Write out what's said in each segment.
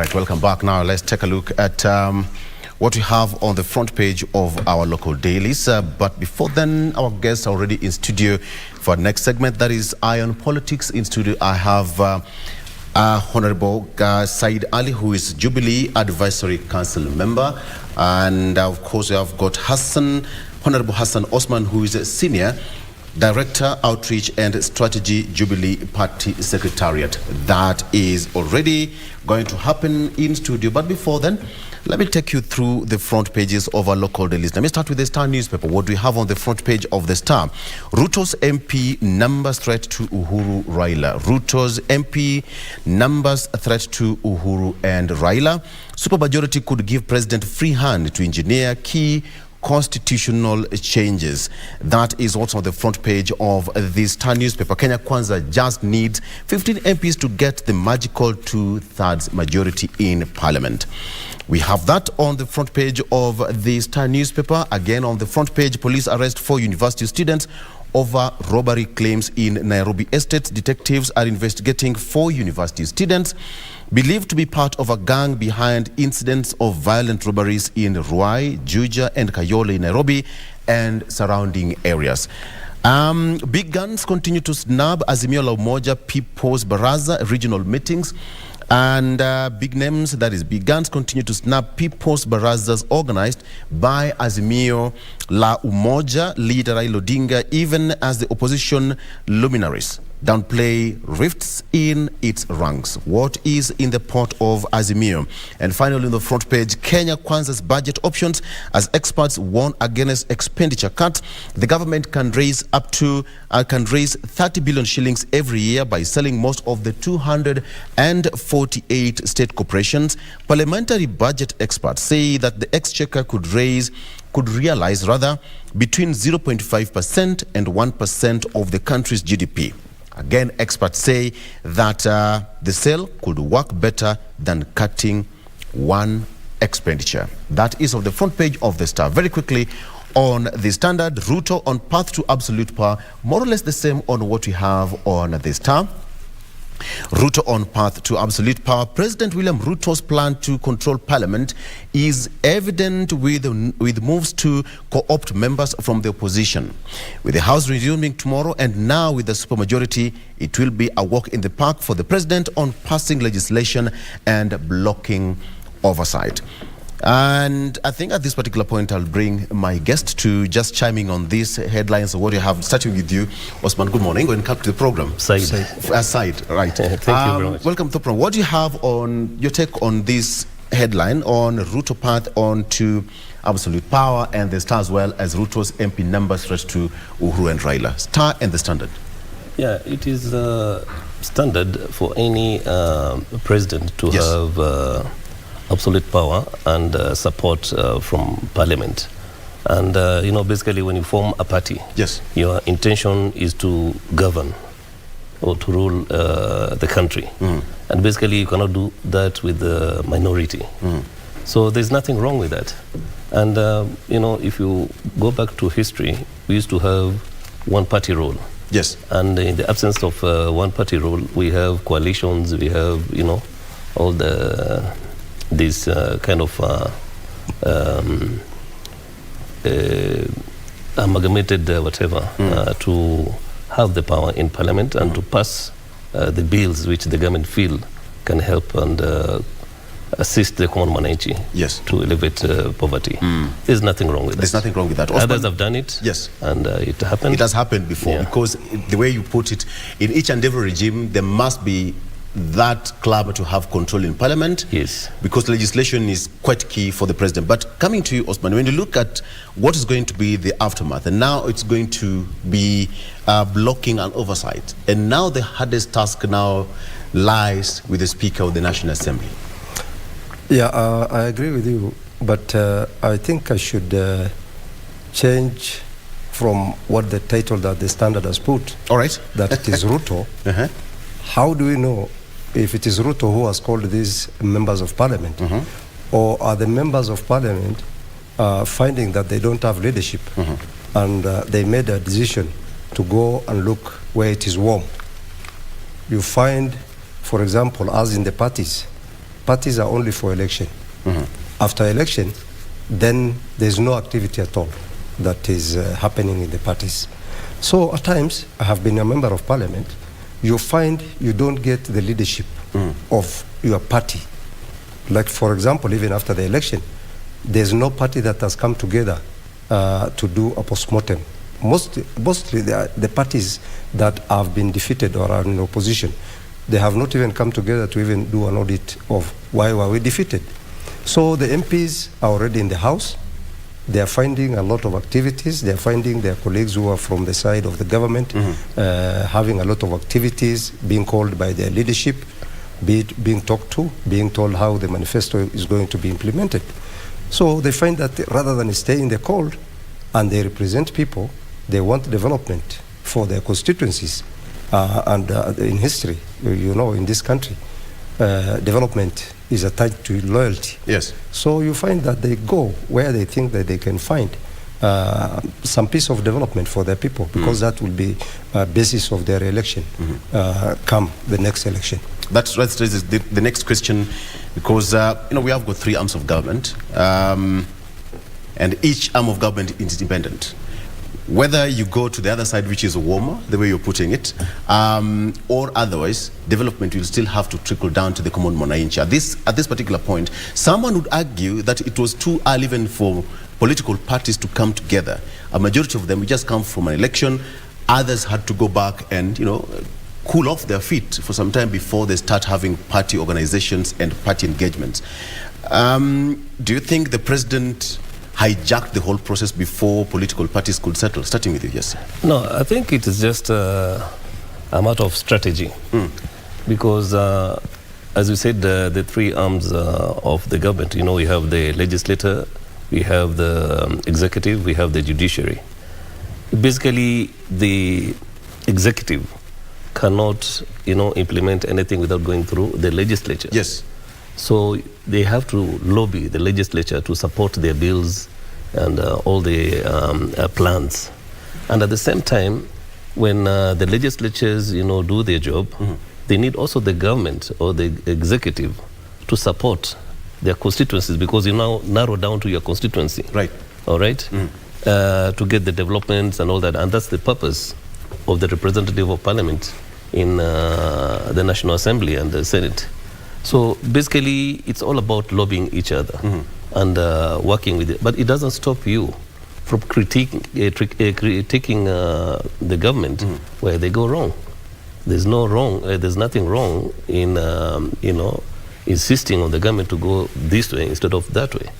right, welcome back. Now let's take a look at what we have on the front page of our local dailies. But before then, our guests are already in studio for our next segment, that is Eye on Politics. In studio, I have Honorable Said Ali, who is Jubilee Advisory Council member. And of course, we have got Honorable Hassan Osman, who is a Senior Director, Outreach and Strategy, Jubilee Party Secretariat. That is already going to happen in studio. But before then, let me take you through the front pages of our local dailies. Let me start with the Star newspaper. What do we have on the front page of the Star? Ruto's MP numbers threat to Uhuru Raila. Ruto's MP numbers threat to Uhuru and Raila. Supermajority could give president free hand to engineer key constitutional changes. That is also on the front page of the Star newspaper. Kenya Kwanza just needs 15 MPs to get the magical 2/3 majority in parliament. We have that on the front page of the Star newspaper. Again, on the front page, police arrest 4 university students over robbery claims in Nairobi Estate. Detectives are investigating 4 university students believed to be part of a gang behind incidents of violent robberies in Ruai, Juja and Kayole in Nairobi and surrounding areas. Big guns continue to snub Azimio la Umoja People's Baraza regional meetings. And big names, that is big guns, continue to snap People's Barazas organized by Azimio la Umoja leader Raila Odinga, even as the opposition luminaries downplay rifts in its ranks. What is in the pot of Azimio? And finally, on the front page, Kenya Kwanza's budget options as experts warn against expenditure cut. The government can raise 30 billion shillings every year by selling most of the 248 state corporations. Parliamentary budget experts say that the exchequer could realize between 0.5% and 1% of the country's GDP. Again, experts say that the sale could work better than cutting one expenditure. That is on the front page of the Star. Very quickly, on the Standard, Ruto on path to absolute power, more or less the same on what we have on the Star. Ruto on path to absolute power. President William Ruto's plan to control parliament is evident with moves to co-opt members from the opposition. With the House resuming tomorrow and now with the supermajority, it will be a walk in the park for the president on passing legislation and blocking oversight. And I think at this particular point, I'll bring my guest to just chiming on these headlines of what you have. Starting with you, Osman, good morning. Welcome to the program. Said, right. Thank you very much. Welcome to the program. What do you have on your take on this headline on Ruto path on to absolute power, and the Star as well as Ruto's MP numbers threat to Uhuru and Raila? Star and the Standard. Yeah, it is standard for any president to have absolute power and support from parliament. And, basically when you form a party, your intention is to govern or to rule the country. And basically you cannot do that with the minority. So there's nothing wrong with that. And, if you go back to history, we used to have one-party rule. Yes. And in the absence of one-party rule, we have coalitions, we have, all this kind of amalgamated to have the power in parliament and to pass the bills which the government feel can help and assist the common mananchi to elevate poverty. There's nothing wrong with that. There's nothing wrong with that. Others have done it. Yes. And it happened. It has happened before because the way you put it, in each and every regime, there must be that club to have control in parliament. Yes. Because legislation is quite key for the president. But coming to you, Osman, when you look at what is going to be the aftermath, and now it's going to be blocking and oversight, and now the hardest task now lies with the Speaker of the National Assembly. Yeah, I agree with you, but I think I should change from what the title that the Standard has put. All right. That it is Ruto. How do we know if it is Ruto who has called these members of parliament? Or are the members of parliament finding that they don't have leadership and they made a decision to go and look where it is warm? You find, for example, as in the parties, parties are only for election. After election, then there's no activity at all that is happening in the parties. So at times, I have been a member of parliament, you find you don't get the leadership of your party. Like, for example, even after the election, there's no party that has come together to do a postmortem. Mostly the parties that have been defeated or are in opposition, they have not even come together to even do an audit of why were we defeated. So the MPs are already in the House. They are finding a lot of activities. They are finding their colleagues who are from the side of the government having a lot of activities, being called by their leadership, being talked to, being told how the manifesto is going to be implemented. So they find that rather than stay in the cold, and they represent people, they want development for their constituencies. And in history, you know, in this country, development is attached to loyalty. Yes. So you find that they go where they think that they can find some piece of development for their people, because that will be a basis of their election come the next election. That's the next question, because you know, we have got 3 arms of government, and each arm of government is independent. Whether you go to the other side, which is warmer, the way you're putting it, or otherwise, development will still have to trickle down to the common mwananchi. At this particular point, someone would argue that it was too early even for political parties to come together. A majority of them just come from an election. Others had to go back and, you know, cool off their feet for some time before they start having party organizations and party engagements. Do you think the president hijacked the whole process before political parties could settle? Starting with you, yes. No, I think it is just a matter of strategy. Because, as you said, the 3 arms of the government, you know, we have the legislature, we have the executive, we have the judiciary. Basically, the executive cannot, you know, implement anything without going through the legislature. Yes. So they have to lobby the legislature to support their bills and all the plans. And at the same time, when the legislatures, you know, do their job, they need also the government or the executive to support their constituencies, because you now narrow down to your constituency. Right. All right? To get the developments and all that. And that's the purpose of the representative of parliament in the National Assembly and the Senate. So basically, it's all about lobbying each other and working with it. But it doesn't stop you from critiquing the government where they go wrong. There's no wrong. There's nothing wrong in you know, insisting on the government to go this way instead of that way.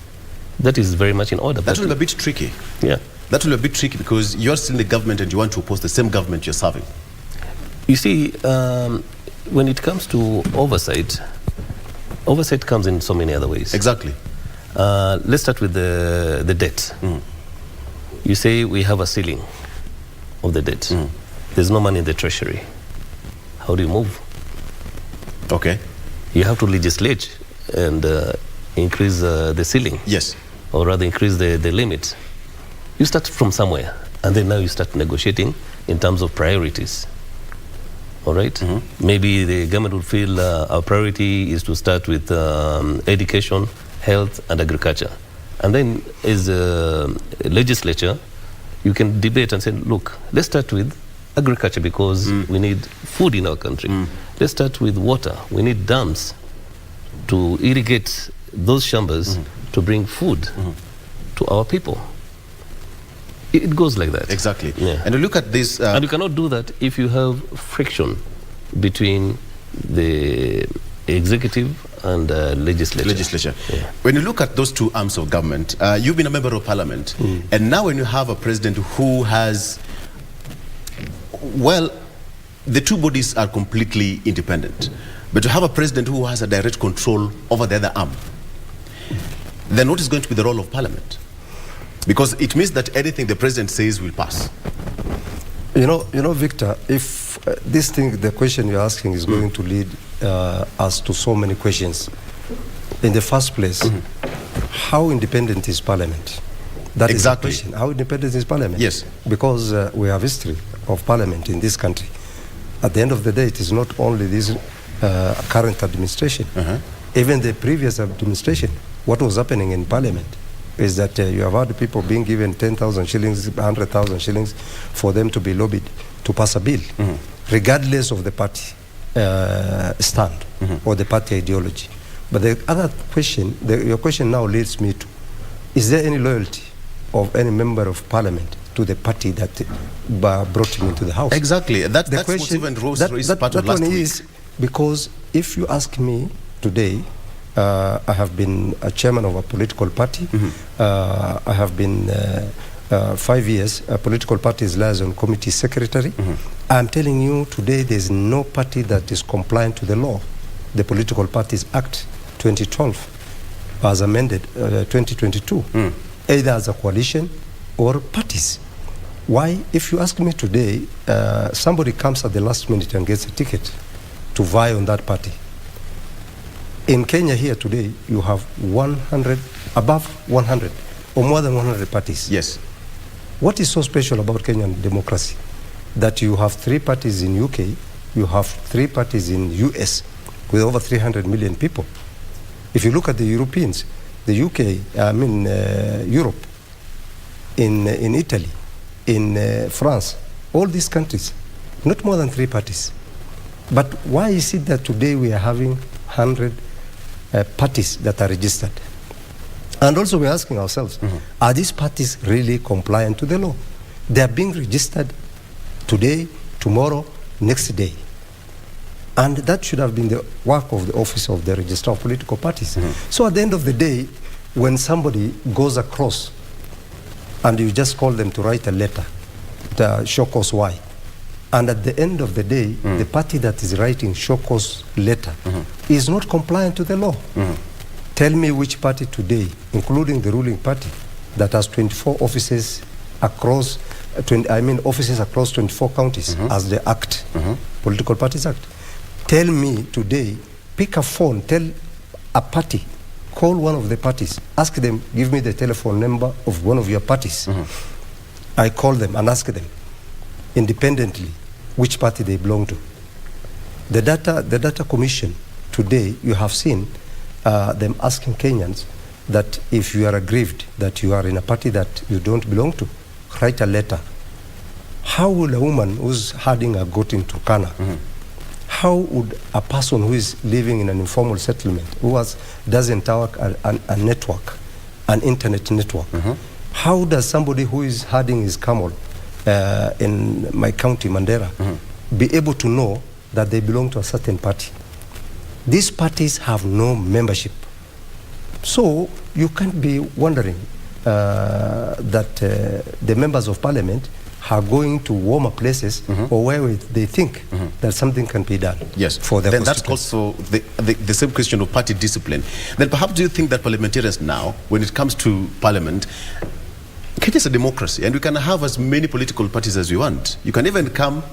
That is very much in order. That will be a bit tricky. Yeah. That will be a bit tricky, because you're still in the government and you want to oppose the same government you're serving. You see, when it comes to oversight, oversight comes in so many other ways. Exactly. Let's start with the debt. You say we have a ceiling of the debt. There's no money in the treasury. How do you move? Okay. You have to legislate and increase the ceiling. Yes. Or rather increase the limit. You start from somewhere, and then now you start negotiating in terms of priorities. All right? Maybe the government would feel our priority is to start with education, health, and agriculture. And then as a legislature, you can debate and say, look, let's start with agriculture, because we need food in our country. Let's start with water. We need dams to irrigate those chambers to bring food to our people. It goes like that. Exactly. Yeah. And you look at this... and you cannot do that if you have friction between the executive and legislature. Yeah. When you look at those 2 arms of government, you've been a member of parliament, and now when you have a president who has... Well, the 2 bodies are completely independent, but to have a president who has a direct control over the other arm, then what is going to be the role of parliament? Because it means that anything the president says will pass. You know, Victor, if this thing, the question you're asking is going to lead us to so many questions. In the first place, how independent is parliament? That is the question. How independent is parliament? Yes. Because we have history of parliament in this country. At the end of the day, it is not only this current administration. Even the previous administration, what was happening in parliament is that you have had people being given 10,000 shillings, 100,000 shillings for them to be lobbied to pass a bill, regardless of the party stand or the party ideology. But the other question, your question now leads me to, is there any loyalty of any member of parliament to the party that brought him into the house? Exactly. That's question, what even raised part of last week. Is because if you ask me today, I have been a chairman of a political party. I have been 5 years a political party's liaison committee secretary. I'm telling you today there's no party that is compliant to the law. The Political Parties Act 2012 as amended 2022, either as a coalition or parties. Why? If you ask me today, somebody comes at the last minute and gets a ticket to vie on that party. In Kenya here today, you have 100, above 100, or more than 100 parties. Yes. What is so special about Kenyan democracy? That you have 3 parties in UK, you have 3 parties in US, with over 300 million people. If you look at the Europeans, the UK, Europe, in Italy, in France, all these countries, not more than 3 parties. But why is it that today we are having 100 parties that are registered? And also we're asking ourselves, are these parties really compliant to the law? They are being registered today, tomorrow, next day. And that should have been the work of the office of the Registrar of Political Parties. So at the end of the day, when somebody goes across and you just call them to write a letter, to show cause why, and at the end of the day, the party that is writing show cause letter is not compliant to the law. Tell me which party today, including the ruling party, that has 24 offices across, offices across 24 counties as the Act, Political Parties Act. Tell me today, pick a phone, tell a party, call one of the parties, ask them, give me the telephone number of one of your parties. I call them and ask them independently which party they belong to. The data commission today, you have seen them asking Kenyans that if you are aggrieved that you are in a party that you don't belong to, write a letter. How will a woman who's herding a goat in Turkana, how would a person who is living in an informal settlement, who doesn't work a network, an internet network, how does somebody who is herding his camel in my county, Mandera, be able to know that they belong to a certain party? These parties have no membership. So you can't be wondering that the members of parliament are going to warmer places or where they think that something can be done. Yes. For their then that's also the same question of party discipline. Then perhaps do you think that parliamentarians now, when it comes to parliament, Kenya is a democracy and we can have as many political parties as we want. You can even come,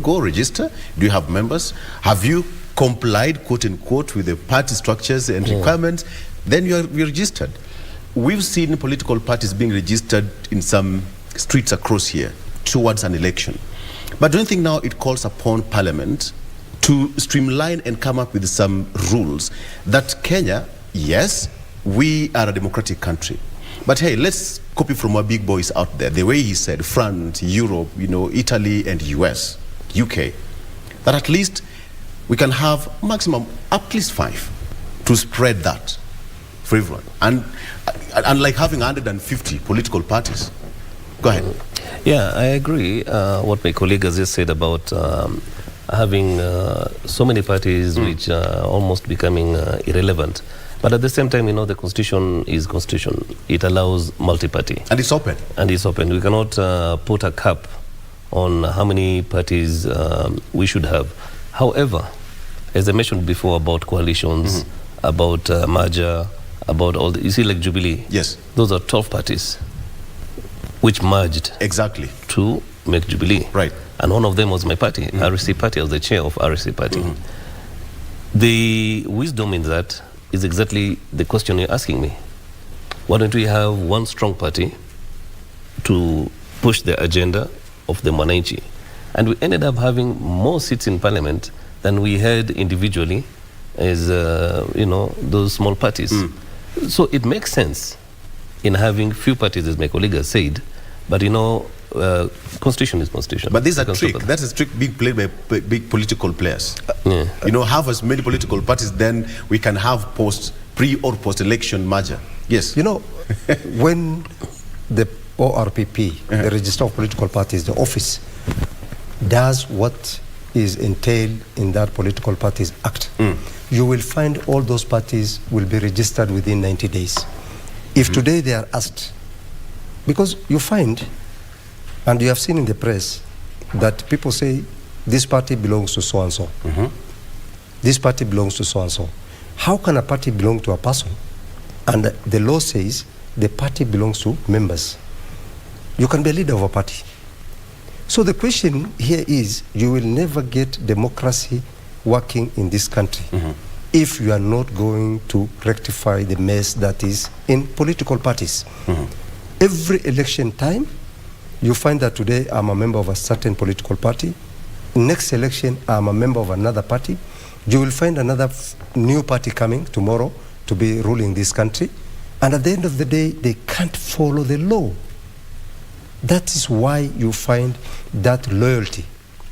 go register. Do you have members? Have you complied, quote unquote, with the party structures and requirements? Then you're registered. We've seen political parties being registered in some streets across here towards an election. But don't you think now it calls upon Parliament to streamline and come up with some rules that Kenya, yes, we are a democratic country, but hey, let's copy from our big boys out there, the way he said, France, Europe, Italy and US, UK, that at least we can have maximum at least 5 to spread that for everyone. And like having 150 political parties. Go ahead. Yeah, I agree what my colleague has just said about having so many parties which are almost becoming irrelevant. But at the same time, the constitution is constitution. It allows multi-party. And it's open. And it's open. We cannot put a cap on how many parties we should have. However, as I mentioned before about coalitions, about merger, about all you see like Jubilee. Yes. Those are 12 parties which merged. Exactly. To make Jubilee. Right. And one of them was my party, RSC Party. I was the chair of RSC Party. The wisdom in that is exactly the question you're asking me. Why don't we have one strong party to push the agenda of the Mwananchi? And we ended up having more seats in parliament than we had individually is, those small parties. So it makes sense in having few parties, as my colleague has said, but constitution is constitution. But this is a trick. That's a trick being played by big political players. Have as many political parties, then we can have pre or post-election merger. Yes. When the ORPP, the Register of Political Parties, the office, does what is entailed in that Political Parties Act, you will find all those parties will be registered within 90 days. If today they are asked, because you find, and you have seen in the press, that people say, this party belongs to so-and-so. This party belongs to so-and-so. How can a party belong to a person? And the law says the party belongs to members. You can be a leader of a party. So the question here is, you will never get democracy working in this country if you are not going to rectify the mess that is in political parties. Every election time, you find that today I'm a member of a certain political party. Next election, I'm a member of another party. You will find another new party coming tomorrow to be ruling this country. And at the end of the day, they can't follow the law. That is why you find that loyalty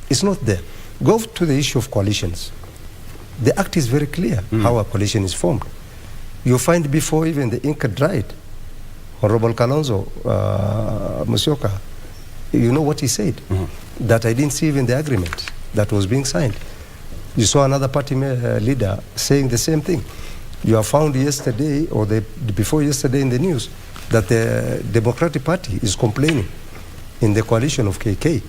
is not there. Go to the issue of coalitions. The act is very clear how a coalition is formed. You find before even the ink dried, Honorable Kalonzo Musyoka, you know what he said? That I didn't see even the agreement that was being signed. You saw another party leader saying the same thing. You have found yesterday or before yesterday in the news that the Democratic Party is complaining in the coalition of KK.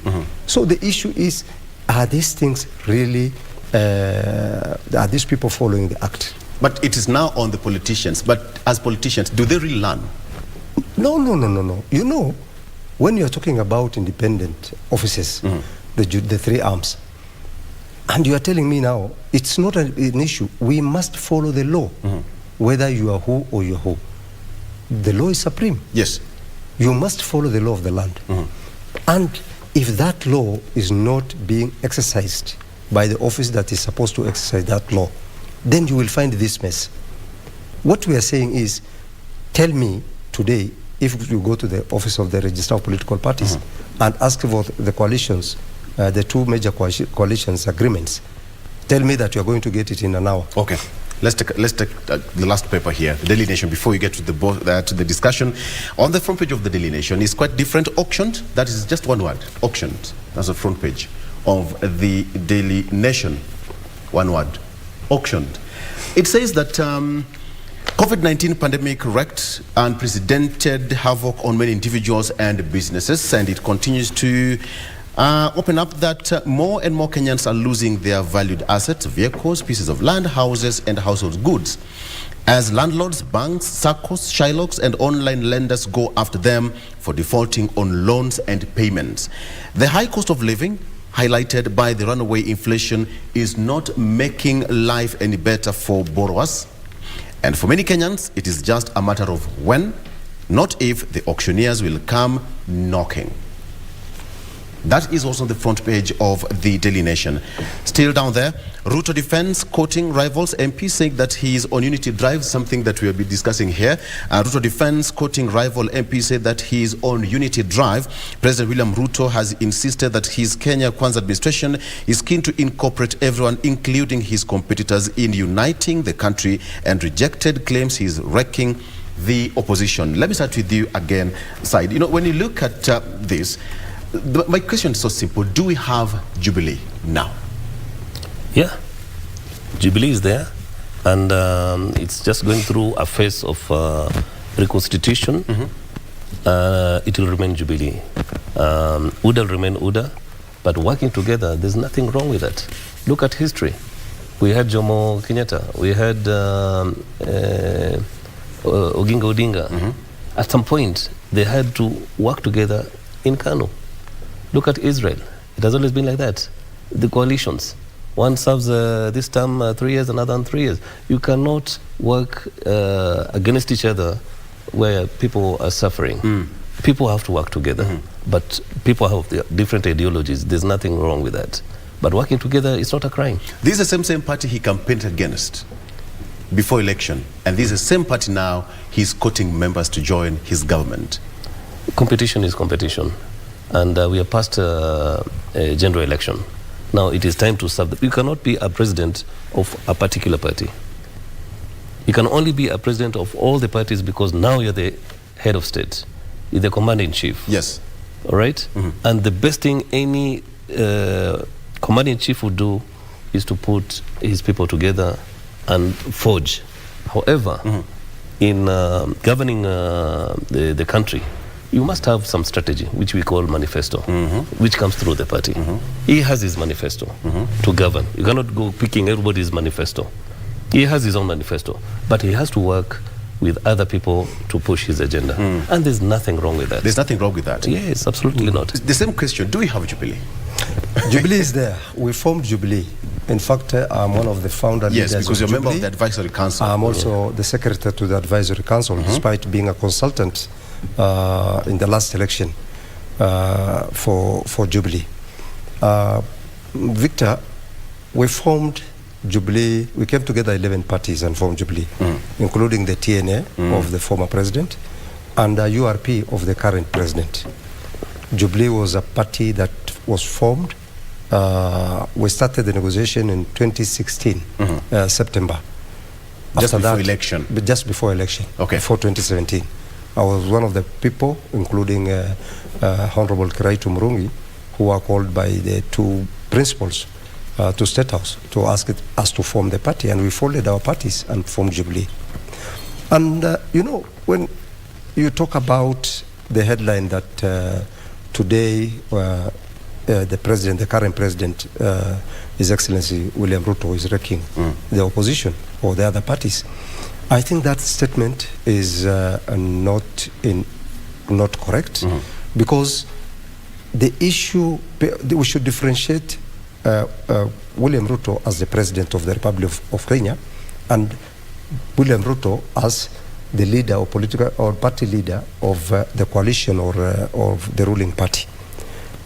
So the issue is, are these things really, are these people following the act? But it is now on the politicians. But as politicians, do they really learn? No. When you're talking about independent offices, the three arms, and you are telling me now, it's not an issue. We must follow the law, whether you are who or you are who. The law is supreme. Yes. You must follow the law of the land. And if that law is not being exercised by the office that is supposed to exercise that law, then you will find this mess. What we are saying is, tell me today, if you go to the office of the Register of Political Parties and ask for the coalitions, the two major coalitions agreements, tell me that you are going to get it in an hour. Okay. Let's take the last paper here, the Daily Nation, before we get to the discussion. On the front page of the Daily Nation is quite different. Auctioned, that is just one word, auctioned. That's the front page of the Daily Nation. One word, auctioned. It says that COVID-19 pandemic wreaked unprecedented havoc on many individuals and businesses, and it continues to open up that more and more Kenyans are losing their valued assets, vehicles, pieces of land, houses, and household goods, as landlords, banks, SACCOs, Shylocks, and online lenders go after them for defaulting on loans and payments. The high cost of living, highlighted by the runaway inflation, is not making life any better for borrowers. And for many Kenyans, it is just a matter of when, not if, the auctioneers will come knocking. That is also the front page of the Daily Nation. Still down there, Ruto defends quoting rivals MP saying that he is on Unity Drive, something that we will be discussing here. Ruto defends quoting rival MP said that he is on Unity Drive. President William Ruto has insisted that his Kenya Kwanza administration is keen to incorporate everyone, including his competitors, in uniting the country, and rejected claims he is wrecking the opposition. Let me start with you again, Said. When you look at this, my question is so simple. Do we have Jubilee now? Yeah. Jubilee is there, and it's just going through a phase of reconstitution. It will remain Jubilee. UDA will remain UDA, but working together, there's nothing wrong with that. Look at history. We had Jomo Kenyatta. We had Oginga Odinga. At some point, they had to work together in Kano. Look at Israel. It has always been like that. The coalitions. One serves this term 3 years, another in 3 years. You cannot work against each other where people are suffering. People have to work together. But people have different ideologies. There's nothing wrong with that. But working together is not a crime. This is the same party he campaigned against before election, and this is the same party now he's courting members to join his government. Competition is competition, and we are past a general election. Now it is time to serve. You cannot be a president of a particular party. You can only be a president of all the parties because now you're the head of state. You're the commander-in-chief. Yes. All right? And the best thing any commander-in-chief would do is to put his people together and forge. However, in governing the country, you must have some strategy, which we call manifesto, which comes through the party. He has his manifesto to govern. You cannot go picking everybody's manifesto. He has his own manifesto, but he has to work with other people to push his agenda. And there's nothing wrong with that. There's nothing wrong with that? Yes, absolutely not. The same question, do we have Jubilee? Jubilee is there. We formed Jubilee. In fact, I'm one of the founder leaders. Yes, because you're a member Jubilee. of the advisory council. I'm also the secretary to the advisory council, despite being a consultant in the last election for Jubilee. Victor, we formed Jubilee. We came together 11 parties and formed Jubilee, including the TNA of the former president and the URP of the current president. Jubilee was a party that was formed. We started the negotiation in 2016, September. Just before election? Just before election, okay. Before 2017. I was one of the people, including Honorable Kiraitu Murungi, who were called by the two principals to State House to ask us to form the party, and we folded our parties and formed Jubilee. And you know, when you talk about the headline that today the current president, His Excellency William Ruto, is wrecking the opposition or the other parties, I think that statement is not correct, because the issue, we should differentiate William Ruto as the president of the Republic of Kenya and William Ruto as the leader or political or party leader of the coalition or of the ruling party.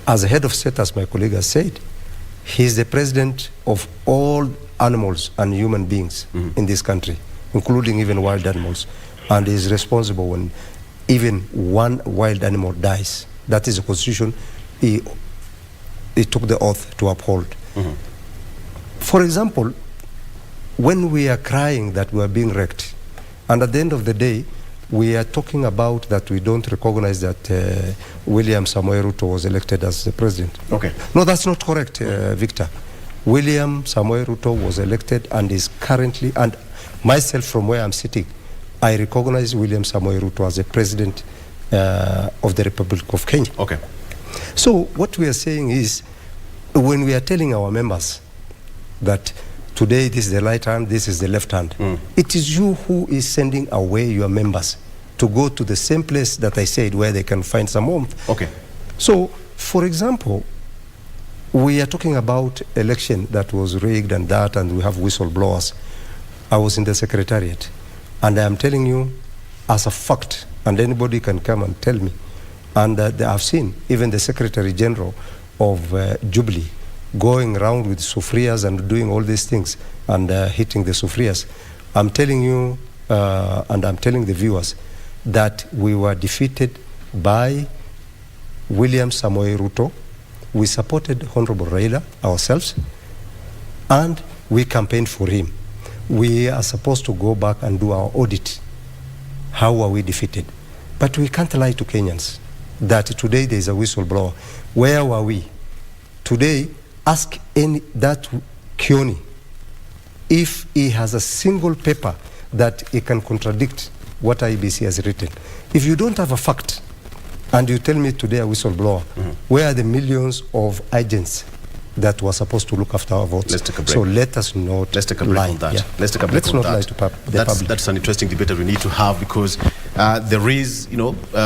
As a head of state, as my colleague has said, he is the president of all animals and human beings in this country, including even wild animals, and is responsible when even one wild animal dies. That is the constitution he took the oath to uphold. For example, when we are crying that we are being wrecked, and at the end of the day, we are talking about that we don't recognize that William Samoei Ruto was elected as the president. Okay. No, that's not correct, Victor. William Samoei Ruto was elected and is currently, and myself from where I'm sitting, I recognize William Samoei Ruto as the president of the Republic of Kenya. Okay. So what we are saying is, when we are telling our members that today this is the right hand, this is the left hand, it is you who is sending away your members to go to the same place that I said where they can find some warmth. Okay. So, for example, we are talking about election that was rigged and that, and we have whistleblowers. I was in the secretariat, and I am telling you as a fact, and anybody can come and tell me, and I've seen even the Secretary General of Jubilee going around with sufrias and doing all these things and hitting the sufrias. I'm telling you, and I'm telling the viewers, that we were defeated by William Samoei Ruto. We supported Honorable Raila ourselves, and we campaigned for him. We are supposed to go back and do our audit. How were we defeated? But we can't lie to Kenyans that today there is a whistleblower. Where were we? Today, ask that Kioni if he has a single paper that he can contradict what IBC has written. If you don't have a fact, and you tell me today a whistleblower, where are the millions of agents that were supposed to look after our votes? Let's take a break. So let us not Let's take a break lie. on that. Yeah. Let's take a break Let's on not that. lie to the public. That's an interesting debate that we need to have, because there is,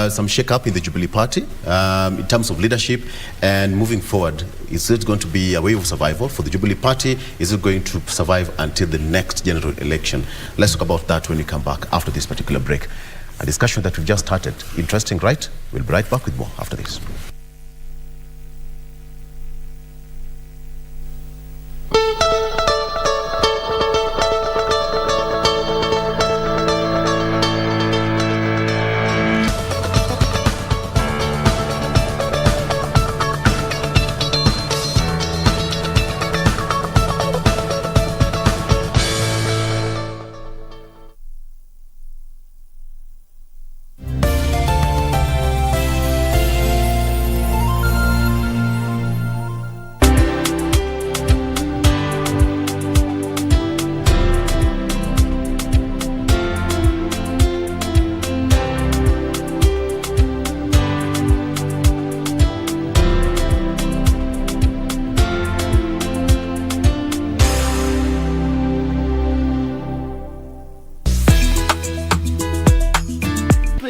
some shake-up in the Jubilee Party in terms of leadership and moving forward. Is it going to be a way of survival for the Jubilee Party? Is it going to survive until the next general election? Let's talk about that when we come back after this particular break. A discussion that we've just started. Interesting, right? We'll be right back with more after this.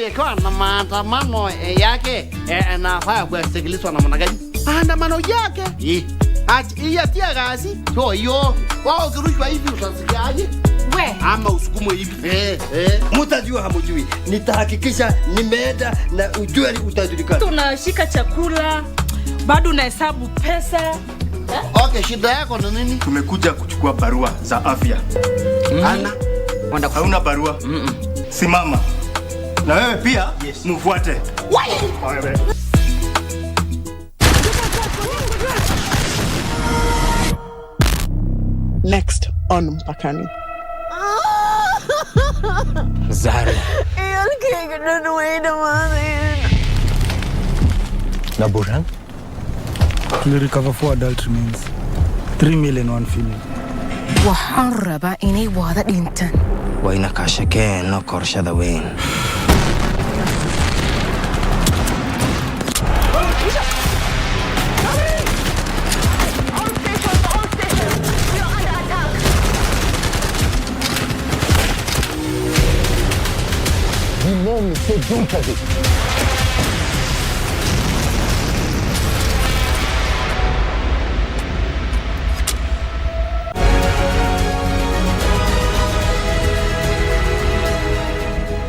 ikiwa na maandamano yake anafaa kusikilizwa namna gani? Maandamano yake iya tia gazi yo wao kirushwa hivi utasikiaje? We ama usukumo hivi mtajua hamjui. Nitahakikisha nimeenda na ujue utajulikana. tunashika chakula bado unahesabu pesa. Okay, shida yako ni nini? Tumekuja kuchukua barua za afya. Ana hauna barua? Simama. Na wewe pia mfuate. Wewe. Next on Mpakani. Zara. Na Burhan? We recover 4 adult remains. 3 male and 1 female. waxaan rabaa inay wada dhintaan. Wayna ka shakeen qorshada weyn.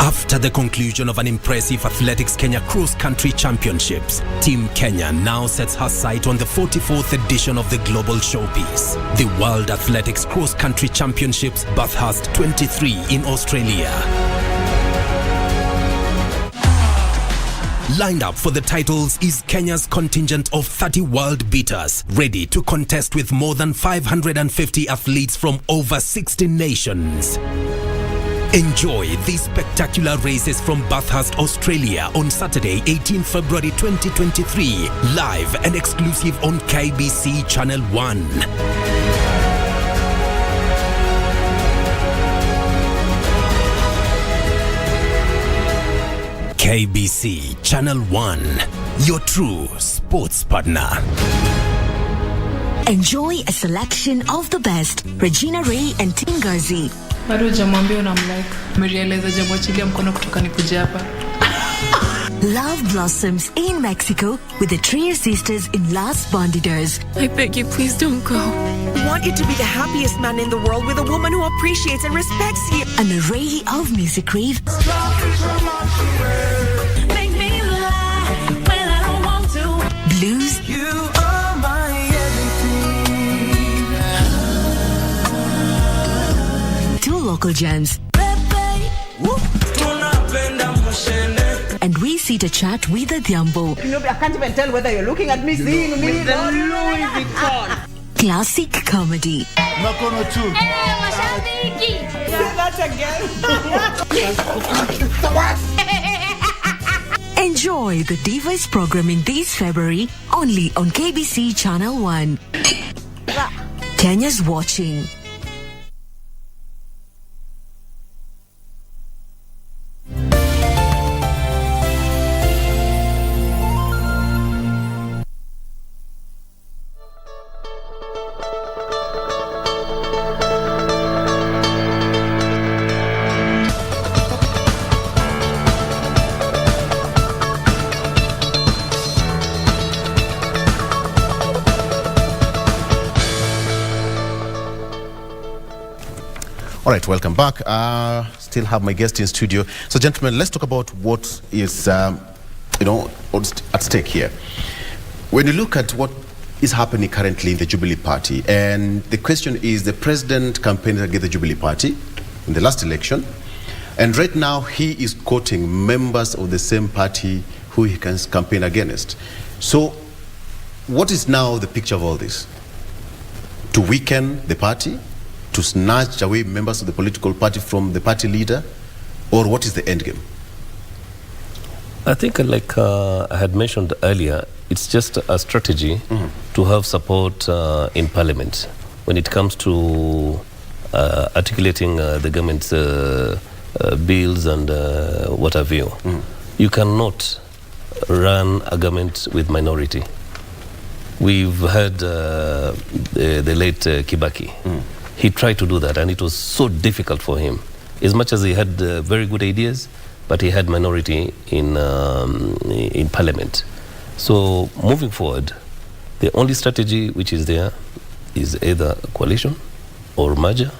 After the conclusion of an impressive Athletics Kenya Cross Country Championships, Team Kenya now sets her sight on the 44th edition of the Global Showpiece, the World Athletics Cross Country Championships Bathurst 23 in Australia. Lined up for the titles is Kenya's contingent of 30 world beaters, ready to contest with more than 550 athletes from over 60 nations. Enjoy these spectacular races from Bathurst, Australia on Saturday, 18 February 2023, live and exclusive on KBC Channel 1. KBC Channel 1, your true sports partner. Enjoy a selection of the best. Regina Ray and Tingazi. Bado hujamwambia unamlike. Mrealize hujamwachilia mkono kutoka nikuje hapa. Love blossoms in Mexico with the Trier sisters in Las Bandidas. I beg you, please don't go. I want you to be the happiest man in the world with a woman who appreciates and respects you. An array of music rave. Make me lie when I don't want to. Blues. You are my everything. 2 local gems. And we sit to chat with the Thiambo. I can't even tell whether you're looking at me, seeing me. With the Louis Vuitton. Classic comedy. Makono too. Say that again. Enjoy the Divas programming this February only on KBC Channel 1. Kenya's watching. All right, welcome back. Still have my guest in studio. So, gentlemen, let's talk about what is, what's at stake here. When you look at what is happening currently in the Jubilee Party, and the question is, the president campaigned against the Jubilee Party in the last election, and right now he is quoting members of the same party who he can campaign against. So, what is now the picture of all this? To weaken the party? To snatch away members of the political party from the party leader? Or what is the end game? I think, like I had mentioned earlier, it's just a strategy to have support in parliament when it comes to articulating the government's bills and what have you. You cannot run a government with minority. We've heard the late Kibaki. He tried to do that, and it was so difficult for him. As much as he had very good ideas, but he had minority in parliament. So moving forward, the only strategy which is there is either a coalition or merger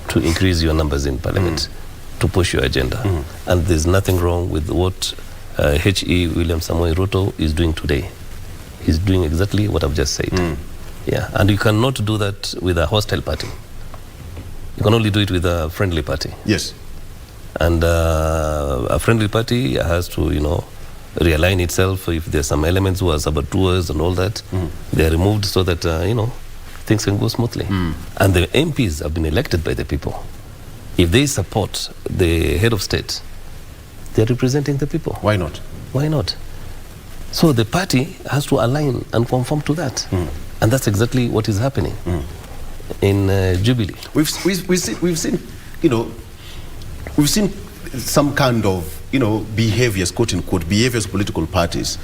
to increase your numbers in parliament, to push your agenda. And there's nothing wrong with what H.E. William Samoei Ruto is doing today. He's doing exactly what I've just said. Yeah, and you cannot do that with a hostile party. You can only do it with a friendly party. Yes. And a friendly party has to, realign itself. If there's some elements who are saboteurs and all that, they are removed so that, things can go smoothly. And the MPs have been elected by the people. If they support the head of state, they're representing the people. Why not? Why not? So the party has to align and conform to that. And that's exactly what is happening in Jubilee. We've seen some kind of, behaviors, quote unquote, behaviors of political parties.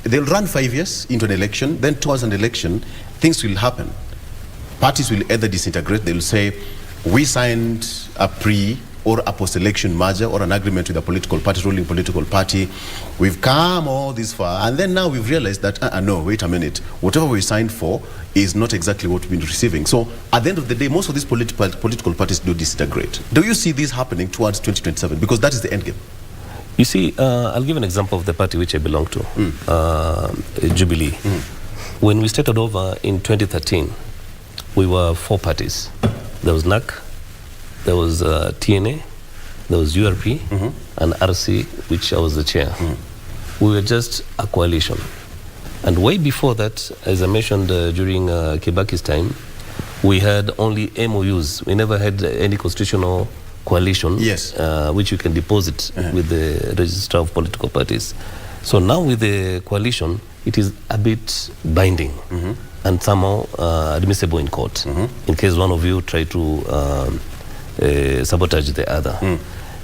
They'll run 5 years into an election, then towards an election, things will happen. Parties will either disintegrate, they'll say, we signed a pre or a post-election merger or an agreement with a political party, ruling political party. We've come all this far, and then now we've realized that, no, wait a minute, whatever we signed for is not exactly what we've been receiving. So at the end of the day, most of these political parties do disintegrate. Do you see this happening towards 2027? Because that is the end game. You see, I'll give an example of the party which I belong to, Jubilee. When we started over in 2013, we were 4 parties. There was NAC, there was TNA, there was URP, and RC, which I was the chair. We were just a coalition. And way before that, as I mentioned during Kibaki's time, we had only MOUs. We never had any constitutional coalition, which you can deposit with the Register of Political Parties. So now with the coalition, it is a bit binding and somehow admissible in court, in case one of you try to sabotage the other.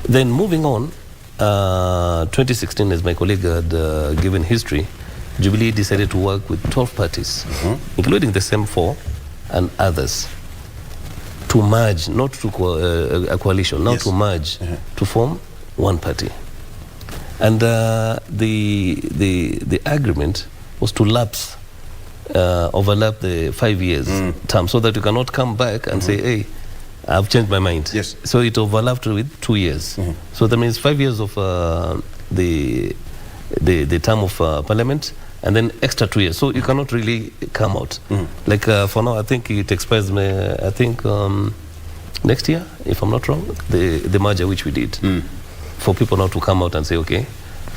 Then moving on, 2016, as my colleague had given history, Jubilee decided to work with 12 parties, including the same 4 and others, to merge, not to a coalition, now to merge, to form one party. And the agreement was to overlap the 5 years term, so that you cannot come back and say, hey, I've changed my mind. Yes. So it overlapped with 2 years. So that means 5 years of the term of parliament, and then extra 2 years. So you cannot really come out. Like for now, I think it expires, next year, if I'm not wrong, the merger which we did. For people now to come out and say, okay,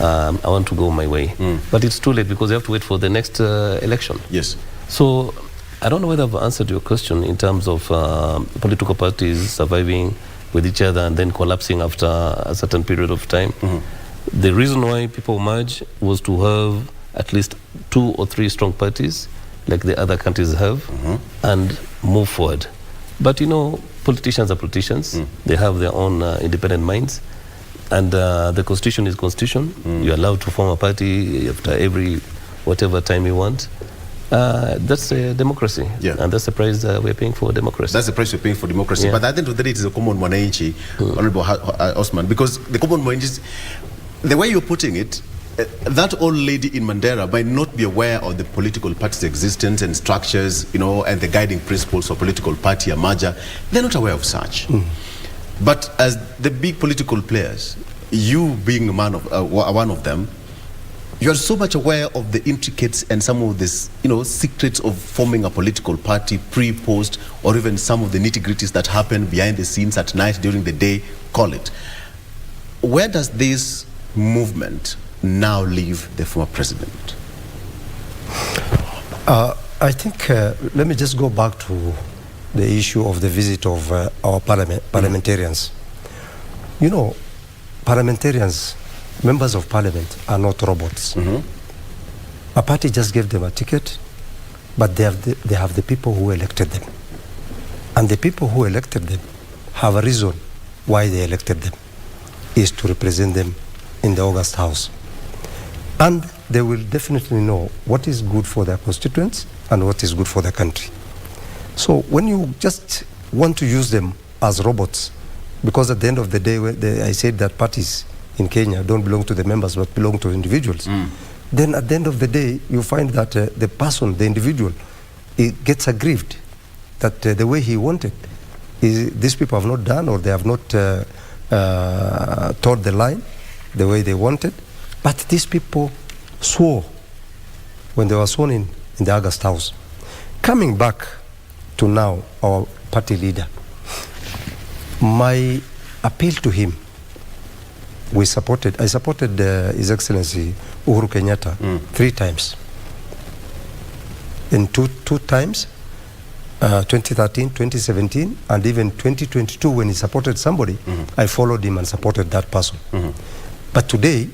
I want to go my way. But it's too late because you have to wait for the next election. Yes. So I don't know whether I've answered your question in terms of political parties surviving with each other and then collapsing after a certain period of time. The reason why people merge was to have at least 2 or 3 strong parties like the other countries have and move forward. But politicians are politicians. They have their own independent minds. And the constitution is constitution. You're allowed to form a party after every whatever time you want. That's democracy. And that's the price we're paying for democracy. That's the price we're paying for democracy. But at the end of the day, it is a common mwananchi, Honorable Osman, because the common mwananchi, the way you're putting it, that old lady in Mandera might not be aware of the political party's existence and structures, and the guiding principles of political party and merger. They're not aware of such. But as the big political players, you being one of them, you are so much aware of the intricates and some of this, secrets of forming a political party, pre-post, or even some of the nitty-gritties that happen behind the scenes at night, during the day, call it. Where does this movement now leave the former president? I think, let me just go back to the issue of the visit of our parliamentarians. Parliamentarians, members of parliament, are not robots. A party just gave them a ticket, but they have the people who elected them. And the people who elected them have a reason why they elected them, is to represent them in the August House. And they will definitely know what is good for their constituents and what is good for the country. So when you just want to use them as robots because at the end of the day, I said that parties in Kenya don't belong to the members but belong to individuals. Then at the end of the day, you find that the person, the individual, it gets aggrieved that the way he wanted, these people have not done, or they have not towed the line the way they wanted. But these people swore when they were sworn in the August House. Coming back to now, our party leader, my appeal to him, I supported His Excellency Uhuru Kenyatta 3 times. In two times, 2013, 2017, and even 2022, when he supported somebody, I followed him and supported that person. But today,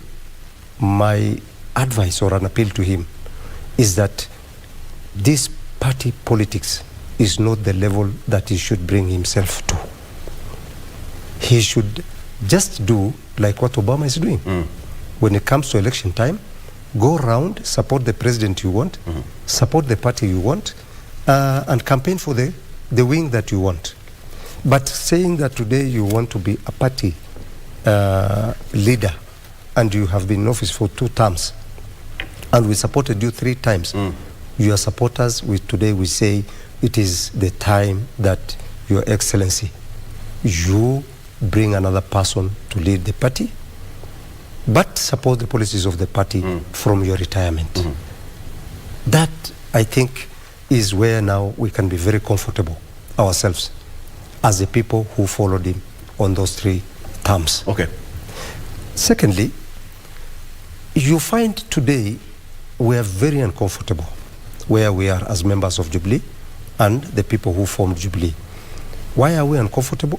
my advice or an appeal to him is that this party politics is not the level that he should bring himself to. He should just do like what Obama is doing. When it comes to election time, go around, support the president you want, support the party you want, and campaign for the wing that you want. But saying that today you want to be a party leader and you have been in office for 2 terms and we supported you 3 times, your supporters, today we say it is the time that Your Excellency, you bring another person to lead the party, but support the policies of the party from your retirement. That, I think, is where now we can be very comfortable ourselves as the people who followed him on those 3 terms. Okay. Secondly, you find today we are very uncomfortable where we are as members of Jubilee and the people who formed Jubilee. Why are we uncomfortable?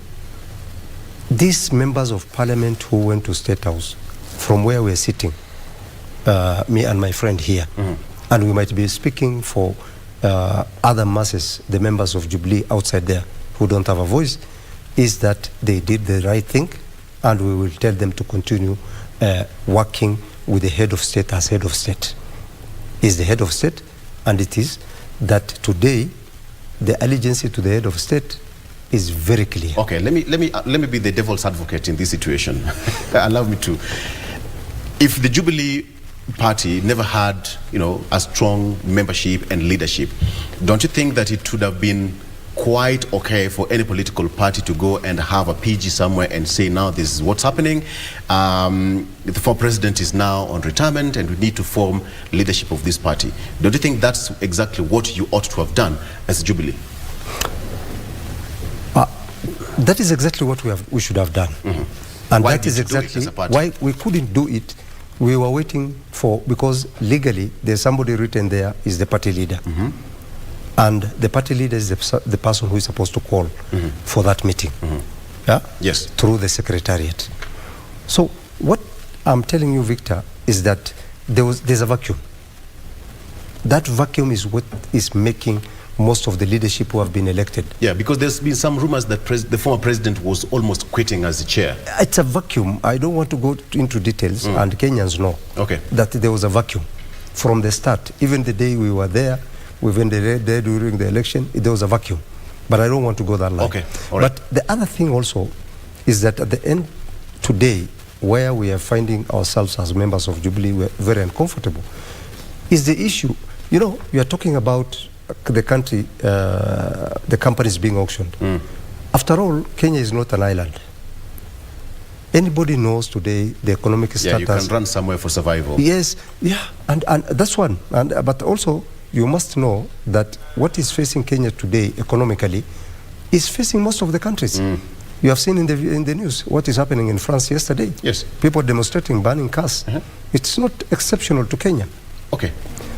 These members of parliament who went to State House, from where we're sitting, me and my friend here, and we might be speaking for other masses, the members of Jubilee outside there who don't have a voice, is that they did the right thing, and we will tell them to continue working with the head of state as head of state. He's the head of state, and it is that today the allegiance to the head of state is very clear. Okay, let me be the devil's advocate in this situation. Allow me to. If the Jubilee Party never had, a strong membership and leadership, don't you think that it would have been quite okay for any political party to go and have a PG somewhere and say, now this is what's happening, the former president is now on retirement and we need to form leadership of this party? Don't you think that's exactly what you ought to have done as Jubilee? That is exactly what we should have done. And why that is exactly why we couldn't do it. We were waiting for, because legally there's somebody written there is the party leader. And the party leader is the person who is supposed to call for that meeting. Yeah? Yes. Through the secretariat. So what I'm telling you, Victor, is that there's a vacuum. That vacuum is what is making most of the leadership who have been elected. Yeah, because there's been some rumors that the former president was almost quitting as the chair. It's a vacuum. I don't want to go into details, and Kenyans know that there was a vacuum from the start. Even the day we were there, even the day during the election, there was a vacuum. But I don't want to go that line. Okay, all right. But the other thing also is that at the end today, where we are finding ourselves as members of Jubilee, we're very uncomfortable, is the issue. We are talking about the country, the companies being auctioned. After all, Kenya is not an island. Anybody knows today the economic status. Yeah, you can run somewhere for survival. Yes, yeah, and that's one. But also, you must know that what is facing Kenya today economically is facing most of the countries. You have seen in the news what is happening in France yesterday. Yes. People demonstrating, burning cars. It's not exceptional to Kenya. Okay.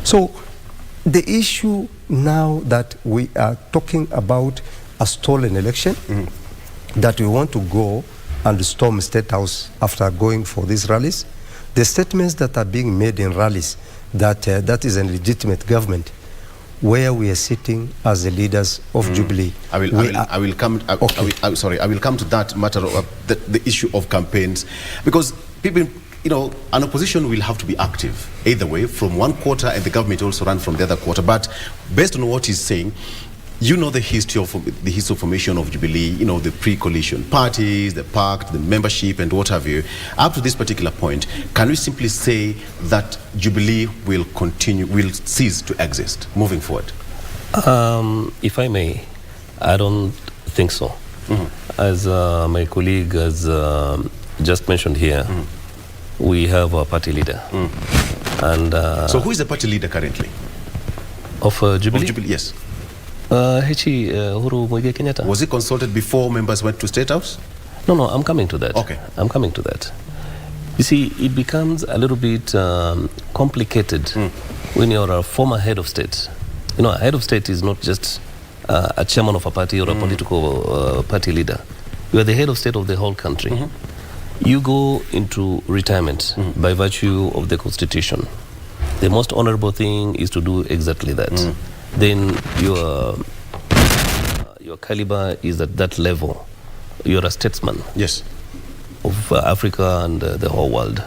So the issue now that we are talking about a stolen election, that we want to go and storm State House after going for these rallies, the statements that are being made in rallies, that is a legitimate government, where we are sitting as the leaders of Jubilee. I will come to that matter of the issue of campaigns, because people, an opposition will have to be active either way, from one quarter, and the government also run from the other quarter. But based on what he's saying, You know the history of formation of Jubilee, you know, the pre-coalition parties, the pact, the membership, and what have you. Up to this particular point, can we simply say that Jubilee will cease to exist moving forward? If I may, I don't think so. As my colleague has just mentioned here, we have a party leader. And so who is the party leader currently? Of Jubilee? Of Jubilee, yes. Uhuru Muigai Kenyatta. Was he consulted before members went to State House? No, I'm coming to that. Okay. I'm coming to that. You see, it becomes a little bit complicated when you're a former head of state. You know, a head of state is not just a chairman of a party or a political party leader. You are the head of state of the whole country. You go into retirement by virtue of the constitution. The most honorable thing is to do exactly that. Then your caliber is at that level. You're a statesman. Yes. Of Africa and the whole world.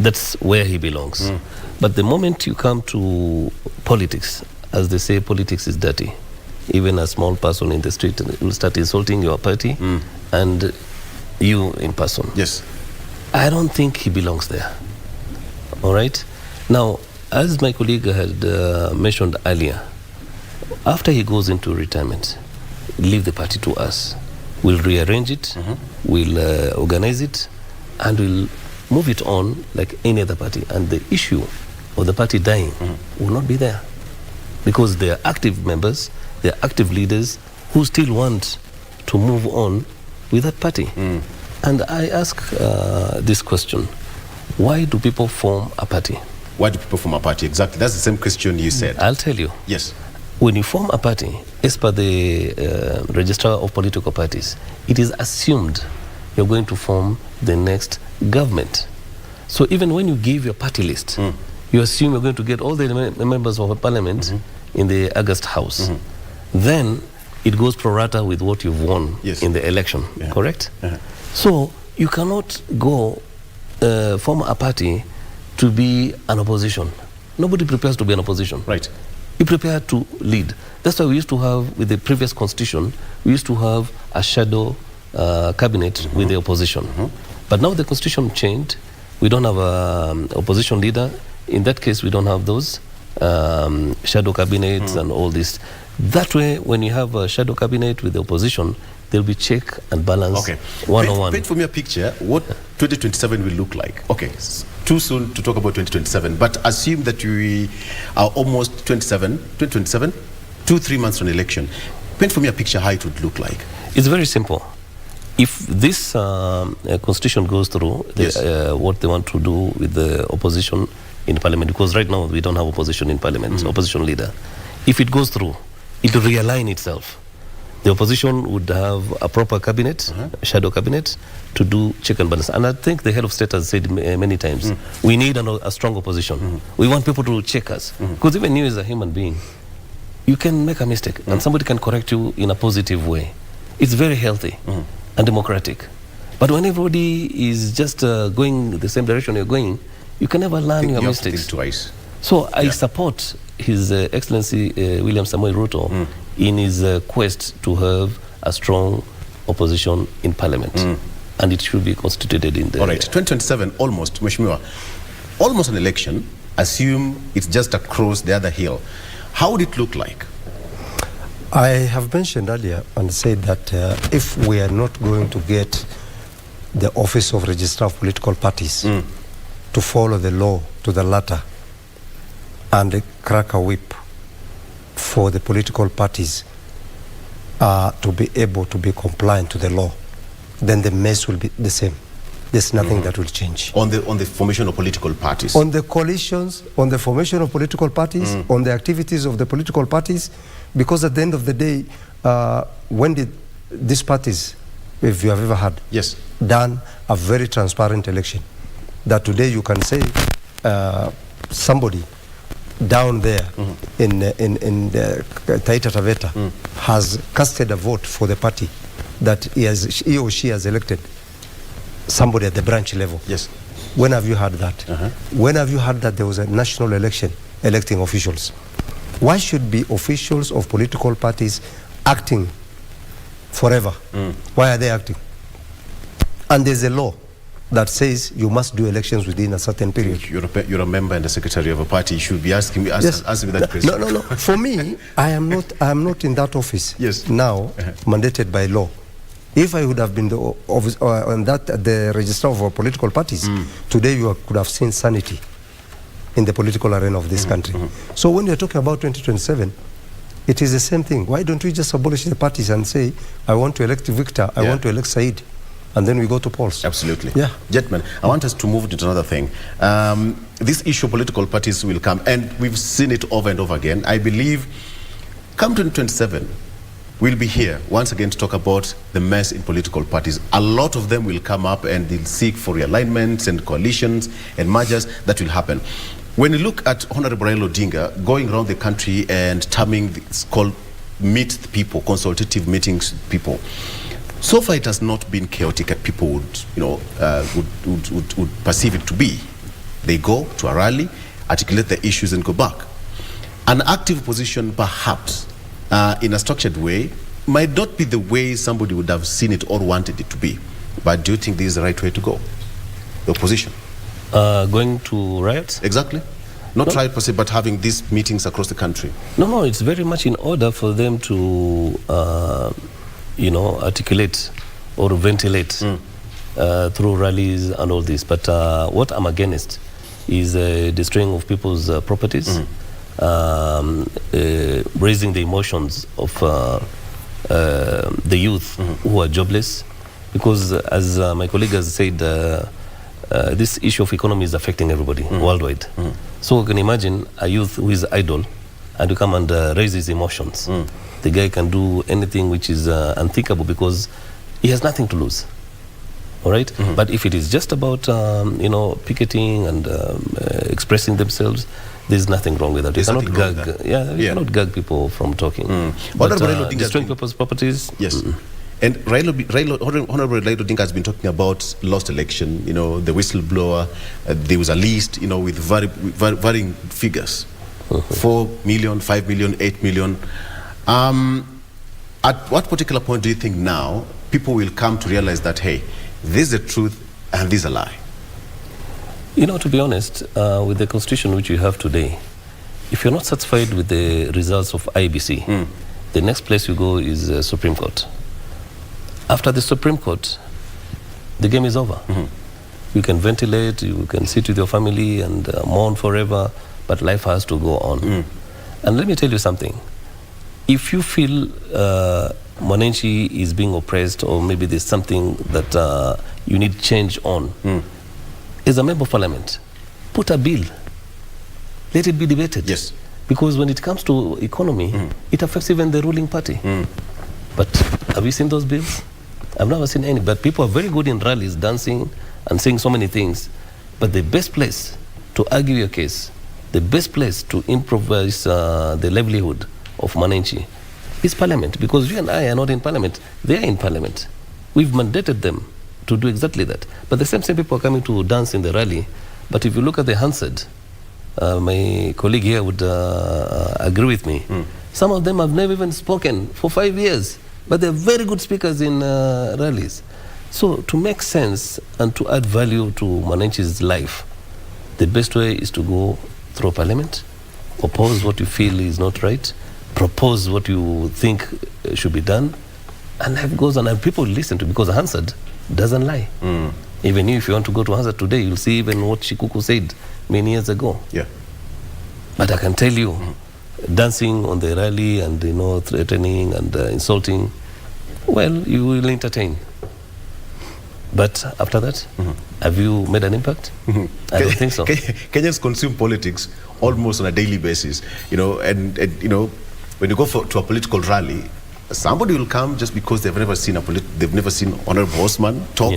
That's where he belongs. But the moment you come to politics, as they say, politics is dirty. Even a small person in the street will start insulting your party and you in person. Yes. I don't think he belongs there. All right? Now, as my colleague had mentioned earlier, after he goes into retirement, leave the party to us. We'll rearrange it, we'll organize it, and we'll move it on like any other party. And the issue of the party dying will not be there. Because they are active members, they are active leaders who still want to move on with that party. And I ask this question, why do people form a party? Why do people form a party? Exactly, that's the same question you said. I'll tell you. Yes. When you form a party, as per the Registrar of Political Parties, it is assumed you're going to form the next government. So even when you give your party list, you assume you're going to get all the members of a parliament in the August House. Then it goes pro rata with what you've won in the election, correct? So you cannot go form a party to be an opposition. Nobody prepares to be an opposition. Right. You prepare to lead. That's why we used to have, with the previous constitution, we used to have a shadow cabinet with the opposition. But now the constitution changed. We don't have an opposition leader. In that case, we don't have those shadow cabinets and all this. That way, when you have a shadow cabinet with the opposition, there'll be check and balance one-on-one. Paint for me a picture what 2027 will look like. Okay, too soon to talk about 2027, but assume that we are almost 2027, 2-3 months from election. Paint for me a picture how it would look like. It's very simple. If this constitution goes through, what they want to do with the opposition in parliament, because right now we don't have opposition in parliament, opposition leader. If it goes through, it will realign itself. The opposition would have a proper cabinet, a shadow cabinet, to do check and balance. And I think the head of state has said many times, we need a strong opposition. We want people to check us. Because even you as a human being, you can make a mistake and somebody can correct you in a positive way. It's very healthy and democratic. But when everybody is just going the same direction you're going, you can never learn your mistakes. Have to think twice. So I support His Excellency William Samoei Ruto in his quest to have a strong opposition in parliament. And it should be constituted in the... All right, 2027, almost, Mheshimiwa, almost an election, assume it's just across the other hill. How would it look like? I have mentioned earlier and said that if we are not going to get the Office of Registrar of Political Parties to follow the law to the letter and crack a whip for the political parties to be able to be compliant to the law, then the mess will be the same. There's nothing that will change. On the formation of political parties? On the coalitions, on the formation of political parties, on the activities of the political parties, because at the end of the day, when did these parties, if you have ever had, done a very transparent election, that today you can say somebody down there in Taita Taveta has casted a vote for the party that he or she has elected somebody at the branch level. Yes. When have you heard that? When have you heard that there was a national election electing officials? Why should be officials of political parties acting forever? Why are they acting? And there's a law that says you must do elections within a certain period. You're a member and a secretary of a party. You should be asking me that question. No. For me, I am not in that office now, mandated by law. If I would have been the registrar of political parties, today you could have seen sanity in the political arena of this country. So when you're talking about 2027, it is the same thing. Why don't we just abolish the parties and say, I want to elect Victor, I want to elect Said, and then we go to polls? Absolutely. Yeah. Gentlemen, I want us to move into another thing. This issue of political parties will come, and we've seen it over and over again. I believe come 2027, we'll be here once again to talk about the mess in political parties. A lot of them will come up and they'll seek for realignments and coalitions and mergers that will happen. When you look at Honorable Raila Odinga going around the country and terming it's called meet the people, consultative meetings with people, so far it has not been chaotic and people would perceive it to be. They go to a rally, articulate the issues and go back. An active opposition perhaps in a structured way might not be the way somebody would have seen it or wanted it to be. But do you think this is the right way to go? The opposition? Going to riots? Exactly. Not riot per se, but having these meetings across the country. No, it's very much in order for them to, articulate or ventilate through rallies and all this. But what I'm against is destroying of people's properties, raising the emotions of the youth who are jobless. Because as my colleague has said, this issue of economy is affecting everybody worldwide. So you can imagine a youth who is idle and you come and raise his emotions. The guy can do anything which is unthinkable because he has nothing to lose. All right? But if it is just about, picketing and expressing themselves, there's nothing wrong with that. You cannot gag, you cannot gag people from talking. But destroying people's properties. Yes. And Honorable Raila Odinga has been talking about lost election, the whistleblower. There was a list, with varying figures. 4 million, 5 million, 8 million. At what particular point do you think now people will come to realize that, hey, this is the truth and this is a lie? To be honest, with the constitution which you have today, if you're not satisfied with the results of IBC, the next place you go is Supreme Court. After the Supreme Court, the game is over. You can ventilate, you can sit with your family and mourn forever, but life has to go on. And let me tell you something. If you feel Mwananchi is being oppressed, or maybe there's something that you need change on, as a member of parliament, put a bill. Let it be debated. Yes. Because when it comes to economy, it affects even the ruling party. But have you seen those bills? I've never seen any, but people are very good in rallies, dancing and saying so many things. But the best place to argue your case, the best place to improvise the livelihood of Mwananchi is parliament, because you and I are not in parliament. They are in parliament. We've mandated them to do exactly that. But the same people are coming to dance in the rally. But if you look at the Hansard, my colleague here would agree with me. Some of them have never even spoken for 5 years, but they're very good speakers in rallies. So to make sense and to add value to Mwananchi's life, the best way is to go through parliament, oppose what you feel is not right, propose what you think should be done, and life goes on, and people listen to, because Hansard doesn't lie. Even if you want to go to Hansard today, you'll see even what Shikuku said many years ago. Yeah. But I can tell you, dancing on the rally and threatening and insulting, well, you will entertain. But after that, have you made an impact? I don't think so. Kenyans consume politics almost on a daily basis, and when you go to a political rally, somebody will come just because they've never seen Honorable Osman talk.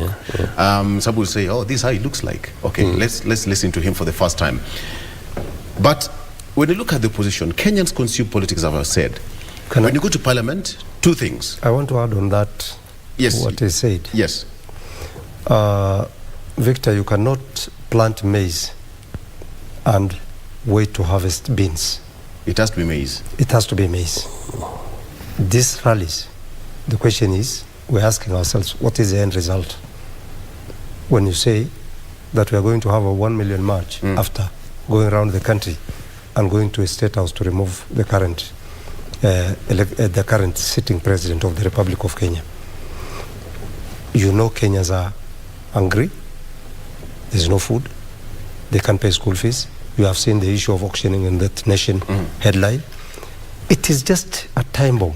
Somebody will say, "Oh, this is how he looks like." Okay, let's listen to him for the first time. But when you look at the opposition, Kenyans consume politics, as I've said. When you go to parliament, two things. I want to add on that. Yes. What he said. Yes. Victor, you cannot plant maize and wait to harvest beans. It has to be maize. It has to be maize. These rallies, the question is, we're asking ourselves, what is the end result? When you say that we are going to have a 1 million march after going around the country and going to a state house to remove the current sitting president of the Republic of Kenya. You know Kenyans are hungry. There's no food. They can't pay school fees. You have seen the issue of auctioning in that Nation headline. It is just a time bomb.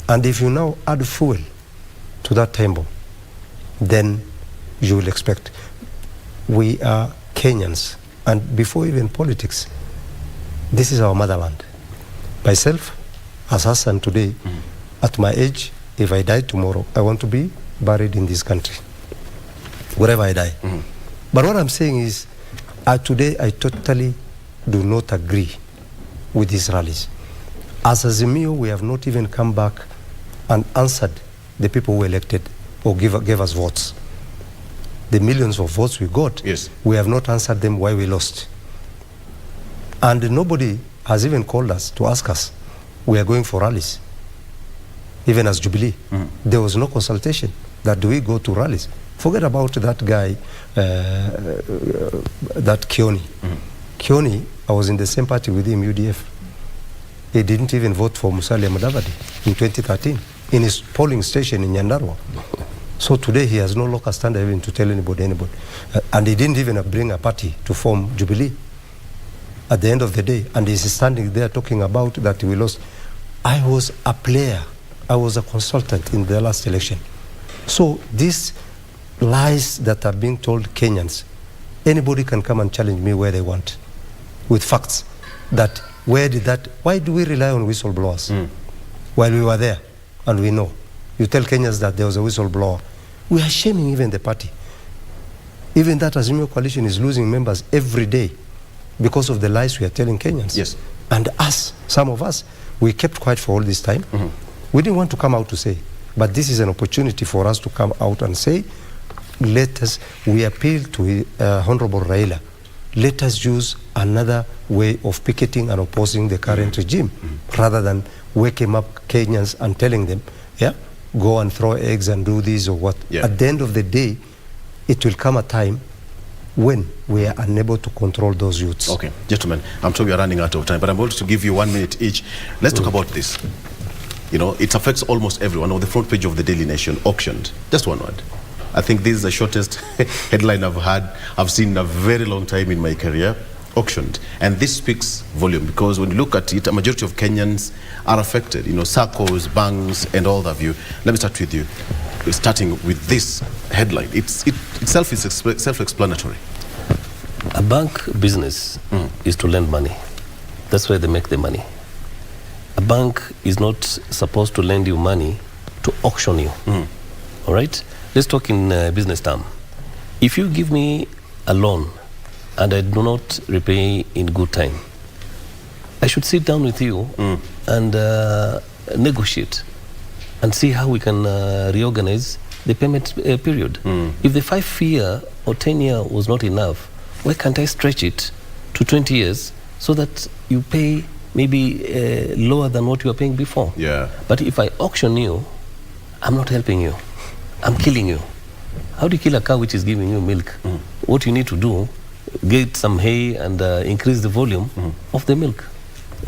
And if you now add fuel to that time bomb, then you will expect. We are Kenyans. And before even politics, this is our motherland. Myself, as Hassan today, at my age, if I die tomorrow, I want to be buried in this country, wherever I die. But what I'm saying is, today I totally do not agree with these rallies. As Azimio, we have not even come back and answered the people who elected or gave us votes. The millions of votes we got, we have not answered them why we lost. And nobody has even called us to ask us, we are going for rallies. Even as Jubilee, there was no consultation that do we go to rallies. Forget about that guy, that Kioni. Kioni, I was in the same party with him, UDF. He didn't even vote for Musalia Mudavadi in 2013 in his polling station in Nyandarua. So today he has no local standard even to tell anybody. And he didn't even bring a party to form Jubilee at the end of the day. And he's standing there talking about that we lost. I was a player. I was a consultant in the last election. So these lies that are being told Kenyans, anybody can come and challenge me where they want with facts. That why do we rely on whistleblowers while we were there and we know? You tell Kenyans that there was a whistleblower. We are shaming even the party. Even that Azimio coalition is losing members every day because of the lies we are telling Kenyans. Yes. And us, some of us, we kept quiet for all this time. We didn't want to come out to say, but this is an opportunity for us to come out and say, we appeal to Honorable Raila, let us use another way of picketing and opposing the current regime, rather than waking up Kenyans and telling them, go and throw eggs and do this or what. At the end of the day, it will come a time when we are unable to control those youths. Okay, gentlemen, I'm sure we are running out of time, but I'm going to give you 1 minute each. Let's talk about this. You know, it affects almost everyone. On the front page of the Daily Nation, auctioned. Just one word. I think this is the shortest headline I've seen in a very long time in my career. Auctioned. And this speaks volume, because when you look at it, a majority of Kenyans are affected. You know, SACCOs, banks, and all of you. Let me start with you. Starting with this headline. Itself is self-explanatory. A bank business is to lend money. That's where they make the money. A bank is not supposed to lend you money to auction you. All right? Let's talk in business term. If you give me a loan and I do not repay in good time, I should sit down with you and negotiate and see how we can reorganize the payment period. If the 5-year or 10-year was not enough, why can't I stretch it to 20 years so that you pay maybe lower than what you were paying before? But if I auction you, I'm not helping you. I'm killing you. How do you kill a cow which is giving you milk? What you need to do, get some hay and increase the volume of the milk.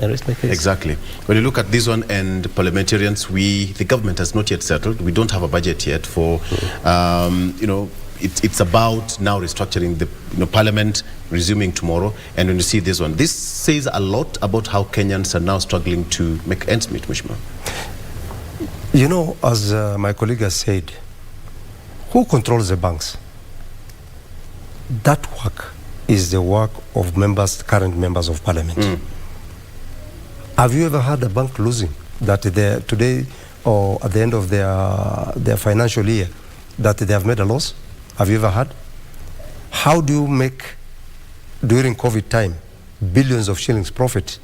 I rest my case. Exactly. When you look at this one, and parliamentarians, the government has not yet settled. We don't have a budget yet for, you know, it's about now restructuring the parliament, resuming tomorrow. And when you see this one, this says a lot about how Kenyans are now struggling to make ends meet, Mheshimiwa. You know, as my colleague has said, who controls the banks? That work is the work of current members of parliament. Have you ever had a bank losing that today or at the end of their financial year that they have made a loss? Have you ever had? How do you make, during COVID time, billions of shillings profit?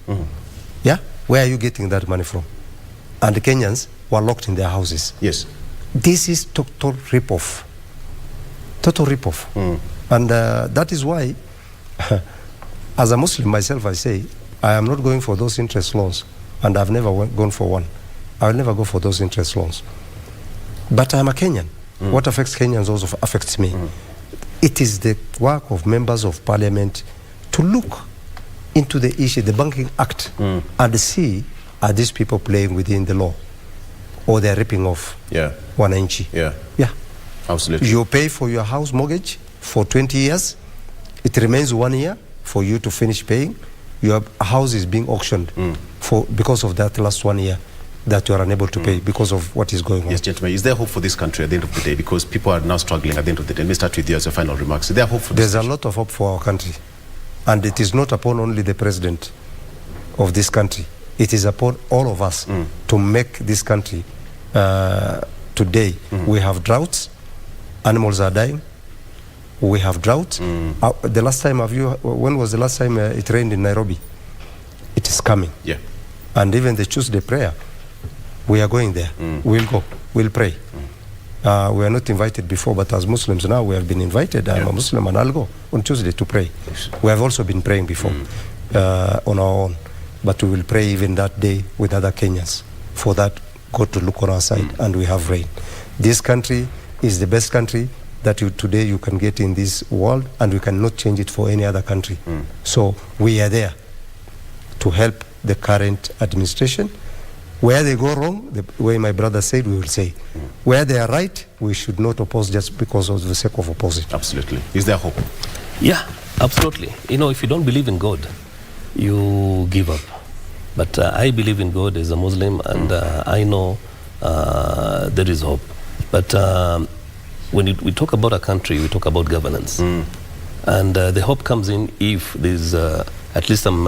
Where are you getting that money from? And the Kenyans were locked in their houses. Yes. This is total rip-off. Total rip-off. And that is why, as a Muslim myself, I say, I am not going for those interest loans, and I've never gone for one. I'll never go for those interest loans. But I'm a Kenyan. What affects Kenyans also affects me. It is the work of members of parliament to look into the issue, the Banking Act, and see, are these people playing within the law, or they're ripping off wananchi? Yeah. Absolutely. You pay for your house mortgage for 20 years. It remains 1 year for you to finish paying. Your house is being auctioned because of that last 1 year that you are unable to pay because of what is going on. Yes, gentlemen, is there hope for this country at the end of the day? Because people are now struggling at the end of the day. Let me start with you as your final remarks. Is there hope for this country? There's a lot of hope for our country. And it is not upon only the president of this country. It is upon all of us to make this country today. We have droughts. Animals are dying. We have drought. The last time, when was the last time it rained in Nairobi? It is coming. Yeah. And even the Tuesday prayer, we are going there. We'll go. We'll pray. We are not invited before, but as Muslims now, we have been invited. I'm a Muslim and I'll go on Tuesday to pray. We have also been praying before on our own. But we will pray even that day with other Kenyans for that God to look on our side and we have rain. This country is the best country that today you can get in this world, and we cannot change it for any other country. So we are there to help the current administration. Where they go wrong, the way my brother said, we will say. Where they are right, we should not oppose just because of the sake of opposing. Absolutely. Is there hope? Yeah, absolutely. You know, if you don't believe in God, you give up. But I believe in God as a Muslim, and I know there is hope. But when we talk about a country, we talk about governance. And the hope comes in if there's at least some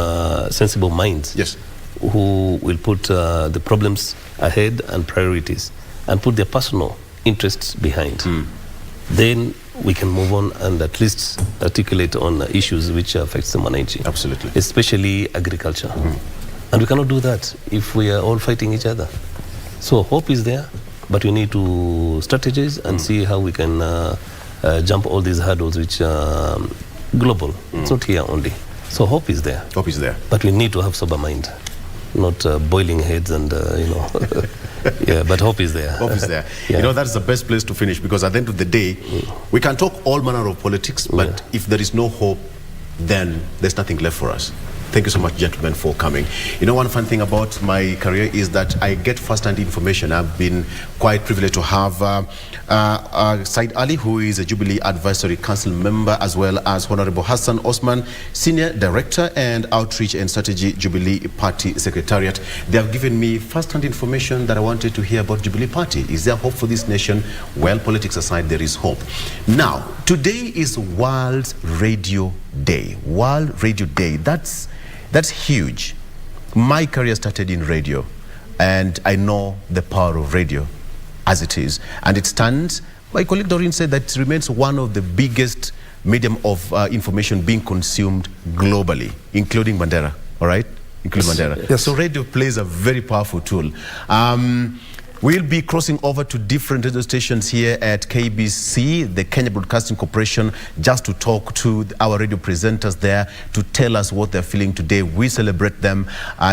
sensible minds who will put the problems ahead and priorities and put their personal interests behind. Then we can move on and at least articulate on issues which affect the wananchi. Absolutely. Especially agriculture. And we cannot do that if we are all fighting each other. So hope is there, but we need to strategize and see how we can jump all these hurdles which are global. It's not here only. So hope is there. Hope is there. But we need to have sober mind, not boiling heads and, yeah, but hope is there. Hope is there. You know, that's the best place to finish, because at the end of the day, we can talk all manner of politics, but if there is no hope, then there's nothing left for us. Thank you so much, gentlemen, for coming. You know, one fun thing about my career is that I get first-hand information. I've been quite privileged to have Said Ali, who is a Jubilee Advisory Council member, as well as Honorable Hassan Osman, Senior Director and Outreach and Strategy, Jubilee Party Secretariat. They have given me first-hand information that I wanted to hear about Jubilee Party. Is there hope for this nation? Well, politics aside, there is hope. Now, today is World Radio Day. World Radio Day. That's huge. My career started in radio, and I know the power of radio as it is. And it stands, my colleague Doreen said, that it remains one of the biggest medium of information being consumed globally, including Mandera, all right? Including Mandera. Yes. So radio plays a very powerful tool. We'll be crossing over to different radio stations here at KBC, the Kenya Broadcasting Corporation, just to talk to our radio presenters there to tell us what they're feeling today. We celebrate them.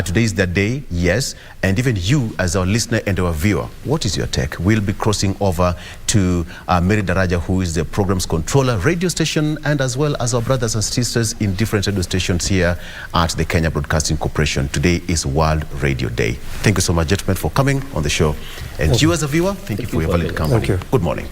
Today is their day, yes. And even you as our listener and our viewer, what is your take? We'll be crossing over to Mary Daraja, who is the programs controller, radio station, and as well as our brothers and sisters in different radio stations here at the Kenya Broadcasting Corporation. Today is World Radio Day. Thank you so much, gentlemen, for coming on the show. And you as a viewer, thank you for your valued company. Thank you. Good morning.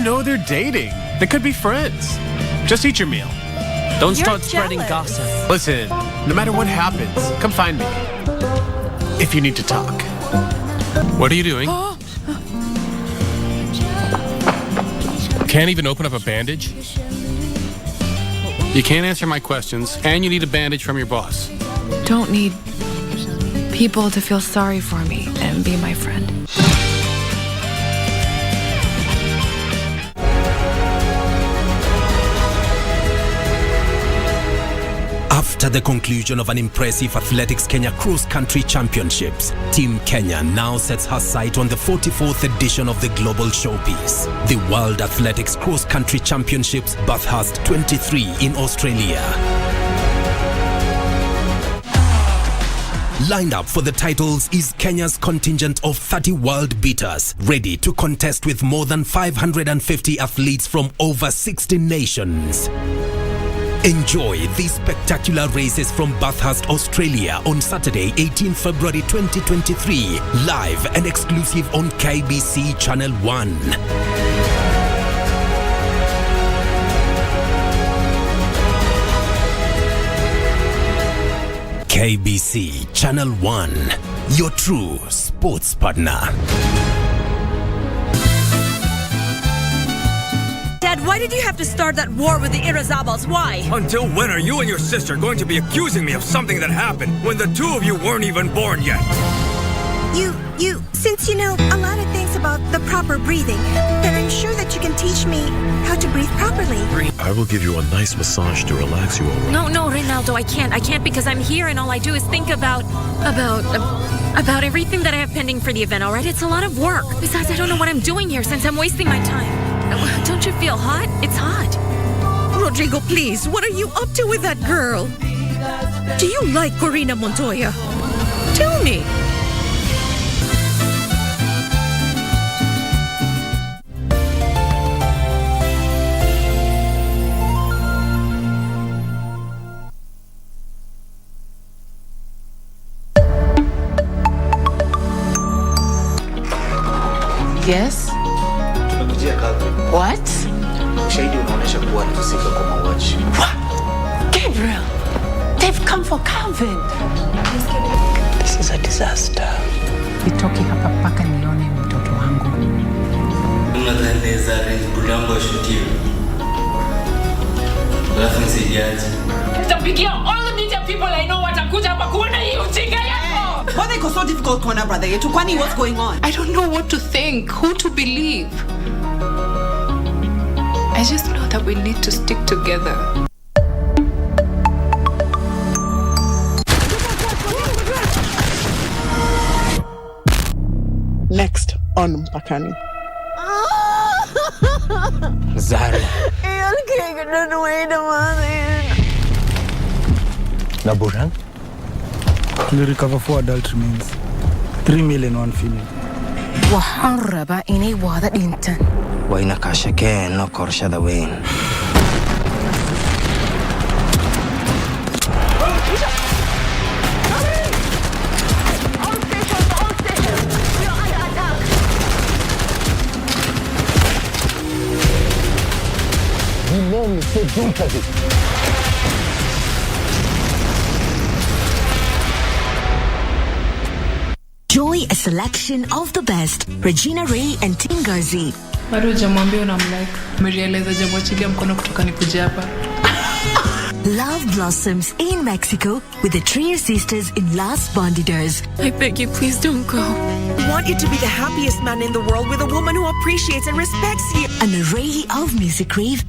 you know they're dating? They could be friends. Just eat your meal. Don't start spreading gossip. Listen, no matter what happens, come find me. If you need to talk. What are you doing? Can't even open up a bandage? You can't answer my questions, and you need a bandage from your boss. Don't need people to feel sorry for me and be my friend. After the conclusion of an impressive Athletics Kenya Cross Country Championships, Team Kenya now sets her sight on the 44th edition of the Global Showpiece, the World Athletics Cross Country Championships Bathurst 23 in Australia. Lined up for the titles is Kenya's contingent of 30 world beaters, ready to contest with more than 550 athletes from over 60 nations. Enjoy these spectacular races from Bathurst, Australia on Saturday, 18 February 2023, live and exclusive on KBC Channel 1. KBC Channel 1, your true sports partner. Dad, why did you have to start that war with the Irazabals? Why? Until when are you and your sister going to be accusing me of something that happened when the two of you weren't even born yet? Since you know a lot of things about the proper breathing, then I'm sure that you can teach me how to breathe properly. I will give you a nice massage to relax you, all right? No, Ronaldo, I can't because I'm here and all I do is think about everything that I have pending for the event, all right? It's a lot of work. Besides, I don't know what I'm doing here since I'm wasting my time. Don't you feel hot? It's hot. Rodrigo, please, what are you up to with that girl? Do you like Corina Montoya? Tell me. Yes? Tumekujia Calvin. What? Ushahidi unaonyesha kuwa alihusika kwa mauaji. What? Gabriel! They've come for Calvin. This is a disaster. Nitoke hapa mpaka nione mtoto wangu. Unadhaniza bulango shutiwa. Alafu nisijaji. Nitapigia all the media people I know watakuja hapa kuona hii ujinga yako. Why they go so difficult kuona brother yetu? Kwani what's going on? I don't know what to think, who to believe. I just know that we need to stick together. Next on Mpakani. Zari. Na Burhan? We recover 4 adult remains. 3 male and 1 female. Waxaan rabaa inay wada dhintaan. Wayna ka shakeen no qorshada weyn. Enjoy a selection of the best. Regina Ray and Tingazi. Bado hujamwambia unamlike. Umerealiza jamwachilia mkono kutoka nikuje hapa. Love blossoms in Mexico with the Trier sisters in Las Bandidas. I beg you, please don't go. I want you to be the happiest man in the world with a woman who appreciates and respects you. An array of music rave.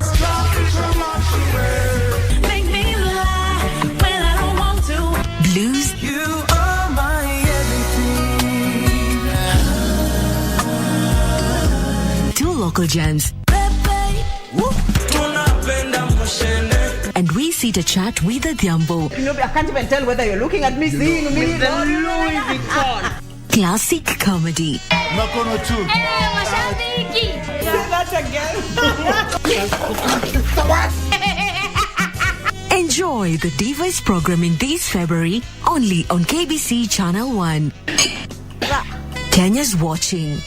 Make me lie when I don't want to. Blues. You are my everything. 2 local gems. And we sit to chat with the Diambo. You know, I can't even tell whether you're looking at me, seeing me. With the Louis Vuitton. Classic comedy. Makono tu. Mashabiki. Say that again. Enjoy the Divas programming this February only on KBC Channel 1. Kenya's watching.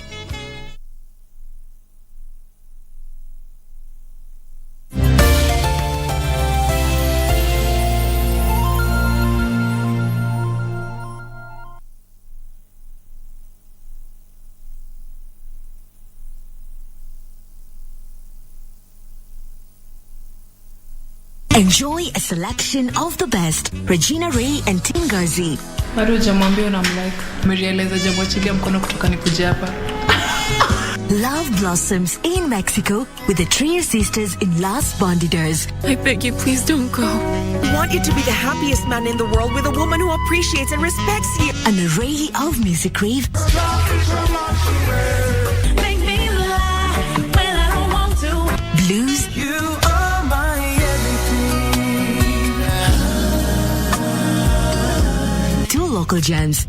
Enjoy a selection of the best. Regina Ray and Tingazi. Bado hujamwambia unamlike. Umerealize hujamwachilia mkono kutoka nikuje hapa. Love blossoms in Mexico with the Trier sisters in Las Bandidas. I beg you, please don't go. I want you to be the happiest man in the world with a woman who appreciates and respects you. An array of music rave. Make me lie when I don't want to. Blues. You are my everything. Two local jams.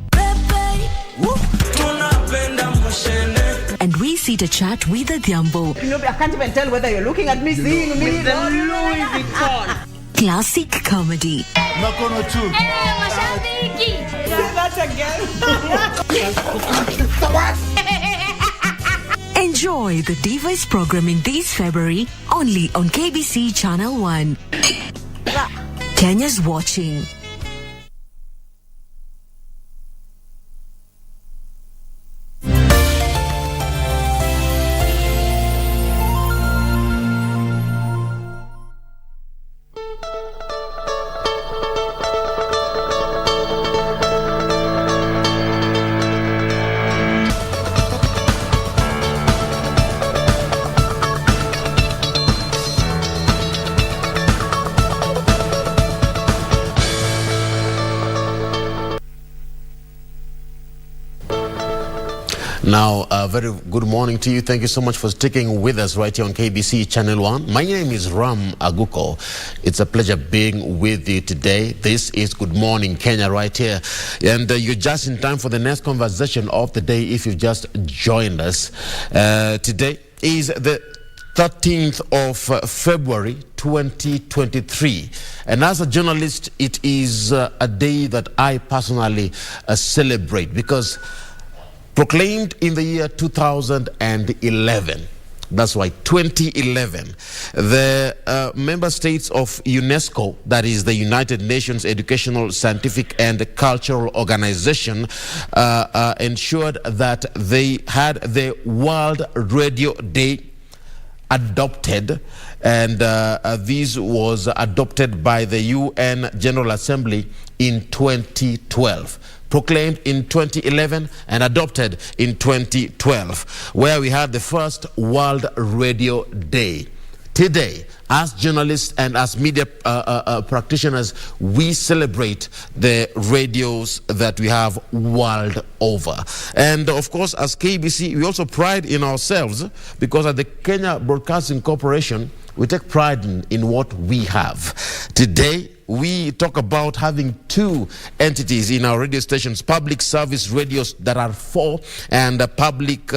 And we sit to chat with the Diambo. You know, I can't even tell whether you're looking at me, seeing me. With the Louis Vuitton. Classic comedy. Makono tu. Mashabiki. Say that again. Enjoy the Divas programming this February only on KBC Channel 1. Kenya's watching. Now, a very good morning to you. Thank you so much for sticking with us right here on KBC Channel 1. My name is Ram Aguko. It's a pleasure being with you today. This is Good Morning Kenya right here. And you're just in time for the next conversation of the day if you've just joined us. Today is the 13th of February 2023, and as a journalist it is a day that I personally celebrate because proclaimed in the year 2011, that's why 2011, the member states of UNESCO, that is the United Nations Educational, Scientific and Cultural Organization, ensured that they had the World Radio Day adopted, and this was adopted by the UN General Assembly in 2012. Proclaimed in 2011 and adopted in 2012, where we had the first World Radio Day. Today, as journalists and as media practitioners, we celebrate the radios that we have world over. And of course, as KBC, we also pride in ourselves because at the Kenya Broadcasting Corporation, we take pride in what we have. Today, we talk about having two entities in our radio stations, public service radios that are 4 and public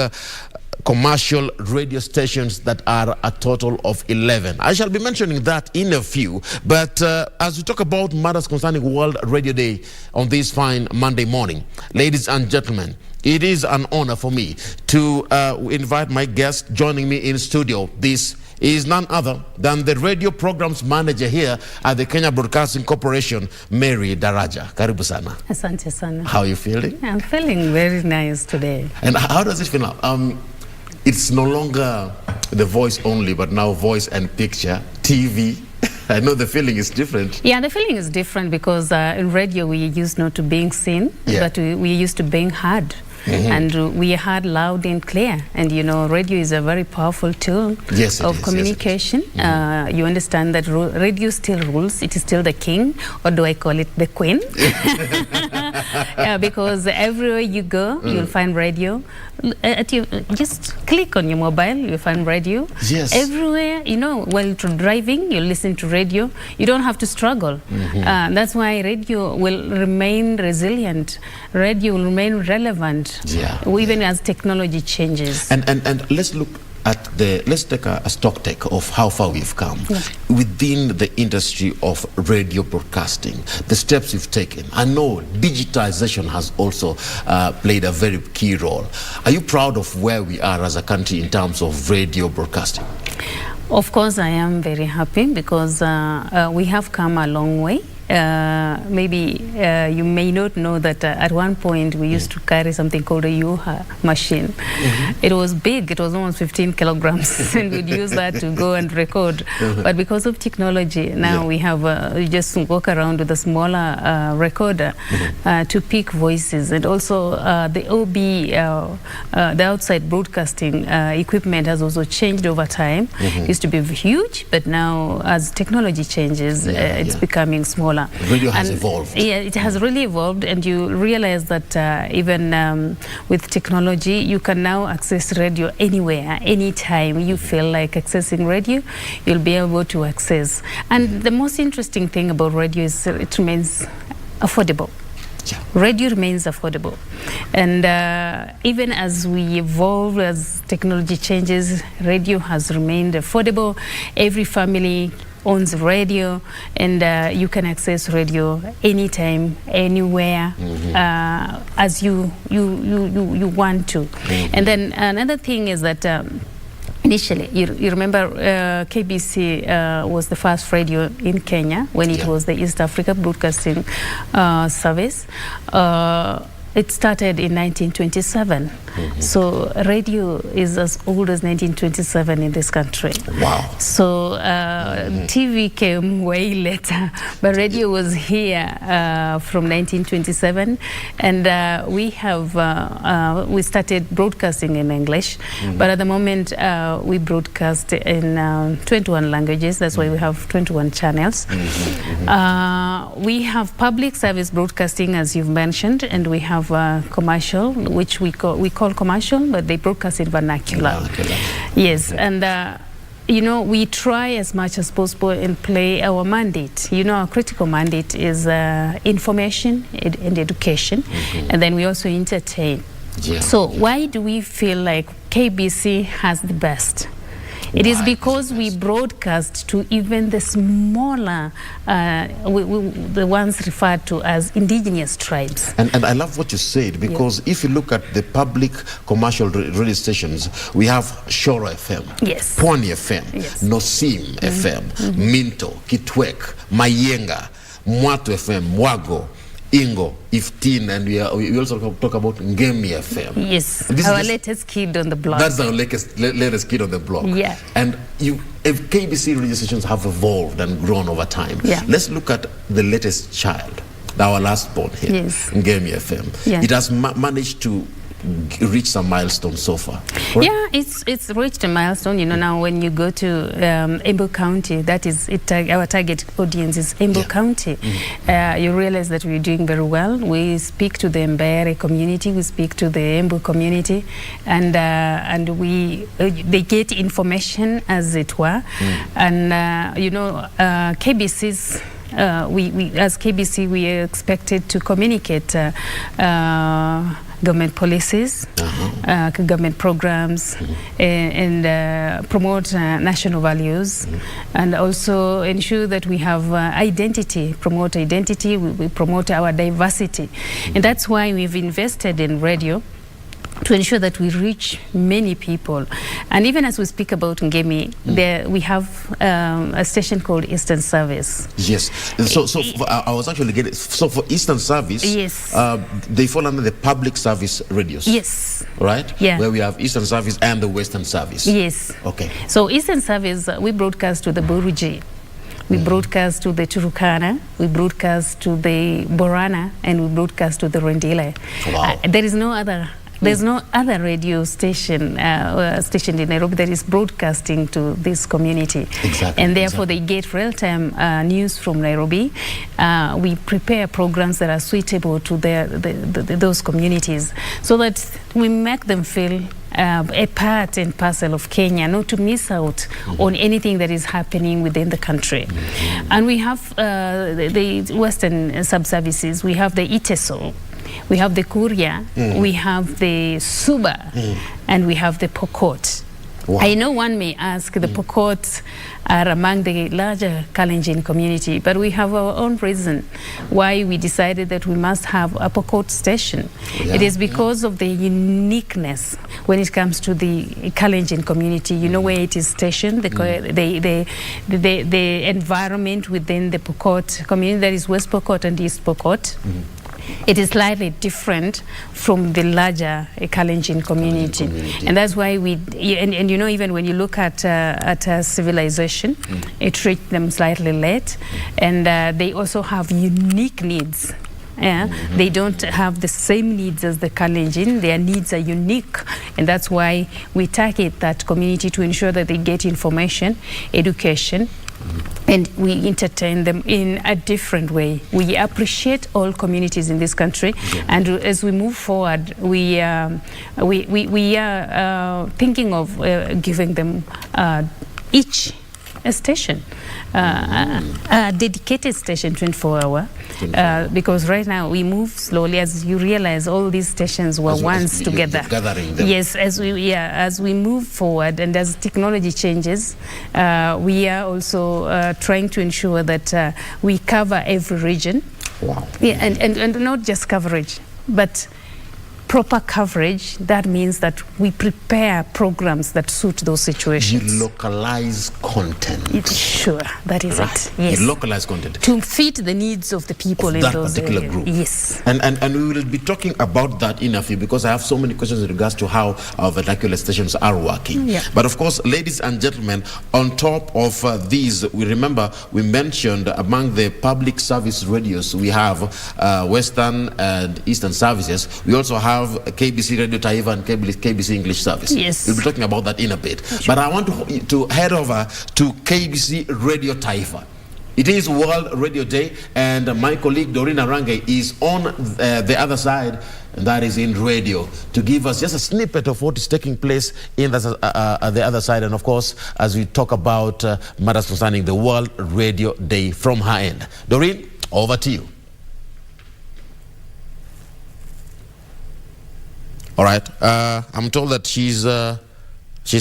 commercial radio stations that are a total of 11. I shall be mentioning that in a few, but as we talk about matters concerning World Radio Day on this fine Monday morning, ladies and gentlemen, it is an honor for me to invite my guest joining me in studio. This is none other than the radio programs manager here at the Kenya Broadcasting Corporation, Mary Daraja. Karibu sana. Asante sana. How are you feeling? I'm feeling very nice today. And how does it feel now? It's no longer the voice only, but now voice and picture, TV. I know the feeling is different. Yeah, the feeling is different because in radio we used not to being seen, but we used to being heard. And we heard loud and clear. And you know, radio is a very powerful tool of communication. Yes, you understand that radio still rules. It is still the king, or do I call it the queen? Because everywhere you go, you'll find radio. Just click on your mobile, you'll find radio. Yes. Everywhere, you know, while driving, you listen to radio. You don't have to struggle. That's why radio will remain resilient. Radio will remain relevant. Even as technology changes. And let's look at let's take a stock take of how far we've come within the industry of radio broadcasting, the steps we've taken. I know digitization has also played a very key role. Are you proud of where we are as a country in terms of radio broadcasting? Of course, I am very happy because we have come a long way. maybe you may not know that at one point we used to carry something called a Yuha machine. It was big, it was almost 15 kilograms, and we'd use that to go and record. But because of technology, now we have, we just walk around with a smaller recorder to pick voices. And also the OB, the outside broadcasting equipment has also changed over time. Used to be huge, but now as technology changes, it's becoming smaller. Radio has evolved. Yeah, it has really evolved, and you realize that even with technology, you can now access radio anywhere, anytime you feel like accessing radio, you'll be able to access. And the most interesting thing about radio is it remains affordable. Radio remains affordable, and even as we evolve, as technology changes, radio has remained affordable. Every family owns radio, and you can access radio anytime, anywhere, as you want to. And then another thing is that initially, you remember KBC was the first radio in Kenya when it was the East Africa Broadcasting Service. It started in 1927. So radio is as old as 1927 in this country. Wow. So TV came way later, but radio was here from 1927. And we started broadcasting in English, but at the moment we broadcast in 21 languages. That's why we have 21 channels. We have public service broadcasting, as you've mentioned, and we have commercial, which we call commercial, but they broadcast in vernacular. Yes, and you know, we try as much as possible and play our mandate. You know, our critical mandate is information and education, and then we also entertain. So why do we feel like KBC has the best? It is because we broadcast to even the smaller, the ones referred to as indigenous tribes. And I love what you said, because if you look at the public commercial radio stations, we have Shoro FM, Pwani FM, Nosim FM, Minto, Kitwek, Mayenga, Mwatu FM, Mwago, Ingo, Iftin, and we also talk about Ngemi FM. Yes, our latest kid on the block. That's our latest kid on the block. Yeah. And if KBC radio stations have evolved and grown over time, let's look at the latest child, our last born here, Ngemi FM. Yeah. It has managed to reach some milestones so far. Correct? Yeah, it's reached a milestone. You know, now when you go to Embu County, that is our target audience is Embu County. You realize that we're doing very well. We speak to the Mbere community, we speak to the Embu community, and they get information, as it were. And you know, KBC's. As KBC, we are expected to communicate government policies, government programs, and promote national values, and also ensure that we have identity, promote identity, we promote our diversity. And that's why we've invested in radio, to ensure that we reach many people. And even as we speak about Ngemi, we have a station called Eastern Service. Yes. So I was actually getting, so for Eastern Service, they fall under the public service radios. Yes. Right? Yeah. Where we have Eastern Service and the Western Service. Yes. Okay. So Eastern Service, we broadcast to the Buruji. We broadcast to the Turukana, we broadcast to the Borana, and we broadcast to the Rendile. Wow. There's no other radio station stationed in Nairobi that is broadcasting to this community. Exactly. And therefore they get real-time news from Nairobi. We prepare programs that are suitable to those communities, so that we make them feel a part and parcel of Kenya, not to miss out on anything that is happening within the country. And we have the Western sub-services. We have the Iteso, we have the Kuria, we have the Suba, and we have the Pokot. Wow. I know one may ask, the Pokots are among the larger Kalenjin community, but we have our own reason why we decided that we must have a Pokot station. Yeah. It is because of the uniqueness when it comes to the Kalenjin community. You know where it is stationed, the environment within the Pokot community, that is West Pokot and East Pokot. It is slightly different from the larger Kalenjin community. And that's why we, and you know, even when you look at civilization, it treats them slightly late, and they also have unique needs. Yeah, they don't have the same needs as the Kalenjin. Their needs are unique, and that's why we target that community to ensure that they get information, education, and we entertain them in a different way. We appreciate all communities in this country, and as we move forward, we are thinking of giving them each a station, a dedicated station, 24-hour, because right now we move slowly. As you realize, all these stations were once together. Gathering them. Yes, as we move forward and as technology changes, we are also trying to ensure that we cover every region. Wow. Yeah, and not just coverage, but proper coverage. That means that we prepare programs that suit those situations. You localize content. Sure, that is it. Yes. You localize content to fit the needs of the people in that those particular areas. group. Yes. And we will be talking about that in a few, because I have so many questions in regards to how our vernacular stations are working. Yeah. But of course, ladies and gentlemen, on top of these, we mentioned among the public service radios, we have Western and Eastern services. We also have KBC Radio Taifa and KBC English service. Yes. We'll be talking about that in a bit. Sure. But I want to head over to KBC Radio Taifa. It is World Radio Day, and my colleague Doreen Arange is on the other side, and that is in radio, to give us just a snippet of what is taking place in the other side. And of course, as we talk about matters concerning the World Radio Day from her end. Doreen, over to you. All right. I'm told that she's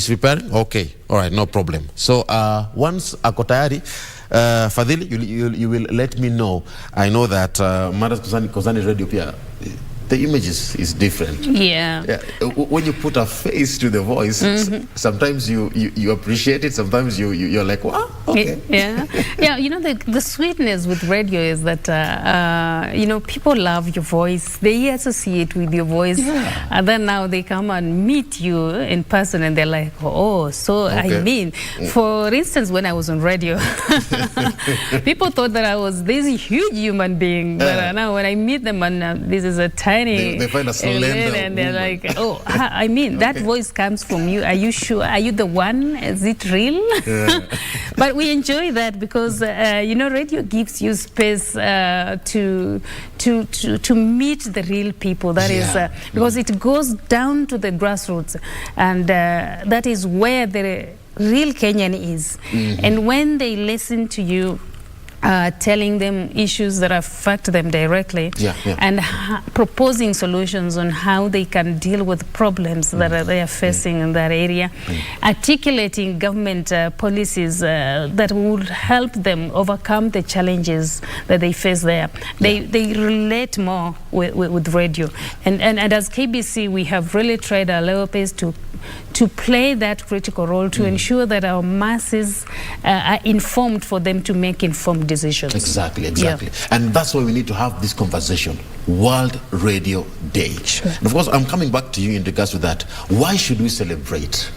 preparing. Okay. All right. No problem. So once ako tayari, Fadhili, you will let me know. I know that matters concerning radio pia, the image is different. Yeah. When you put a face to the voice, sometimes you appreciate it. Sometimes you're like, wow, okay. Yeah. You know, the sweetness with radio is that you know, people love your voice. They associate with your voice, and then now they come and meet you in person, and they're like, oh, so okay. I mean, for instance, when I was on radio, people thought that I was this huge human being, but now when I meet them, and this is a tiny. They find a slender and they're like, oh, I mean, that voice comes from you. Are you sure? Are you the one? Is it real? But we enjoy that because, you know, radio gives you space to meet the real people. That is, because it goes down to the grassroots, and that is where the real Kenyan is. And when they listen to you, telling them issues that affect them directly, and proposing solutions on how they can deal with problems that they are facing in that area, articulating government policies that would help them overcome the challenges that they face there. They relate more with radio. And as KBC, we have really tried our level best to play that critical role to ensure that our masses are informed for them to make informed decisions. Exactly. And that's why we need to have this conversation. World Radio Day. Sure. And of course, I'm coming back to you in regards to that. Why should we celebrate?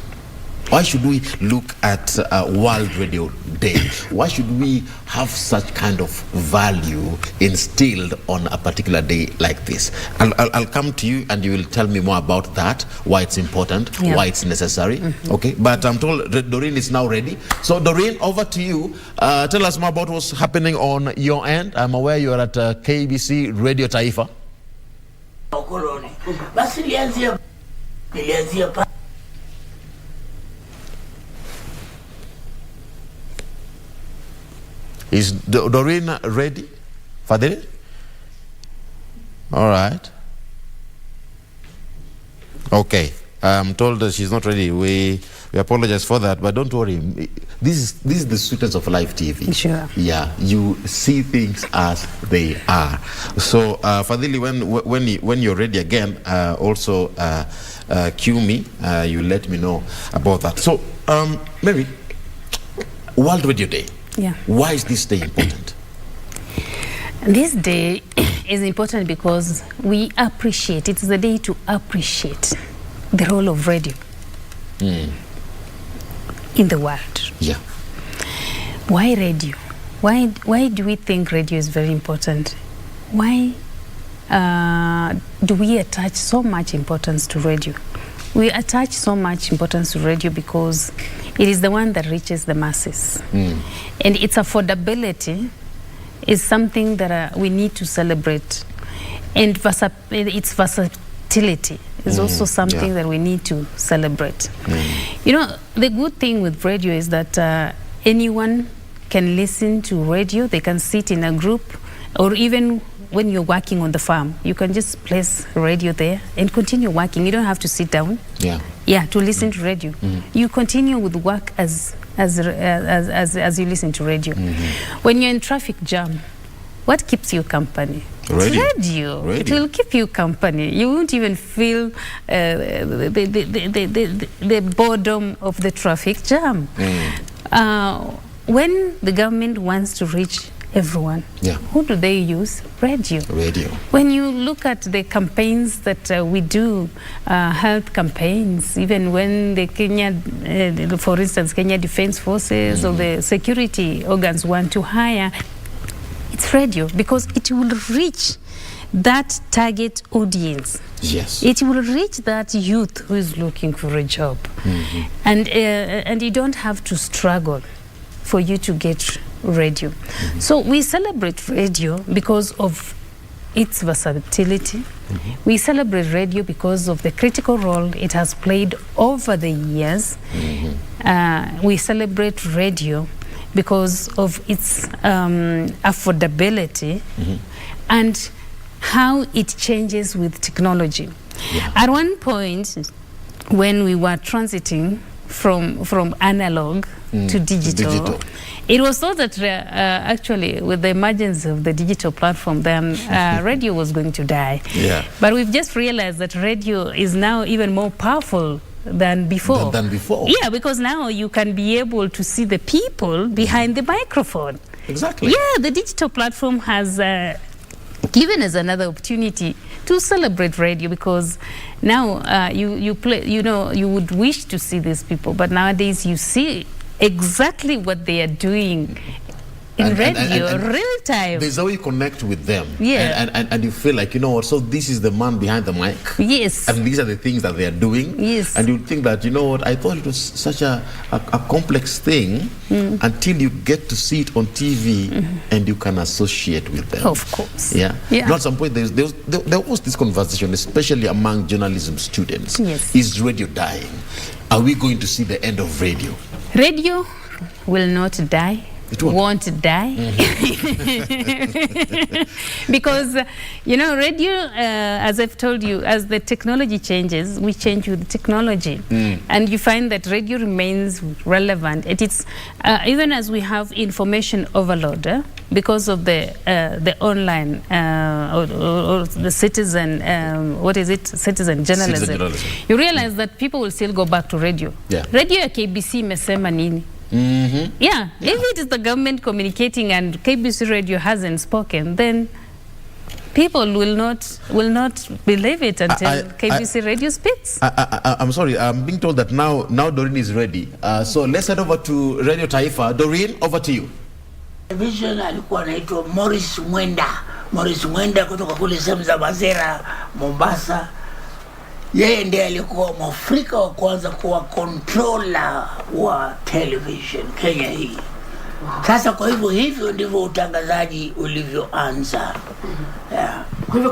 Why should we look at World Radio Day? Why should we have such kind of value instilled on a particular day like this? I'll come to you and you will tell me more about that, why it's important, why it's necessary. Okay, but I'm told Doreen is now ready. So Doreen, over to you. Tell us more about what's happening on your end. I'm aware you're at KBC Radio Taifa. Is Doreen ready? Fadhili? All right. Okay. I'm told that she's not ready. We apologize for that, but don't worry. This is the sweetness of live TV. Sure. Yeah, you see things as they are. So, Fadhili, when you're ready again, also cue me. You let me know about that. So, maybe World Radio Day. Yeah. Why is this day important? This day is important because we appreciate. It's the day to appreciate the role of radio in the world. Yeah. Why radio? Why do we think radio is very important? Why do we attach so much importance to radio? We attach so much importance to radio because it is the one that reaches the masses. And its affordability is something that we need to celebrate. And its versatility is also something that we need to celebrate. You know, the good thing with radio is that anyone can listen to radio. They can sit in a group, or even when you're working on the farm, you can just place radio there and continue working. You don't have to sit down. Yeah, to listen to radio. You continue with work as you listen to radio. When you're in traffic jam, what keeps you company? Radio. It will keep you company. You won't even feel the boredom of the traffic jam. When the government wants to reach everyone, who do they use? Radio. When you look at the campaigns that we do, health campaigns, even when the Kenya, for instance, Kenya Defense Forces or the security organs want to hire, it's radio, because it will reach that target audience. Yes. It will reach that youth who is looking for a job. And you don't have to struggle for you to get radio. So we celebrate radio because of its versatility. We celebrate radio because of the critical role it has played over the years. We celebrate radio because of its affordability and how it changes with technology. At one point, when we were transiting from analog to digital, it was thought that actually with the emergence of the digital platform, then radio was going to die. But we've just realized that radio is now even more powerful than before. Yeah, because now you can be able to see the people behind the microphone. Exactly. Yeah, the digital platform has given us another opportunity to celebrate radio, because now you would wish to see these people, but nowadays you see exactly what they are doing in radio, real time. There's how you connect with them. And you feel like, you know what, so this is the man behind the mic. Yes. And these are the things that they are doing. Yes. And you think that, you know what, I thought it was such a complex thing until you get to see it on TV and you can associate with them. Of course. Yeah. At some point, there was this conversation, especially among journalism students. Yes. Is radio dying? Are we going to see the end of radio? Radio will not die. It won't die. Because, you know, radio, as I've told you, as the technology changes, we change with technology. And you find that radio remains relevant. It's even as we have information overload, because of the online or the citizen, citizen journalism. You realize that people will still go back to radio. Radio ya KBC imesema nini? If it is the government communicating and KBC radio hasn't spoken, then people will not believe it until KBC radio speaks. I'm sorry, I'm being told that now Doreen is ready. So let's head over to Radio Taifa. Doreen, over to you. Television alikuwa anaitwa Morris Mwenda kutoka kule sehemu za Mazera, Mombasa. Yeye ndiye alikuwa Mwafrika wa kwanza kuwa controller wa television Kenya hii. Sasa kwa hivyo ndivyo utangazaji ulivyoanza. Kwa hivyo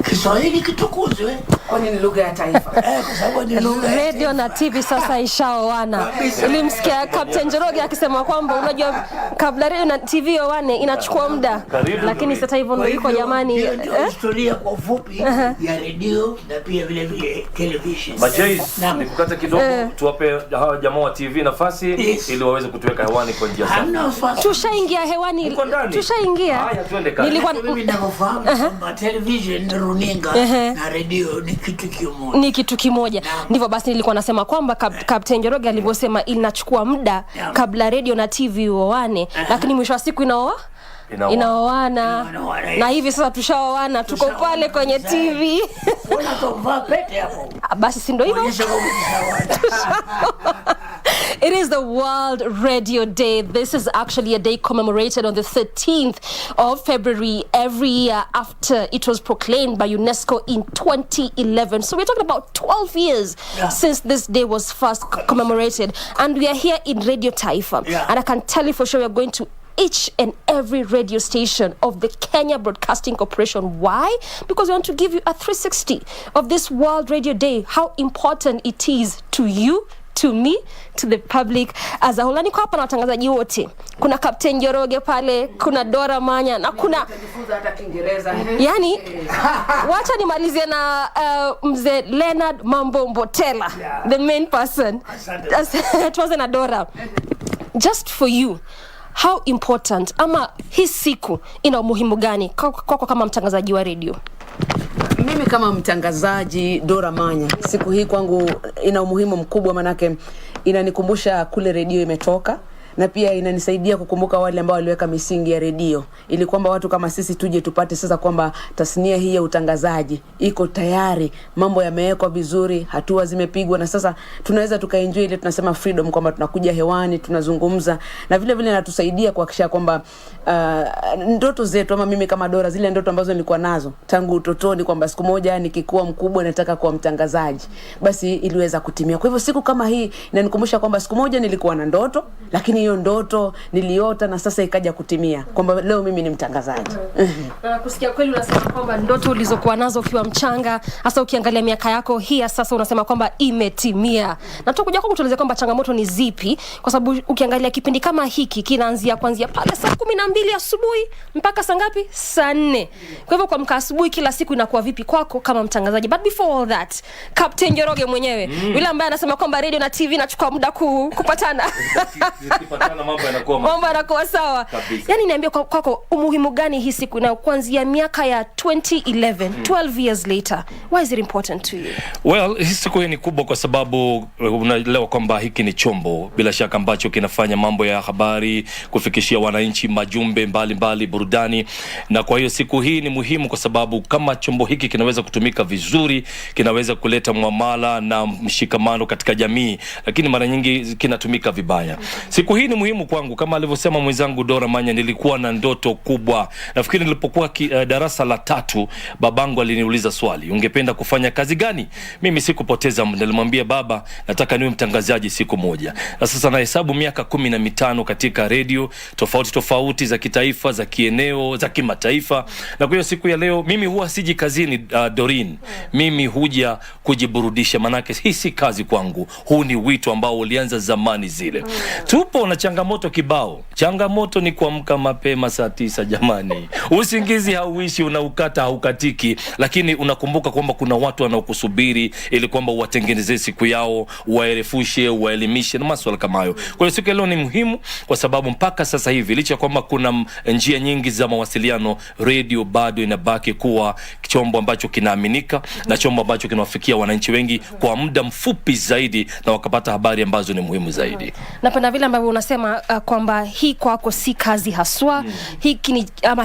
Kiswahili kitukuzwe. Kwani ni lugha ya taifa. Kwa sababu ni lugha ya Radio na TV sasa ishaoana. Nilimsikia Captain Njoroge akisema kwamba unajua kabla radio na TV oane inachukua muda. Lakini sasa hivyo ndio iko jamani. Historia kwa ufupi ya radio na pia vile vile television. Majais, nikukata kidogo tuwape hawa jamaa wa TV nafasi ili waweze kutuweka hewani kwa njia safi. Tushaingia hewani. Tushaingia. Haya tuende kazi. Nilikuwa mimi ninafahamu kwamba television, runinga na radio ni kitu kimoja. Ni kitu kimoja. Ndivyo basi nilikuwa nasema kwamba Captain Njoroge alivyosema inachukua muda kabla radio na TV oane, lakini mwisho wa siku inaoana. Na hivi sasa tushaoana, tuko pale kwenye TV. Unatova pete hapo. Basi si ndio hivyo? It is the World Radio Day. This is actually a day commemorated on the 13th of February every year after it was proclaimed by UNESCO in 2011. So we're talking about 12 years since this day was first commemorated. And we are here in Radio Taifa. And I can tell you for sure we are going to each and every radio station of the Kenya Broadcasting Corporation. Why? Because we want to give you a 360 of this World Radio Day, how important it is to you, to me, to the public as a whole. Niko hapa na watangazaji wote. Kuna Captain Njoroge pale, kuna Dora Manya na kuna kujifunza hata Kiingereza. Yani wacha nimalizie na mzee Leonard Mambo Mbotela, the main person. Tuanze na Dora. Just for you, how important ama hii siku ina umuhimu gani kwako kama mtangazaji wa radio? Mimi kama mtangazaji Dora Manya, siku hii kwangu ina umuhimu mkubwa, manake inanikumbusha kule radio imetoka, na pia inanisaidia kukumbuka wale ambao waliweka misingi ya radio, ili kwamba watu kama sisi tuje tupate sasa kwamba tasnia hii ya utangazaji iko tayari, mambo yamewekwa vizuri, hatua zimepigwa, na sasa tunaweza tukaenjoy ile tunasema freedom, kwamba tunakuja hewani, tunazungumza, na vile vile inatusaidia kuhakikisha kwamba ndoto zetu, ama mimi kama Dora, zile ndoto ambazo nilikuwa nazo tangu utotoni kwamba siku moja nikikuwa mkubwa nataka kuwa mtangazaji, basi iliweza kutimia. Kwa hivyo siku kama hii inanikumbusha kwamba siku moja nilikuwa na ndoto, lakini hiyo ndoto niliota na sasa ikaja kutimia, kwamba leo mimi ni mtangazaji. Kusikia kweli unasema kwamba ndoto ulizokuwa nazo ukiwa mchanga, hasa ukiangalia miaka yako hii sasa unasema kwamba imetimia. Na tutakuja kukueleza kwamba changamoto ni zipi, kwa sababu ukiangalia kipindi kama hiki kinaanzia kuanzia pale saa 12 asubuhi mpaka saa ngapi? Saa 4. Kwa hivyo kuamka asubuhi kila siku inakuwa vipi kwako kama mtangazaji? But before all that, Captain Njoroge mwenyewe, yule ambaye anasema kwamba radio na TV inachukua muda kupatana. Mambo yanakuwa sawa. Yani niambie kwako umuhimu gani hii siku na kuanzia miaka ya 2011, 12 years later, why is it important to you? Well, hii siku ni kubwa kwa sababu unaelewa kwamba hiki ni chombo bila shaka ambacho kinafanya mambo ya habari, kufikishia wananchi majumbe mbalimbali, burudani, na kwa hiyo siku hii ni muhimu kwa sababu kama chombo hiki kinaweza kutumika vizuri, kinaweza kuleta muamala na mshikamano katika jamii, lakini mara nyingi kinatumika vibaya. Siku hii ni muhimu kwangu, kama alivyosema mwenzangu Dora Manya, nilikuwa na ndoto kubwa. Nafikiri nilipokuwa darasa la 3, babangu aliniuliza swali, ungependa kufanya kazi gani? Mimi sikupoteza muda, nilimwambia baba, nataka niwe mtangazaji siku moja. Na sasa nahesabu miaka 15 katika radio tofauti za kitaifa, za kieneo, za kimataifa. Na kwa hiyo siku ya leo mimi huwa siji kazini, Dorin. Mimi huja kujiburudisha, manake hii si kazi kwangu. Huu ni wito ambao ulianza zamani zile. Tupo na changamoto kibao. Changamoto ni kuamka mapema saa 9 jamani. Usingizi hauishi, unaukata haukatiki, lakini unakumbuka kwamba kuna watu wanaokusubiri ili kwamba uwatengenezee siku yao, waerefushe, waelimishe na masuala kama hayo. Kwa hiyo siku leo ni muhimu kwa sababu mpaka sasa hivi licha kwamba kuna njia nyingi za mawasiliano, radio bado inabaki kuwa chombo ambacho kinaaminika na chombo ambacho kinawafikia wananchi wengi kwa muda mfupi zaidi na wakapata habari ambazo ni muhimu zaidi. Napenda vile ambavyo unasema kwamba hii kwako si kazi haswa,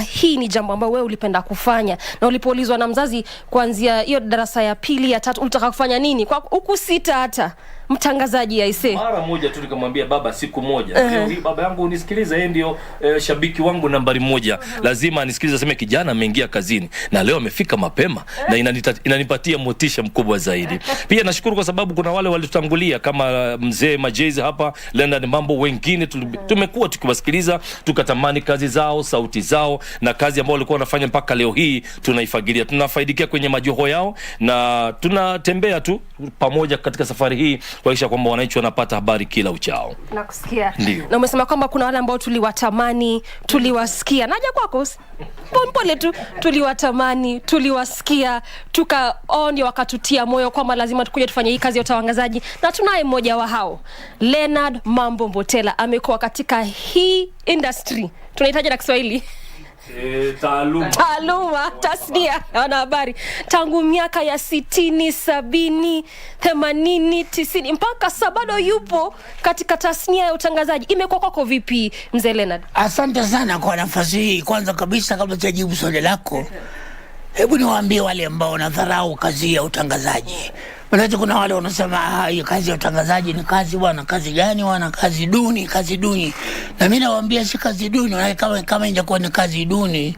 hii ni jambo ambalo wewe ulipenda kufanya, na ulipoulizwa na mzazi kuanzia hiyo darasa ya 2 ya 3 ulitaka kufanya nini, kwa huku sita hata mtangazaji aise. Mara moja tu nikamwambia baba, siku moja leo hii baba yangu unisikiliza, yeye ndio shabiki wangu nambari 1. Lazima anisikilize, aseme kijana ameingia kazini na leo amefika mapema, na inanipatia motisha mkubwa zaidi. Pia nashukuru kwa sababu kuna wale walitutangulia kama mzee Majezi hapa, Leonard Mambo, wengine tumekuwa tukiwasikiliza, tukatamani kazi zao, sauti zao, na kazi ambayo walikuwa wanafanya mpaka leo hii tunaifagilia, tunafaidikia kwenye majoho yao, na tunatembea tu pamoja katika safari hii kuhakikisha kwamba wananchi wanapata habari kila uchao. Nakusikia. Na umesema kwamba kuna wale ambao tuliwatamani, tuliwasikia. Naja kwako pole tu, tuliwatamani, tuliwasikia, tukaoni wakatutia moyo kwamba lazima tukuje tufanye hii kazi ya utangazaji, na tunaye mmoja wa hao, Leonard Mambo Mbotela. Amekuwa katika hii industry, tunahitaji na Kiswahili taaluma, tasnia na habari tangu miaka ya 60, 70, 80, 90 mpaka sasa bado yupo katika tasnia ya utangazaji. Imekuwa kwako vipi mzee Leonard? Asante sana kwa nafasi hii. Kwanza kabisa, kabla sijajibu swali lako, hebu niwaambie wale ambao wanadharau kazi ya utangazaji. Maana kuna wale wanasema hiyo kazi ya utangazaji ni kazi bwana, kazi gani bwana, kazi duni, kazi duni. Na mimi nawaambia si kazi duni, kama ingekuwa ni kazi duni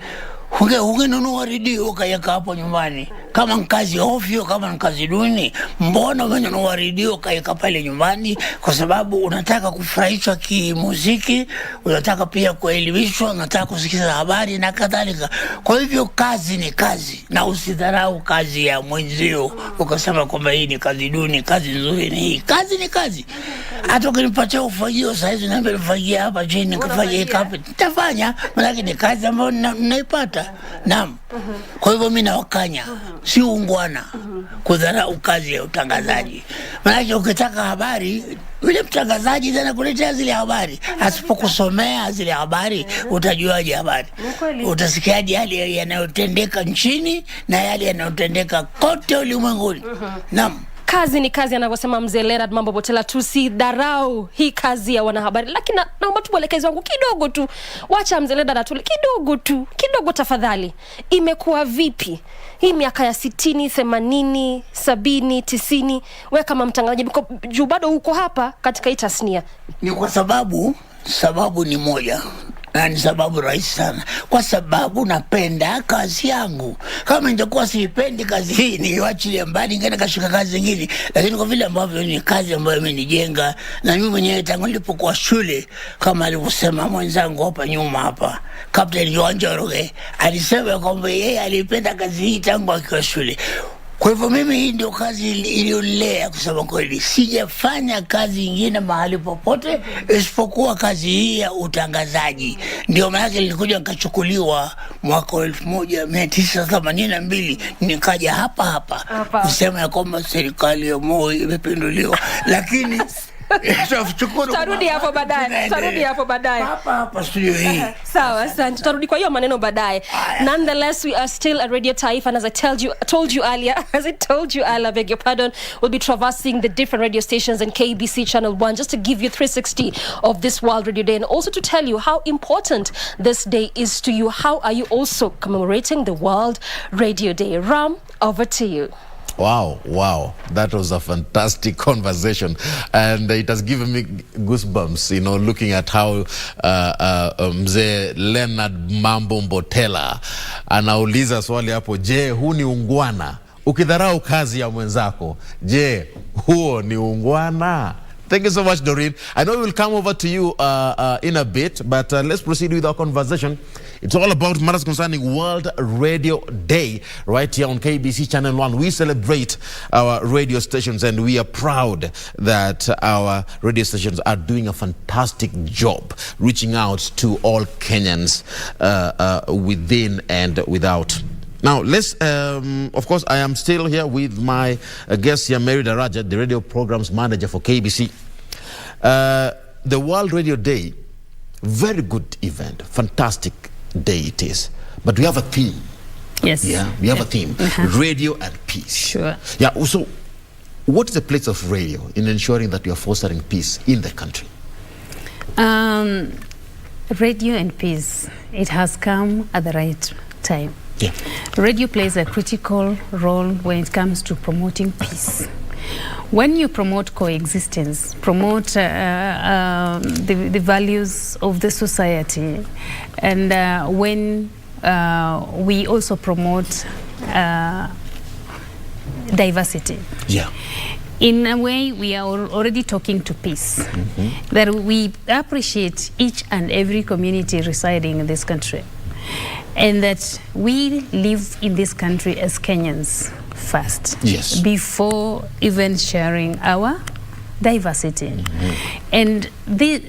ungenunua redio ukaweka hapo nyumbani. Kama ni kazi ovyo, kama ni kazi duni, mbona ungenunua redio ukaweka pale nyumbani? Kwa sababu unataka kufurahishwa kimuziki, unataka pia kuelimishwa, unataka kusikiza habari na kadhalika. Kwa hivyo kazi ni kazi, na usidharau kazi ya mwenzio ukasema kwamba hii ni kazi duni, kazi nzuri ni hii. Kazi ni kazi. Hata ukinipatia ufagio sasa hivi na mbele ufagia hapa chini nikafanya carpet, nitafanya, maana ni kazi ambayo ninaipata. Naam. Kwa hivyo mimi nawakanya, si ungwana kudharau kazi ya utangazaji. Maana ukitaka habari, yule mtangazaji tena kuletea zile habari, asipokusomea zile habari utajuaje habari? Utasikiaje yale yanayotendeka nchini na yale yanayotendeka kote ulimwenguni? Naam. Kazi ni kazi, anavyosema mzee Leonard Mambo Mbotela. Tusidharau hii kazi ya wanahabari. Lakini naomba tu mwelekezi wangu kidogo tu, wacha mzee Leonard atule kidogo tafadhali. Imekuwa vipi hii miaka ya 60, 80, 70, 90, wewe kama mtangazaji juu bado uko hapa katika hii tasnia? Ni kwa sababu ni moja, na ni sababu rahisi sana. Kwa sababu napenda kazi yangu. Kama ningekuwa siipendi kazi hii, niwachilie mbali, ningeenda kashika kazi nyingine. Lakini kwa vile ambavyo ni kazi ambayo imenijenga, na mimi mwenyewe tangu nilipokuwa shule, kama alivyosema mwenzangu hapa nyuma hapa, Captain Njoroge, alisema kwamba yeye alipenda kazi hii tangu akiwa shule. Kwa hivyo mimi hii ndio kazi iliyonilea kusema kweli. Sijafanya kazi nyingine mahali popote isipokuwa kazi hii ya utangazaji. Ndio maana nilikuja nikachukuliwa mwaka 1982 nikaja hapa kusema ya kwamba serikali ya Moi imepinduliwa. Lakini Tutarudi hapo baadaye. Hapa studio hii. Sawa, asante. Tutarudi kwa hiyo maneno baadaye. Nonetheless, we are still at Radio Taifa, and as I told you earlier, beg your pardon, we'll be traversing the different radio stations in KBC Channel 1 just to give you 360 of this World Radio Day, and also to tell you how important this day is to you. How are you also commemorating the World Radio Day? Ram, over to you. Wow. That was a fantastic conversation. And it has given me goosebumps, looking at how mzee Leonard Mambo Mbotela anauliza swali hapo, je, huu ni ungwana? Ukidharau kazi ya mwenzako, je, huo ni ungwana? Thank you so much, Doreen. I know we'll come over to you in a bit, but let's proceed with our conversation. It's all about matters concerning World Radio Day right here on KBC Channel 1. We celebrate our radio stations, and we are proud that our radio stations are doing a fantastic job reaching out to all Kenyans within and without. Now, let's, of course, I am still here with my guest here, Mary Daraja, the radio programs manager for KBC. The World Radio Day, very good event, fantastic day it is. But we have a theme. Yes. Yeah, we have a theme, radio and peace. Sure. Yeah, so what is the place of radio in ensuring that you are fostering peace in the country? Radio and peace, it has come at the right time. Yeah. Radio plays a critical role when it comes to promoting peace. When you promote coexistence, promote the values of the society, and when we also promote diversity. Yeah. In a way, we are already talking to peace. That we appreciate each and every community residing in this country, and that we live in this country as Kenyans first, yes, before even sharing our diversity. And the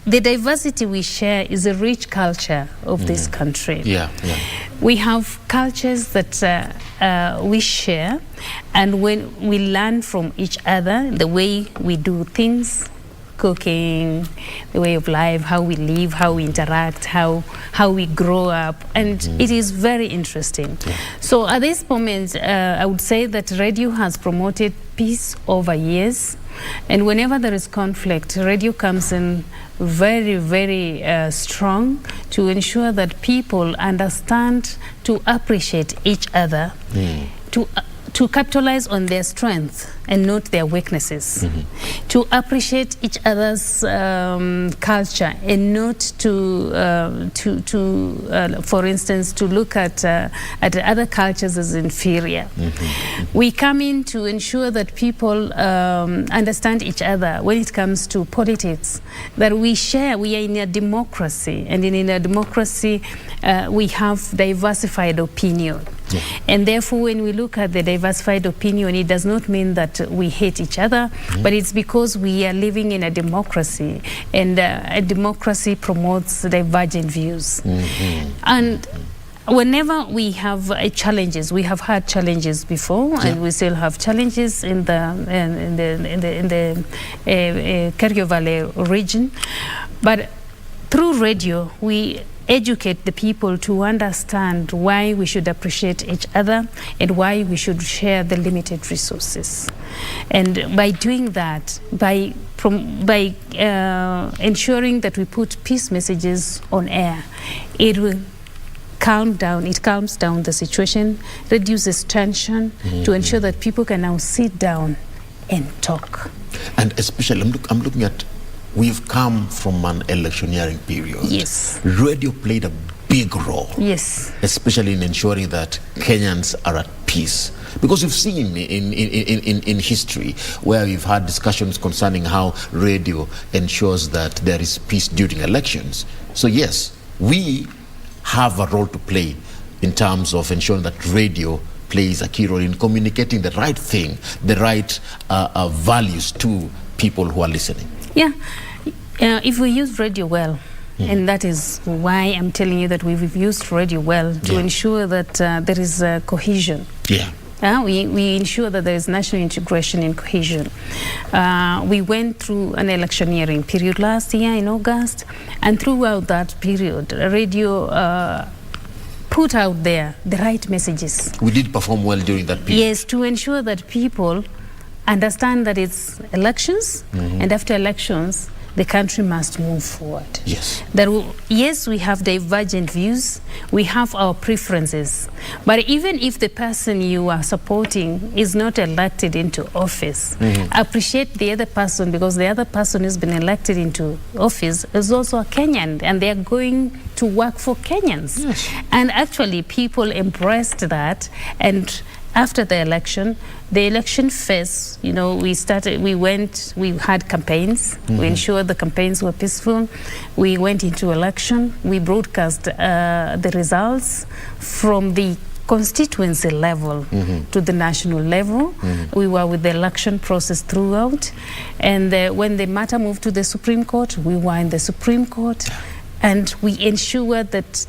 diversity we share is a rich culture of this country. Yeah, yeah. We have cultures that we share, and when we learn from each other, the way we do things, cooking, the way of life, how we live, how we interact, how we grow up, and it is very interesting. So at this moment, I would say that radio has promoted peace over years, and whenever there is conflict, radio comes in very, very strong to ensure that people understand to appreciate each other, to capitalize on their strengths and not their weaknesses, to appreciate each other's culture and not to for instance, to look at other cultures as inferior. We come in to ensure that people understand each other when it comes to politics, that we share. We are in a democracy, and in a democracy we have diversified opinion. And therefore, when we look at the diversified opinion, it does not mean that we hate each other, but it's because we are living in a democracy, and a democracy promotes divergent views. And whenever we have challenges, we have had challenges before, and we still have challenges in the Kerio Valley region. But through radio, we educate the people to understand why we should appreciate each other and why we should share the limited resources. And by doing that, by ensuring that we put peace messages on air, it will calms down the situation, reduces tension, to ensure that people can now sit down and talk. And especially, I'm looking at, we've come from an electioneering period. Yes. Radio played a big role. Yes. Especially in ensuring that Kenyans are at peace. Because we've seen in history where we've had discussions concerning how radio ensures that there is peace during elections. So yes, we have a role to play in terms of ensuring that radio plays a key role in communicating the right thing, the right values to people who are listening. Yeah, if we use radio well, and that is why I'm telling you that we've used radio well to ensure that there is cohesion. We ensure that there is national integration and cohesion. We went through an electioneering period last year in August, and throughout that period, radio put out there the right messages. We did perform well during that period. Yes, to ensure that people understand that it's elections, and after elections, the country must move forward. Yes. Yes, we have divergent views, we have our preferences, but even if the person you are supporting is not elected into office, appreciate the other person, because the other person who's been elected into office is also a Kenyan, and they are going to work for Kenyans. Yes. And actually, people embraced that, and after the election phase, we had campaigns, we ensured the campaigns were peaceful, we went into election, we broadcast the results from the constituency level to the national level. We were with the election process throughout, and when the matter moved to the Supreme Court, we were in the Supreme Court, and we ensured that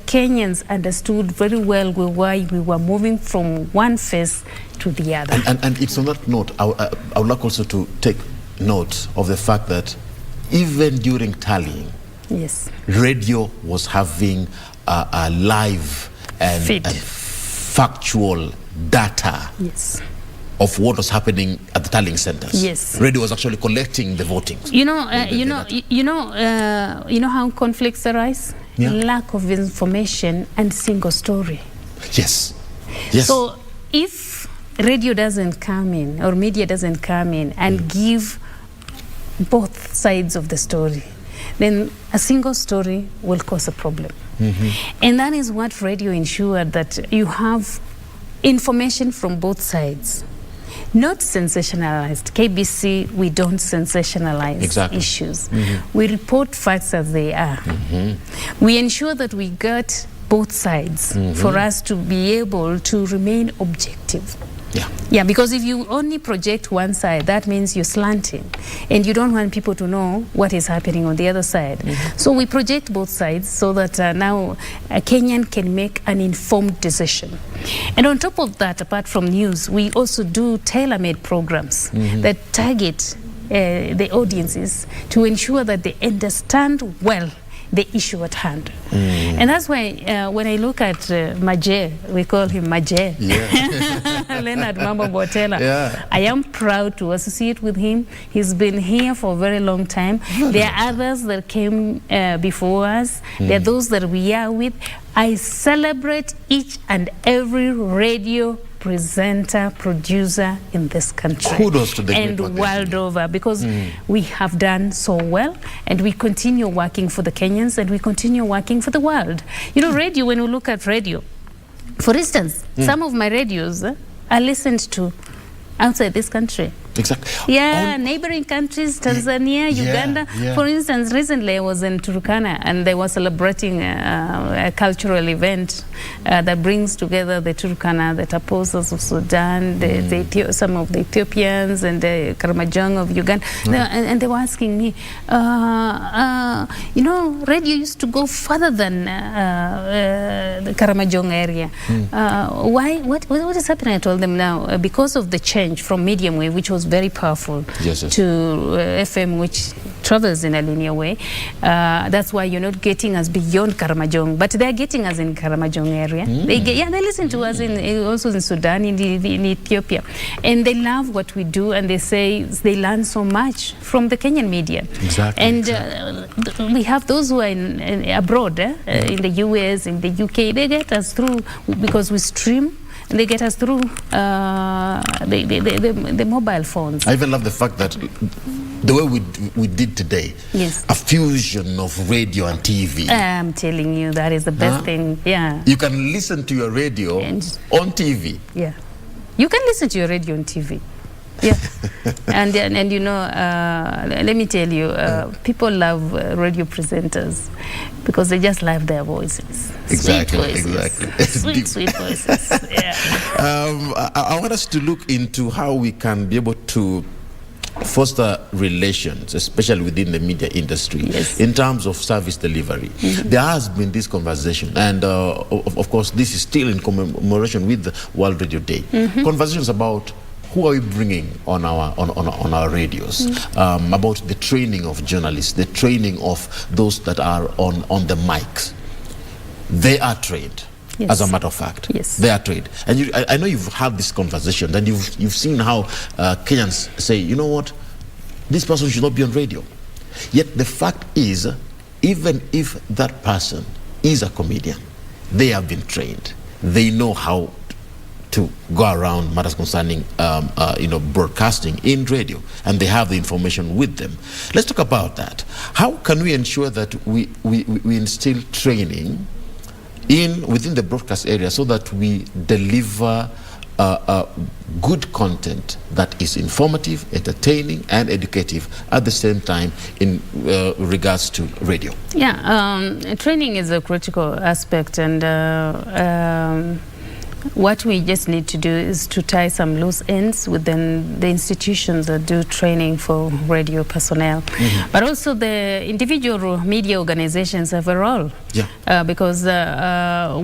Kenyans understood very well why we were moving from one phase to the other. And it's on that note, I would like also to take note of the fact that even during tallying, radio was having a live and factual data of what was happening at the tallying centers. Yes. Radio was actually collecting the voting. You know how conflicts arise? Lack of information and single story. Yes. Yes. So if radio doesn't come in, or media doesn't come in and give both sides of the story, then a single story will cause a problem. And that is what radio ensured, that you have information from both sides, not sensationalized. KBC, we don't sensationalize issues. We report facts as they are. We ensure that we get both sides for us to be able to remain objective. Yeah, because if you only project one side, that means you're slanting, and you don't want people to know what is happening on the other side. So we project both sides so that now a Kenyan can make an informed decision. And on top of that, apart from news, we also do tailor-made programs that target the audiences to ensure that they understand well the issue at hand. And that's why when I look at Maje, we call him Maje, Leonard Mambo Botela, I am proud to associate with him. He's been here for a very long time. There are others that came before us. There are those that we are with. I celebrate each and every radio presenter, producer in this country. Kudos to the and world over, because we have done so well, and we continue working for the Kenyans, and we continue working for the world. You know, radio, when we look at radio, for instance, some of my radios are listened to outside this country. Exactly. Yeah, neighboring countries, Tanzania, Uganda. For instance, recently I was in Turkana, and they were celebrating a cultural event that brings together the Turkana, the Taposas of Sudan, some of the Ethiopians, and the Karamajong of Uganda. And they were asking me, you know, radio used to go further than the Karamajong area. Why? What is happening? I told them now, because of the change from medium wave, which was very powerful, to FM, which travels in a linear way. That's why you're not getting us beyond Karamajong, but they're getting us in Karamajong area. They listen to us also in Sudan, in Ethiopia, and they love what we do, and they say they learn so much from the Kenyan media. And we have those who are abroad, in the US, in the UK. They get us through because we stream. They get us through the mobile phones. I even love the fact that the way we did today, a fusion of radio and TV. I'm telling you, that is the best thing. Yeah. You can listen to your radio on TV. Yeah. You can listen to your radio on TV. Yeah. and you know, let me tell you, people love radio presenters because they just love their voices. Exactly. Sweet voices. Yeah. I want us to look into how we can be able to foster relations, especially within the media industry, in terms of service delivery. There has been this conversation, and of course, this is still in commemoration with the World Radio Day. Conversations about who are we bringing on our radios, about the training of journalists, the training of those that are on the mics. They are trained. As a matter of fact, they are trained. And I know you've had this conversation, and you've seen how Kenyans say, you know what, this person should not be on radio. Yet the fact is, even if that person is a comedian, they have been trained. They know how to go around matters concerning broadcasting in radio, and they have the information with them. Let's talk about that. How can we ensure that we instill training within the broadcast area so that we deliver good content that is informative, entertaining, and educative at the same time in regards to radio? Yeah, training is a critical aspect, and what we just need to do is to tie some loose ends within the institutions that do training for radio personnel, but also the individual media organizations have a role. Because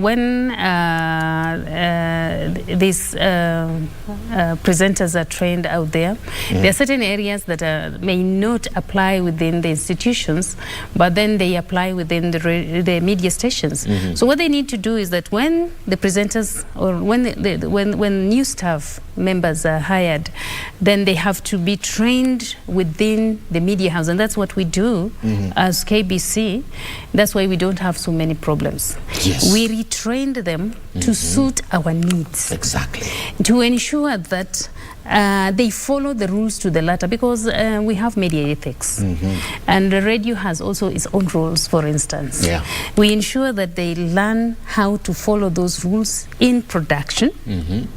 when these presenters are trained out there, there are certain areas that may not apply within the institutions, but then they apply within the media stations. So what they need to do is that when the presenters or when new staff members are hired, then they have to be trained within the media house, and that's what we do as KBC. That's why we don't have so many problems. Yes. We retrained them to suit our needs. Exactly. To ensure that they follow the rules to the letter, because we have media ethics, and the radio has also its own rules. For instance, we ensure that they learn how to follow those rules in production,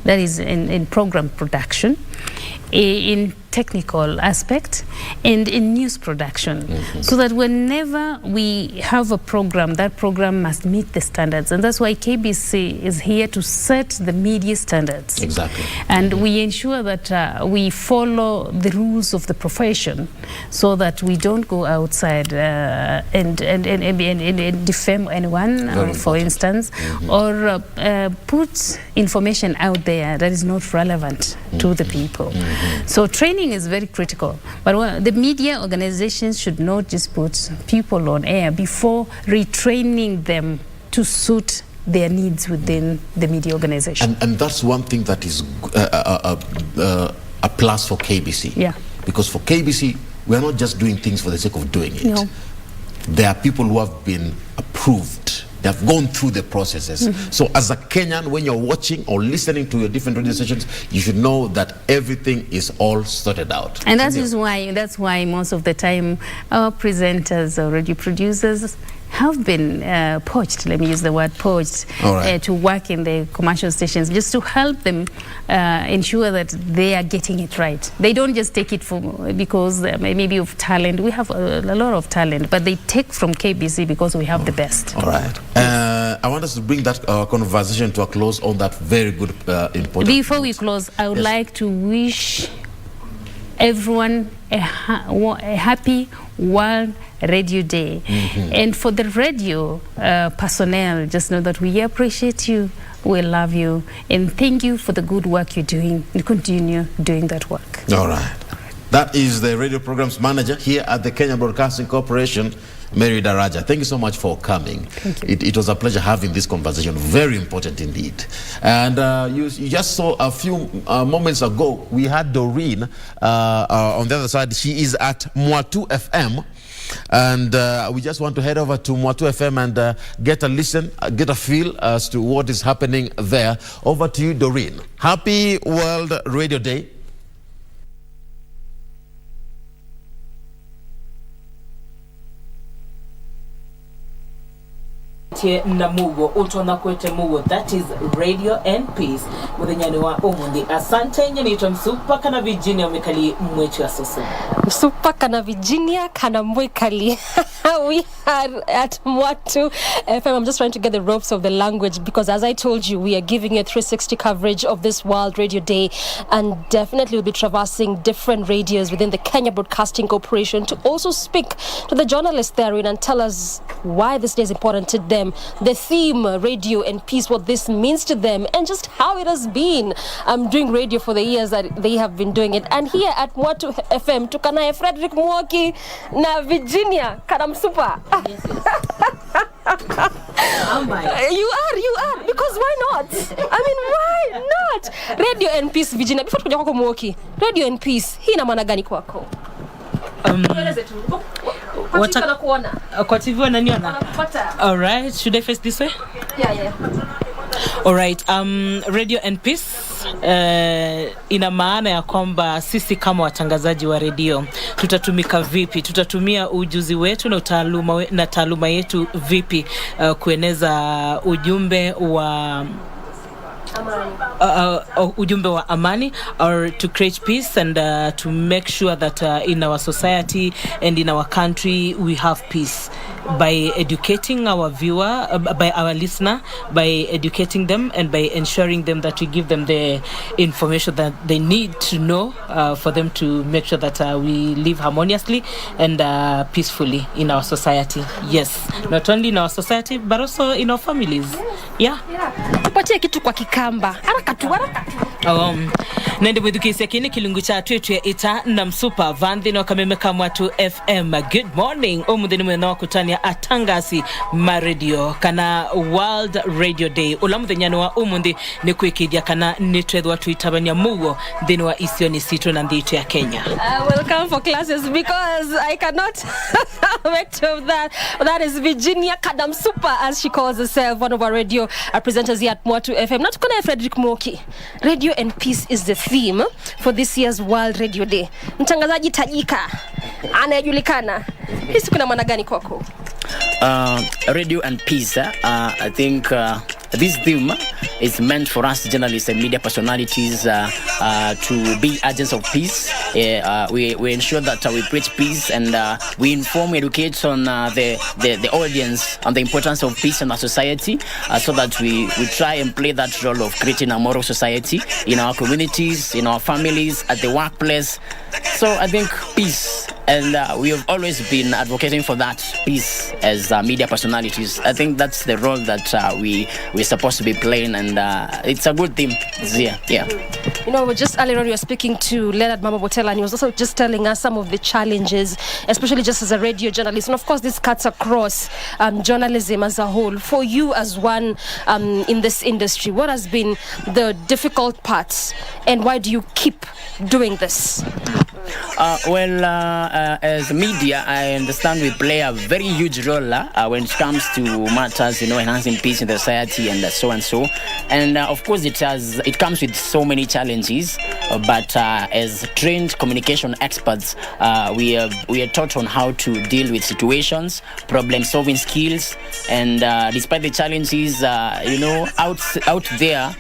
that is in program production, in technical aspect, and in news production, so that whenever we have a program, that program must meet the standards. And that's why KBC is here to set the media standards. Exactly. And we ensure that we follow the rules of the profession, so that we don't go outside and defame anyone, for instance, or put information out there that is not relevant to the people. So training is very critical, but the media organizations should not just put people on air before retraining them to suit their needs within the media organization. And that's one thing that is a plus for KBC. Yeah. Because for KBC, we are not just doing things for the sake of doing it. No. There are people who have been approved. They have gone through the processes. So as a Kenyan, when you're watching or listening to your different radio stations, you should know that everything is all sorted out. And that's why most of the time our presenters or radio producers have been poached, let me use the word poached, to work in the commercial stations, just to help them ensure that they are getting it right. They don't just take it because maybe of talent. We have a lot of talent, but they take from KBC because we have the best. All right. I want us to bring that conversation to a close on that very good important Before we close, I would like to wish everyone a happy World Radio Day. And for the radio personnel, just know that we appreciate you, we love you, and thank you for the good work you're doing, and continue doing that work. All right. That is the radio programs manager here at the Kenya Broadcasting Corporation, Mary Daraja. Thank you so much for coming. Thank you. It was a pleasure having this conversation. Very important indeed. And you just saw a few moments ago, we had Doreen on the other side. She is at Mwatu FM. And we just want to head over to Mwatu FM and get a listen, get a feel as to what is happening there. Over to you, Doreen. Happy World Radio Day. That is Radio and Peace. Muthenyani wa umundi. Asante nyanitwa Msupa kana Virginia mwekali mwechu asose. Msupa kana Virginia kana mwekali. We are at Mwatu FM. I'm just trying to get the ropes of the language, because as I told you, we are giving a 360 coverage of this World Radio Day, and definitely we'll be traversing different radios within the Kenya Broadcasting Corporation to also speak to the journalists therein and tell us why this day is important to them, the theme, Radio and Peace, what this means to them, and just how it has been doing radio for the years that they have been doing it. And here at Mwatu FM, tukanaye Frederick Mwoki na Virginia Karamsupa. Yes. You are, because why not? I mean, why not? Radio and Peace, Virginia. Before tukuja kwako Mwoki, Radio and Peace, hii ina maana gani kwako? Kwa TV wananiona? All right, should I face this way? Yeah. All right, Radio and Peace ina maana ya kwamba sisi kama watangazaji wa radio tutatumika vipi, tutatumia ujuzi wetu na taaluma yetu vipi kueneza ujumbe wa ujumbe wa amani, or to create peace and to make sure that in our society and in our country we have peace by educating our viewer, by our listener, by educating them and by ensuring them that we give them the information that they need to know for them to make sure that we live harmoniously and peacefully in our society. Yes, not only in our society but also in our families. Yeah. Tupatie kitu kwa Kikamba. Haraka tu. Nende mwidhukisi kini kilungu cha tuetu ya ita na msupa vandhi na kamemeka mwatu FM. Good morning. Omudhini mwena wa kutania atangasi radio kana World Radio Day. Ulamudhinyani wa umundi ni kuikidia kana nitwedhu watu itabanya mugo dhini wa isioni sito na nditu ya Kenya. Welcome for classes because I cannot make sure of that. That is Virginia Kadam Super, as she calls herself, one of our radio presenters here at Mwatu FM. Not kuna Frederick Moki. Radio and peace is the theme for this year's World Radio Day. Mtangazaji tajika anayejulikana. Hisi kuna maana gani kwako? Radio and peace. I think this theme is meant for us journalists and media personalities to be agents of peace. We ensure that we preach peace and we inform, educate on the audience on the importance of peace in our society, so that we try and play that role of creating a moral society in our communities, in our families, at the workplace. So I think peace, and we have always been advocating for that peace as media personalities. I think that's the role that we're supposed to be playing, and it's a good theme this year. Yeah. You know, just earlier on, you were speaking to Leonard Mama Botella, and he was also just telling us some of the challenges, especially just as a radio journalist. And of course, this cuts across journalism as a whole. For you as one in this industry, what has been the difficult parts, and why do you keep doing this? As media, I understand we play a very huge role when it comes to matters, enhancing peace in the society and so and so. And of course, it comes with so many challenges. But as trained communication experts, we are taught on how to deal with situations, problem-solving skills, and despite the challenges, out there,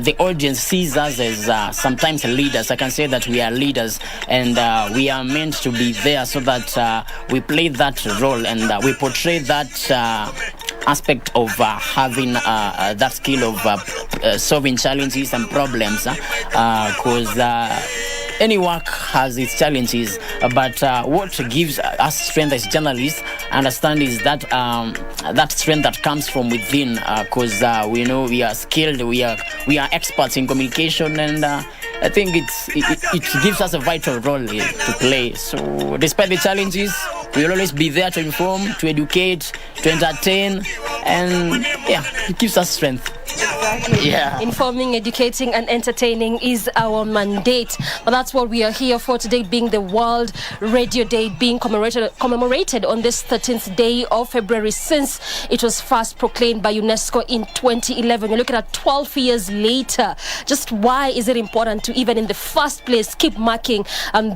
the audience sees us as sometimes leaders. I can say that we are leaders, and we are meant to be there so that we play that role and we portray that aspect of having that skill of solving challenges and problems, because any work has its challenges, but what gives us strength as journalists, understand, is that that strength that comes from within, because we know we are skilled, we are experts in communication, and I think it gives us a vital role to play. So despite the challenges, we will always be there to inform, to educate, to entertain, and it gives us strength. Exactly. Yeah. Informing, educating, and entertaining is our mandate. But that's what we are here for today, being the World Radio Day, being commemorated on this 13th day of February since it was first proclaimed by UNESCO in 2011. You're looking at 12 years later. Just why is it important to even in the first place keep marking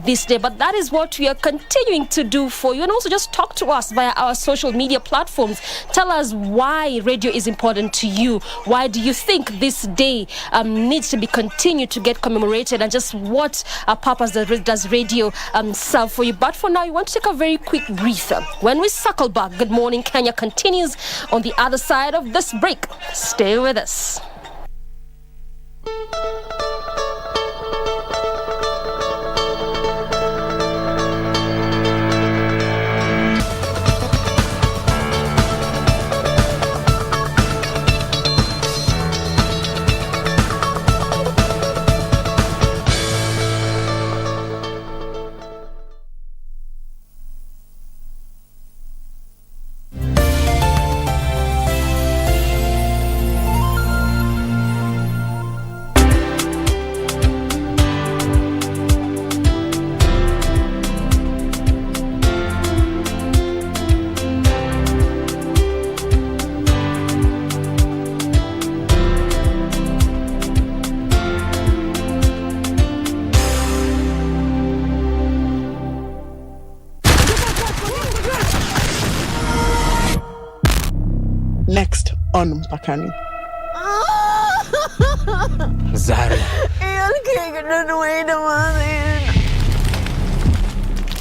this day? But that is what we are continuing to do for you. And also just talk to us via our social media platforms. Tell us why radio is important to you. Why do you think this day needs to be continued to get commemorated, and just what purpose does radio serve for you? But for now, you want to take a very quick breather. When we circle back, Good Morning Kenya continues on the other side of this break. Stay with us. Next on Mpakani. Zari.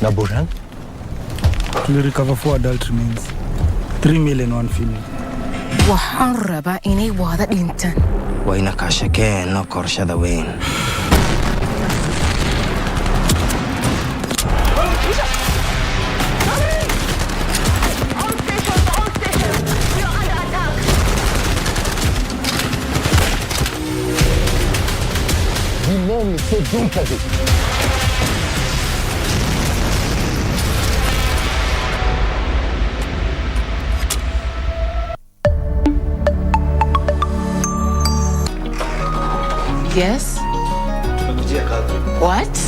Na Burhan? We recover 4 adult remains. 3 male and 1 female. Waxaan rabaa inay wada dhintaan. Wayna ka shakeen no qorshada weyn. name is Ruto. Yes. Tumekujia Calvin. What?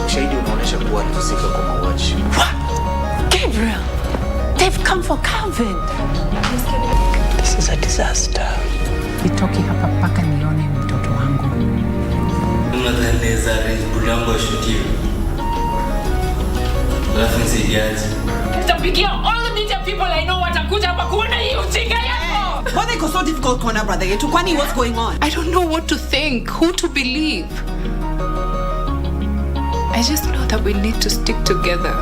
Ushahidi unaonyesha kuwa alihusika kwa mauaji. Gabriel, they've come for Calvin. This is a disaster. Nitoke hapa paka nione mtoto wangu. Unadhaniza bulango shutiwe. Alafu nisaidiaje? Nitapigia all the media people I know watakuja hapa kuona hii ujinga yako. Why they go so difficult, corner brother? Yetu, kwani what's going on? I don't know what to think, who to believe. I just know that we need to stick together.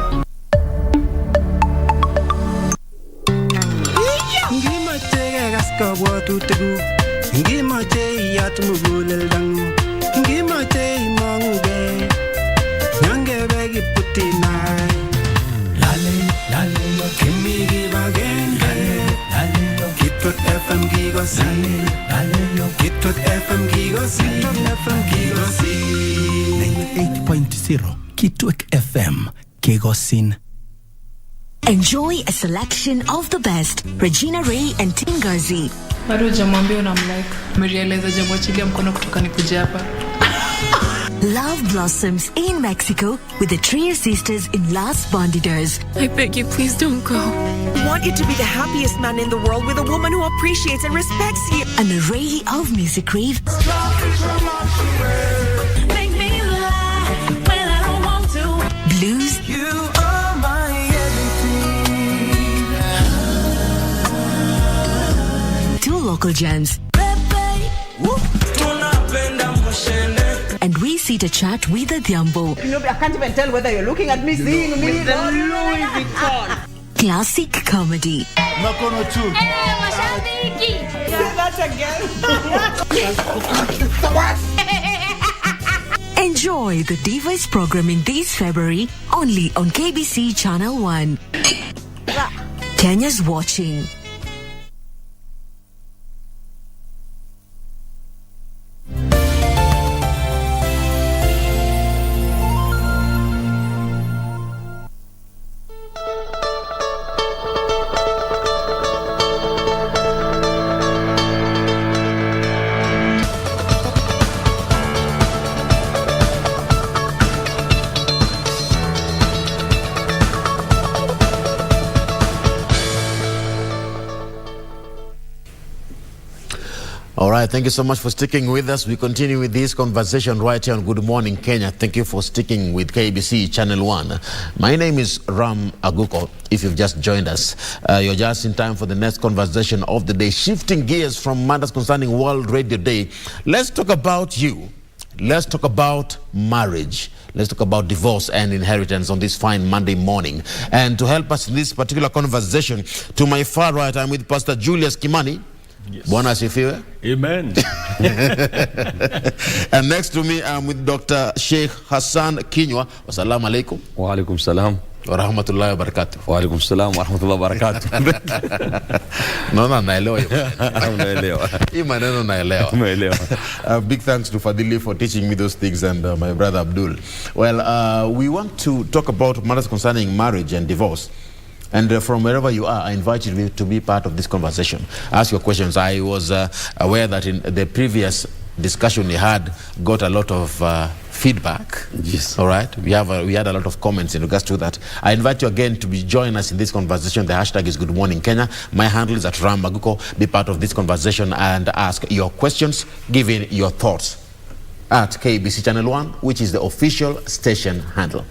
Kitwek FM Kegosin. Enjoy a selection of the best. Regina Ray and Tingazi. Bado hujamwambia unamlike. Mrealize jamwachilia mkono kutoka nikuje hapa. Love blossoms in Mexico with the trio sisters in Las Bandidas. I beg you, please don't go. Want you to be the happiest man in the world with a woman who appreciates and respects you. An array of music rave. Make me lie when I don't want to. Blues. You are my everything. Two local gems. And we sit to chat with the Diambo. You know, I can't even tell whether you're looking at me, seeing me. With the Louis Vuitton. Classic comedy. Makono tu. Say that again. Enjoy the Divas programming this February only on KBC Channel 1. Kenya's watching. All right, thank you so much for sticking with us. We continue with this conversation right here on Good Morning Kenya. Thank you for sticking with KBC Channel 1. My name is Ram Aguko. If you've just joined us, you're just in time for the next conversation of the day. Shifting gears from matters concerning World Radio Day, let's talk about you. Let's talk about marriage. Let's talk about divorce and inheritance on this fine Monday morning. And to help us in this particular conversation, to my far right, I'm with Pastor Julius Kimani. Yes. Bwana asifiwe. Amen. And next to me, I'm with Dr. Sheikh Hassan Kinywa. Wassalamu alaikum. Wa alaikum salam. Wa rahmatullahi wa barakatuh. Wa alaikum salam wa rahmatullahi wa barakatuh. No, naelewa. Naelewa. Hii maneno naelewa. Naelewa. Big thanks to Fadili for teaching me those things and my brother Abdul. Well, we want to talk about matters concerning marriage and divorce. And from wherever you are, I invite you to be part of this conversation. Ask your questions. I was aware that in the previous discussion we had got a lot of feedback. Yes. All right. We had a lot of comments in regards to that. I invite you again to join us in this conversation. The hashtag is Good Morning Kenya. My handle is at Ram Maguko. Be part of this conversation and ask your questions, give in your thoughts at KBC Channel 1, which is the official station handle.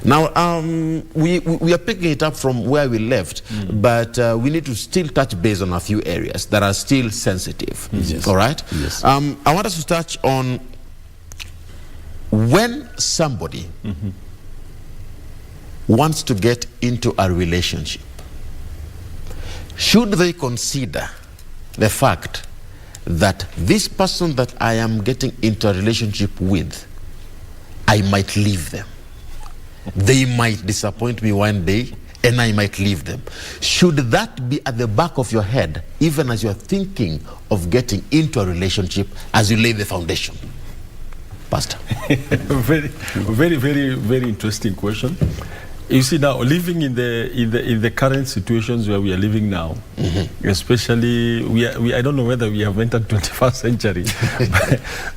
Now, we are picking it up from where we left, but we need to still touch base on a few areas that are still sensitive. Yes. All right? Yes. I want us to touch on when somebody wants to get into a relationship, should they consider the fact that this person that I am getting into a relationship with, I might leave them. They might disappoint me one day and I might leave them. Should that be at the back of your head, even as you're thinking of getting into a relationship, as you lay the foundation? Pastor? Very interesting question. You see, now living in the current situations where we are living now, especially I don't know whether we have entered 21st century,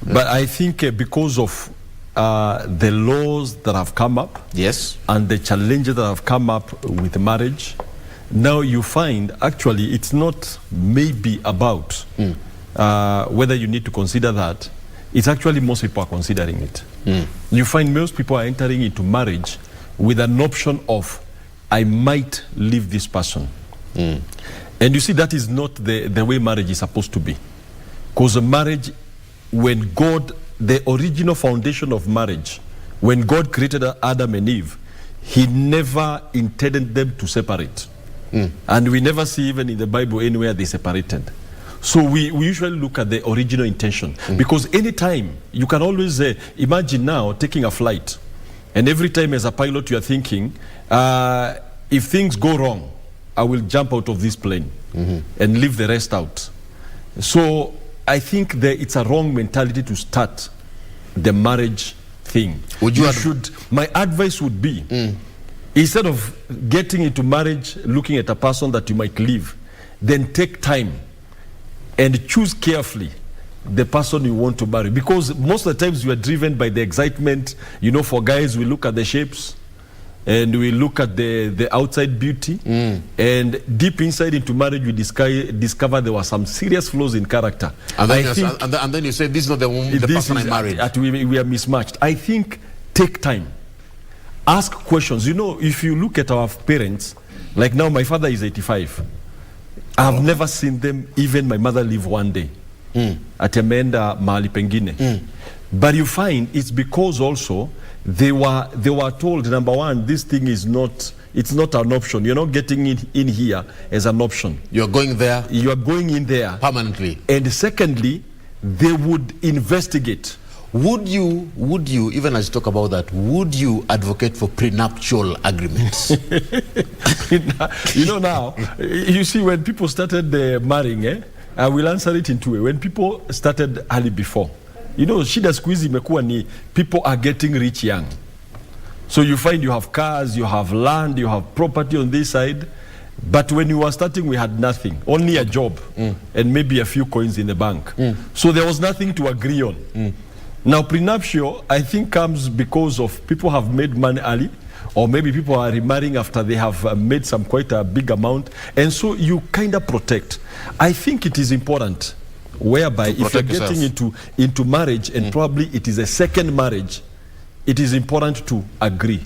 but I think because of the laws that have come up, yes, and the challenges that have come up with marriage, now you find actually it's not maybe about whether you need to consider that. It's actually most people are considering it. You find most people are entering into marriage with an option of, I might leave this person. And you see, that is not the way marriage is supposed to be. Because a marriage, when God, the original foundation of marriage, when God created Adam and Eve, he never intended them to separate. And we never see even in the Bible anywhere they separated. So we usually look at the original intention. Because anytime, you can always imagine now taking a flight, and every time as a pilot you are thinking, if things go wrong, I will jump out of this plane and leave the rest out. So I think that it's a wrong mentality to start the marriage thing. My advice would be, instead of getting into marriage looking at a person that you might leave, then take time and choose carefully the person you want to marry, because most of the times we are driven by the excitement. You know, for guys, we look at the shapes and we look at the outside beauty, and deep inside into marriage we discover there were some serious flaws in character, and then you say, this is not the person I married. We are mismatched. I think take time, ask questions. You know, if you look at our parents, like now my father is 85, I have never seen them, even my mother, live one day. Atemenda mahali pengine. But you find it's because also they were told, number one, this thing is not, it's not an option. You're not getting it in here as an option. You're going there. You are going in there permanently. And secondly, they would investigate. Would you, even as you talk about that, would you advocate for prenuptial agreements? You know, now, you see, when people started marrying, I will answer it in two ways. When people started early before, you know, shida siku hizi imekuwa ni people are getting rich young. So you find you have cars, you have land, you have property on this side. But when you were starting, we had nothing, only a job and maybe a few coins in the bank. So there was nothing to agree on. Now, prenuptial, I think, comes because of people have made money early, or maybe people are remarrying after they have made quite a big amount, and so you kind of protect. I think it is important, whereby if you're getting into marriage, and probably it is a second marriage, it is important to agree.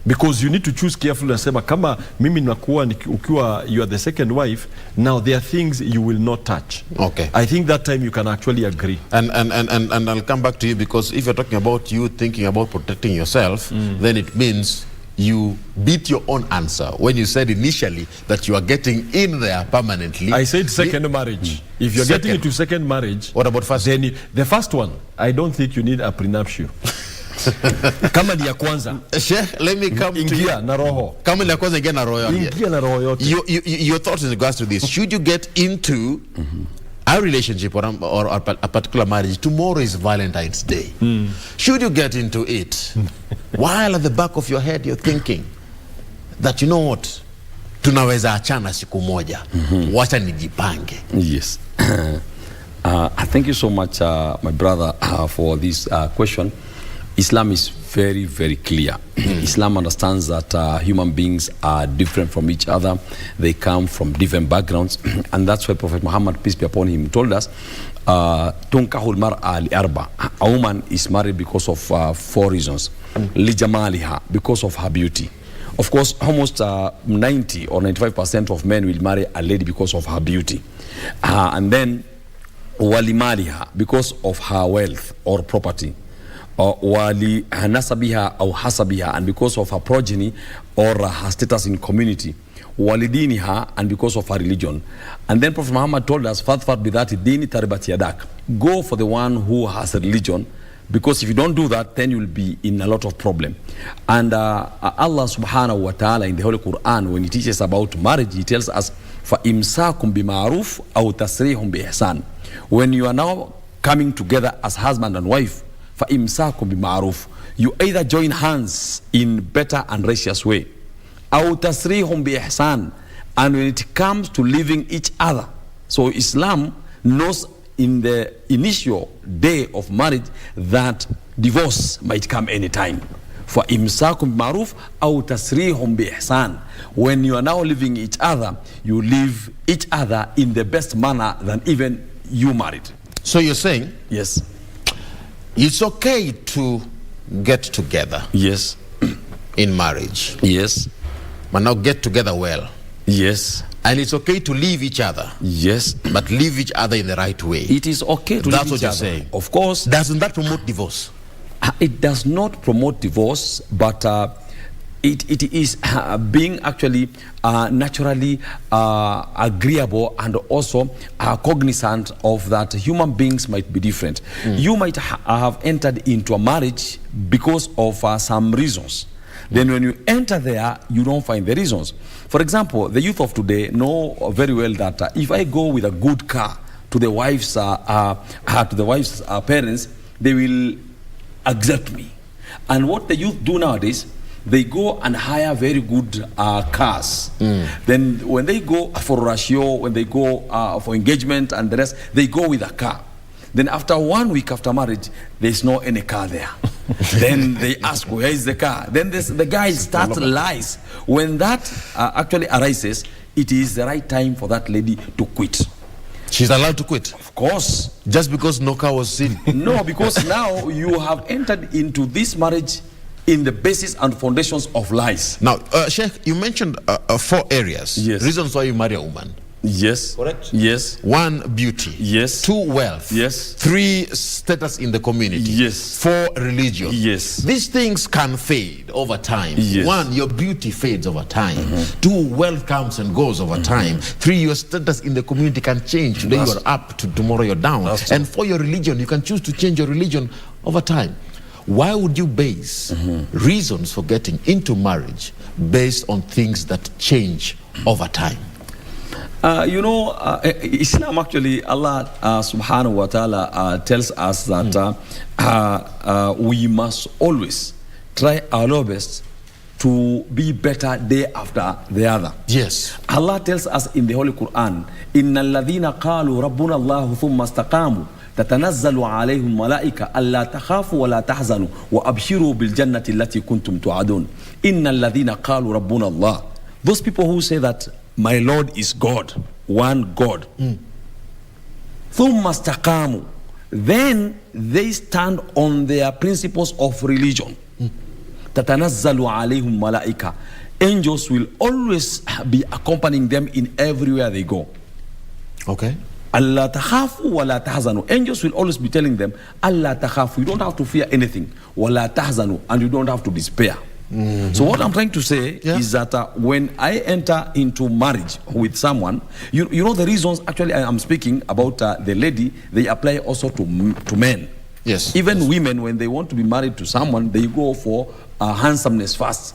Because you need to choose carefully and say, kama mimi nakuwa ukiwa you are the second wife, now there are things you will not touch. Okay. I think that time you can actually agree. And I'll come back to you, because if you're talking about you thinking about protecting yourself, then it means you beat your own answer when you said initially that you are getting in there permanently. I said second marriage. If you're getting into second marriage, what about first? Then the first one, I don't think you need a prenuptial. Kama ni ya kwanza, Sheikh, let me come to you. Na roho. Kama ni ya kwanza, ingia na roho yote. Ingia na roho yote. Your thoughts in regards to this. Should you get into a relationship or a particular marriage? Tomorrow is Valentine's Day. Should you get into it while at the back of your head you're thinking that, you know what, tunaweza achana siku moja, wacha nijipange? Yes. Thank you so much, my brother, for this question. Islam is very, very clear. Islam understands that human beings are different from each other. They come from different backgrounds. And that's why Prophet Muhammad, peace be upon him, told us, tunkahul mar'a li arba. A woman is married because of 4 reasons. Li jamaliha, because of her beauty. Of course, almost 90 or 95% of men will marry a lady because of her beauty. And then, walimaliha, because of her wealth or property. Wali nasabiha or hasabiha, and because of her progeny or her status in community. Walidiniha, and because of her religion. And then Prophet Muhammad told us, fadfar bidhati dini taribat yadak. Go for the one who has a religion, because if you don't do that, then you'll be in a lot of problem. And Allah subhanahu wa ta'ala in the Holy Quran, when he teaches about marriage, he tells us, فَإِمْسَاكُمْ بِمَعْرُوفٍ أَوْ تَسْرِيحٌ بِإِحْسَانٍ. When you are now coming together as husband and wife, فَإِمْسَاكُمْ بِمَعْرُوفٍ. You either join hands in better and righteous way. أَوْ تَسْرِيحٌ بِإِحْسَانٍ. And when it comes to living each other, so Islam knows in the initial day of marriage that divorce might come anytime. فَإِمْسَاكُمْ بِمَعْرُوفٍ أَوْ تَسْرِيحٌ بِإِحْسَانٍ. When you are now living each other, you live each other in the best manner than even you married. So you're saying? Yes. It's okay to get together. Yes. In marriage. Yes. But now get together well. Yes. And it's okay to leave each other. Yes. But leave each other in the right way. It is okay to That's leave what each you're other. saying. Of course. Doesn't that promote divorce? It does not promote divorce, but it is being actually naturally agreeable and also cognizant of that human beings might be different. You might have entered into a marriage because of some reasons. Then when you enter there, you don't find the reasons. For example, the youth of today know very well that if I go with a good car to the wife's parents, they will accept me. And what the youth do nowadays, they go and hire very good cars. Then when they go for a show, when they go for engagement and the rest, they go with a car. Then after 1 week after marriage, there's no any car there. Then they ask, where is the car? Then the guy starts lies. When that actually arises, it is the right time for that lady to quit. She's allowed to quit? Of course. Just because no car was seen? No, because now you have entered into this marriage in the basis and foundations of lies. Now, Sheikh, you mentioned 4 areas. Yes. Reasons why you marry a woman. Yes. Correct? Yes. 1, beauty. Yes. 2, wealth. Yes. 3, status in the community. Yes. 4, religion. Yes. These things can fade over time. Yes. 1, your beauty fades over time. 2, wealth comes and goes over time. 3, your status in the community can change. Today you're up, tomorrow you're down. And 4, your religion, you can choose to change your religion over time. Why would you base reasons for getting into marriage based on things that change over time? Islam actually, Allah subhanahu wa ta'ala tells us that we must always try our best to be better day after the other. Yes. Allah tells us in the Holy Quran, Inna alladhina qalu rabbuna Allahu thumma istaqamu tatanazzalu alayhim malaika alla takhafu wa la tahzanu wa abshiru bil jannati allati kuntum tu'adun. Inna alladhina qalu rabbuna Allah. Those people who say that my Lord is God, one God. Thumma istaqamu. Then they stand on their principles of religion. Tatanazzalu alayhim malaika. Angels will always be accompanying them in everywhere they go. Okay. Allah takhafu wa la tahzanu. Angels will always be telling them, Allah takhafu, you don't have to fear anything. Wa la tahzanu, and you don't have to despair. So what I'm trying to say is that when I enter into marriage with someone, you know the reasons actually I am speaking about the lady, they apply also to men. Yes. Even women, when they want to be married to someone, they go for handsomeness first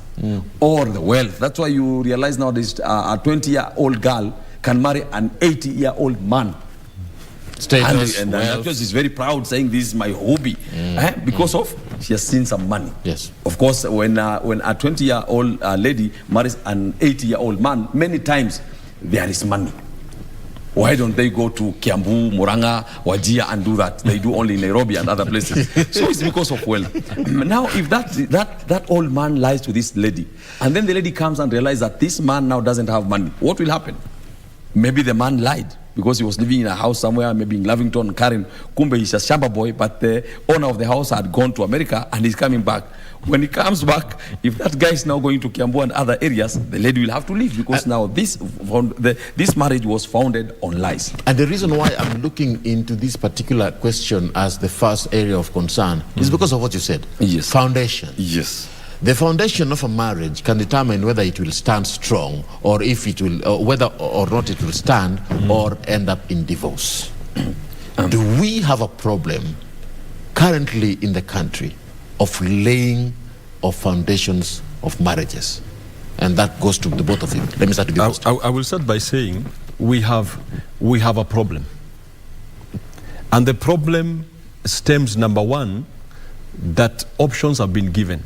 or the wealth. That's why you realize nowadays a 20-year-old girl can marry an 80-year-old man. Status, and actress is very proud saying this is my hobby because of she has seen some money. Yes. Of course, when a 20-year-old lady marries an 80-year-old man, many times there is money. Why don't they go to Kiambu, Muranga, Wajir and do that? They do only in Nairobi and other places. So it's because of wealth. Now, if that old man lies to this lady, and then the lady comes and realizes that this man now doesn't have money, what will happen? Maybe the man lied because he was living in a house somewhere, maybe in Lavington, Karen. Kumbe he's a shamba boy, but the owner of the house had gone to America and he's coming back. When he comes back, if that guy is now going to Kiambu and other areas, the lady will have to leave because now this marriage was founded on lies. And the reason why I'm looking into this particular question as the first area of concern is because of what you said. Yes. Foundation. Yes. The foundation of a marriage can determine whether it will stand strong or if it will, or whether or not it will stand or end up in divorce. Do we have a problem currently in the country of laying of foundations of marriages? And that goes to the both of you. Let me start with you. I will start by saying we have a problem. And the problem stems, number one, that options have been given.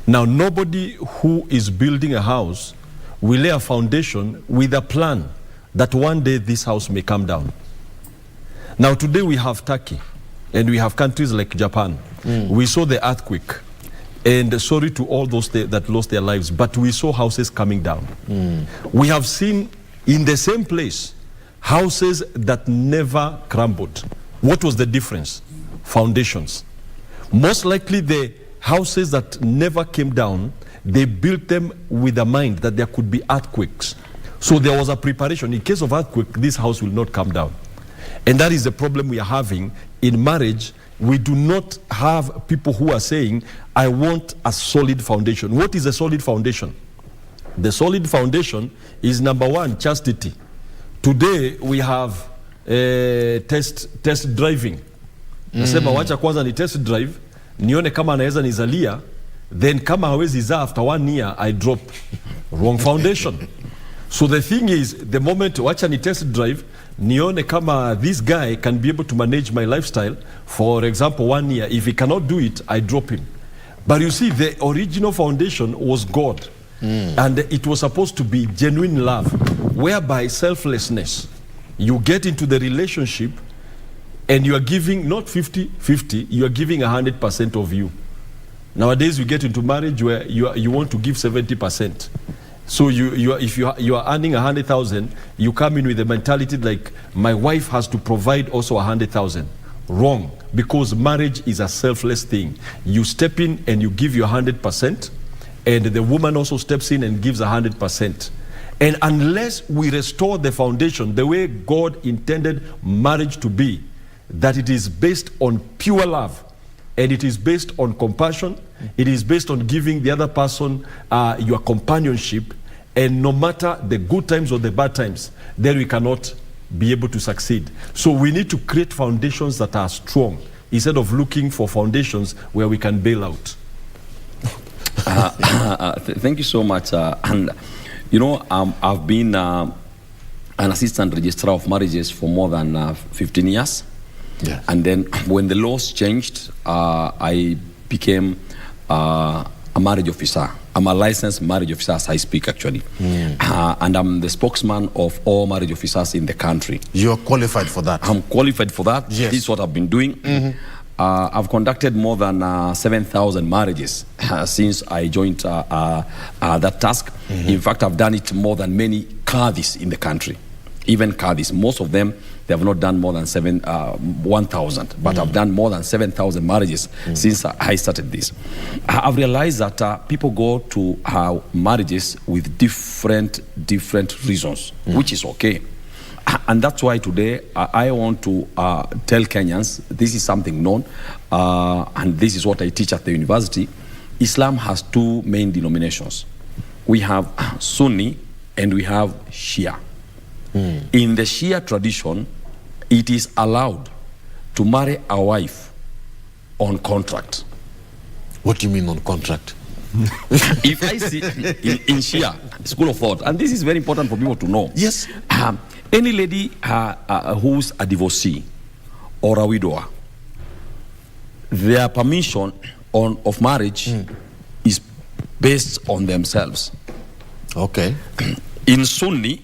Now, nobody who is building a house will lay a foundation with a plan that one day this house may come down. Now, today we have Turkey, and we have countries like Japan. We saw the earthquake, and sorry to all those that lost their lives, but we saw houses coming down. We have seen in the same place houses that never crumbled. What was the difference? Foundations. Most likely the houses that never came down, they built them with a mind that there could be earthquakes. So there was a preparation. In case of earthquake, this house will not come down. And that is the problem we are having in marriage. We do not have people who are saying, I want a solid foundation. What is a solid foundation? The solid foundation is, number one, chastity. Today we have test driving. Nasema wacha kwanza ni test drive, nione kama anaweza nizalia, then kama hawezi zaa after 1 year I drop. Wrong foundation. So the thing is, the moment wacha ni test drive, nione kama this guy can be able to manage my lifestyle for example 1 year. If he cannot do it, I drop him. But you see, the original foundation was God. And it was supposed to be genuine love, whereby selflessness. You get into the relationship and you are giving not 50-50, you are giving 100% of you. Nowadays, you get into marriage where you want to give 70%. So if you are earning 100,000, you come in with a mentality like, my wife has to provide also 100,000. Wrong, because marriage is a selfless thing. You step in and you give your 100%, and the woman also steps in and gives 100%. And unless we restore the foundation the way God intended marriage to be, that it is based on pure love, and it is based on compassion, it is based on giving the other person your companionship, and no matter the good times or the bad times, then we cannot be able to succeed. So we need to create foundations that are strong, instead of looking for foundations where we can bail out. Thank you so much. And you know, I've been an assistant registrar of marriages for more than 15 years. Yes. And then when the laws changed, I became a marriage officer. I'm a licensed marriage officer as I speak, actually. And I'm the spokesman of all marriage officers in the country. You're qualified for that? I'm qualified for that. Yes. This is what I've been doing. I've conducted more than 7,000 marriages since I joined that task. In fact, I've done it more than many Qadis in the country. Even Qadis, most of them, they have not done more than 1,000, but I've done more than 7,000 marriages since I started this. I've realized that people go to marriages with different reasons, which is okay. And that's why today I want to tell Kenyans, this is something known, and this is what I teach at the university. Islam has two main denominations. We have Sunni and we have Shia. In the Shia tradition, it is allowed to marry a wife on contract. What do you mean on contract? If I see in Shia, school of thought, and this is very important for people to know. Yes. Any lady who's a divorcee or a widower, their permission of marriage is based on themselves. Okay. In Sunni,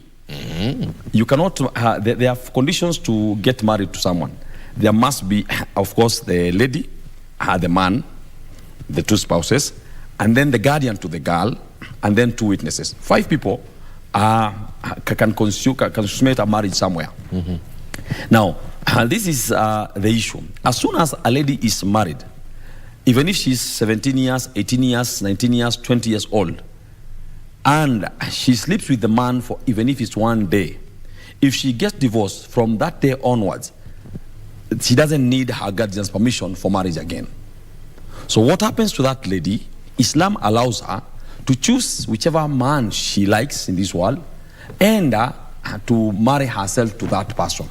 you cannot, there are conditions to get married to someone. There must be, of course, the lady, the man, the two spouses, and then the guardian to the girl, and then 2 witnesses. 5 people can consummate a marriage somewhere. Now, this is the issue. As soon as a lady is married, even if she's 17 years, 18 years, 19 years, 20 years old, and she sleeps with the man for even if it's 1 day, if she gets divorced from that day onwards, she doesn't need her guardian's permission for marriage again. So what happens to that lady? Islam allows her to choose whichever man she likes in this world and to marry herself to that person.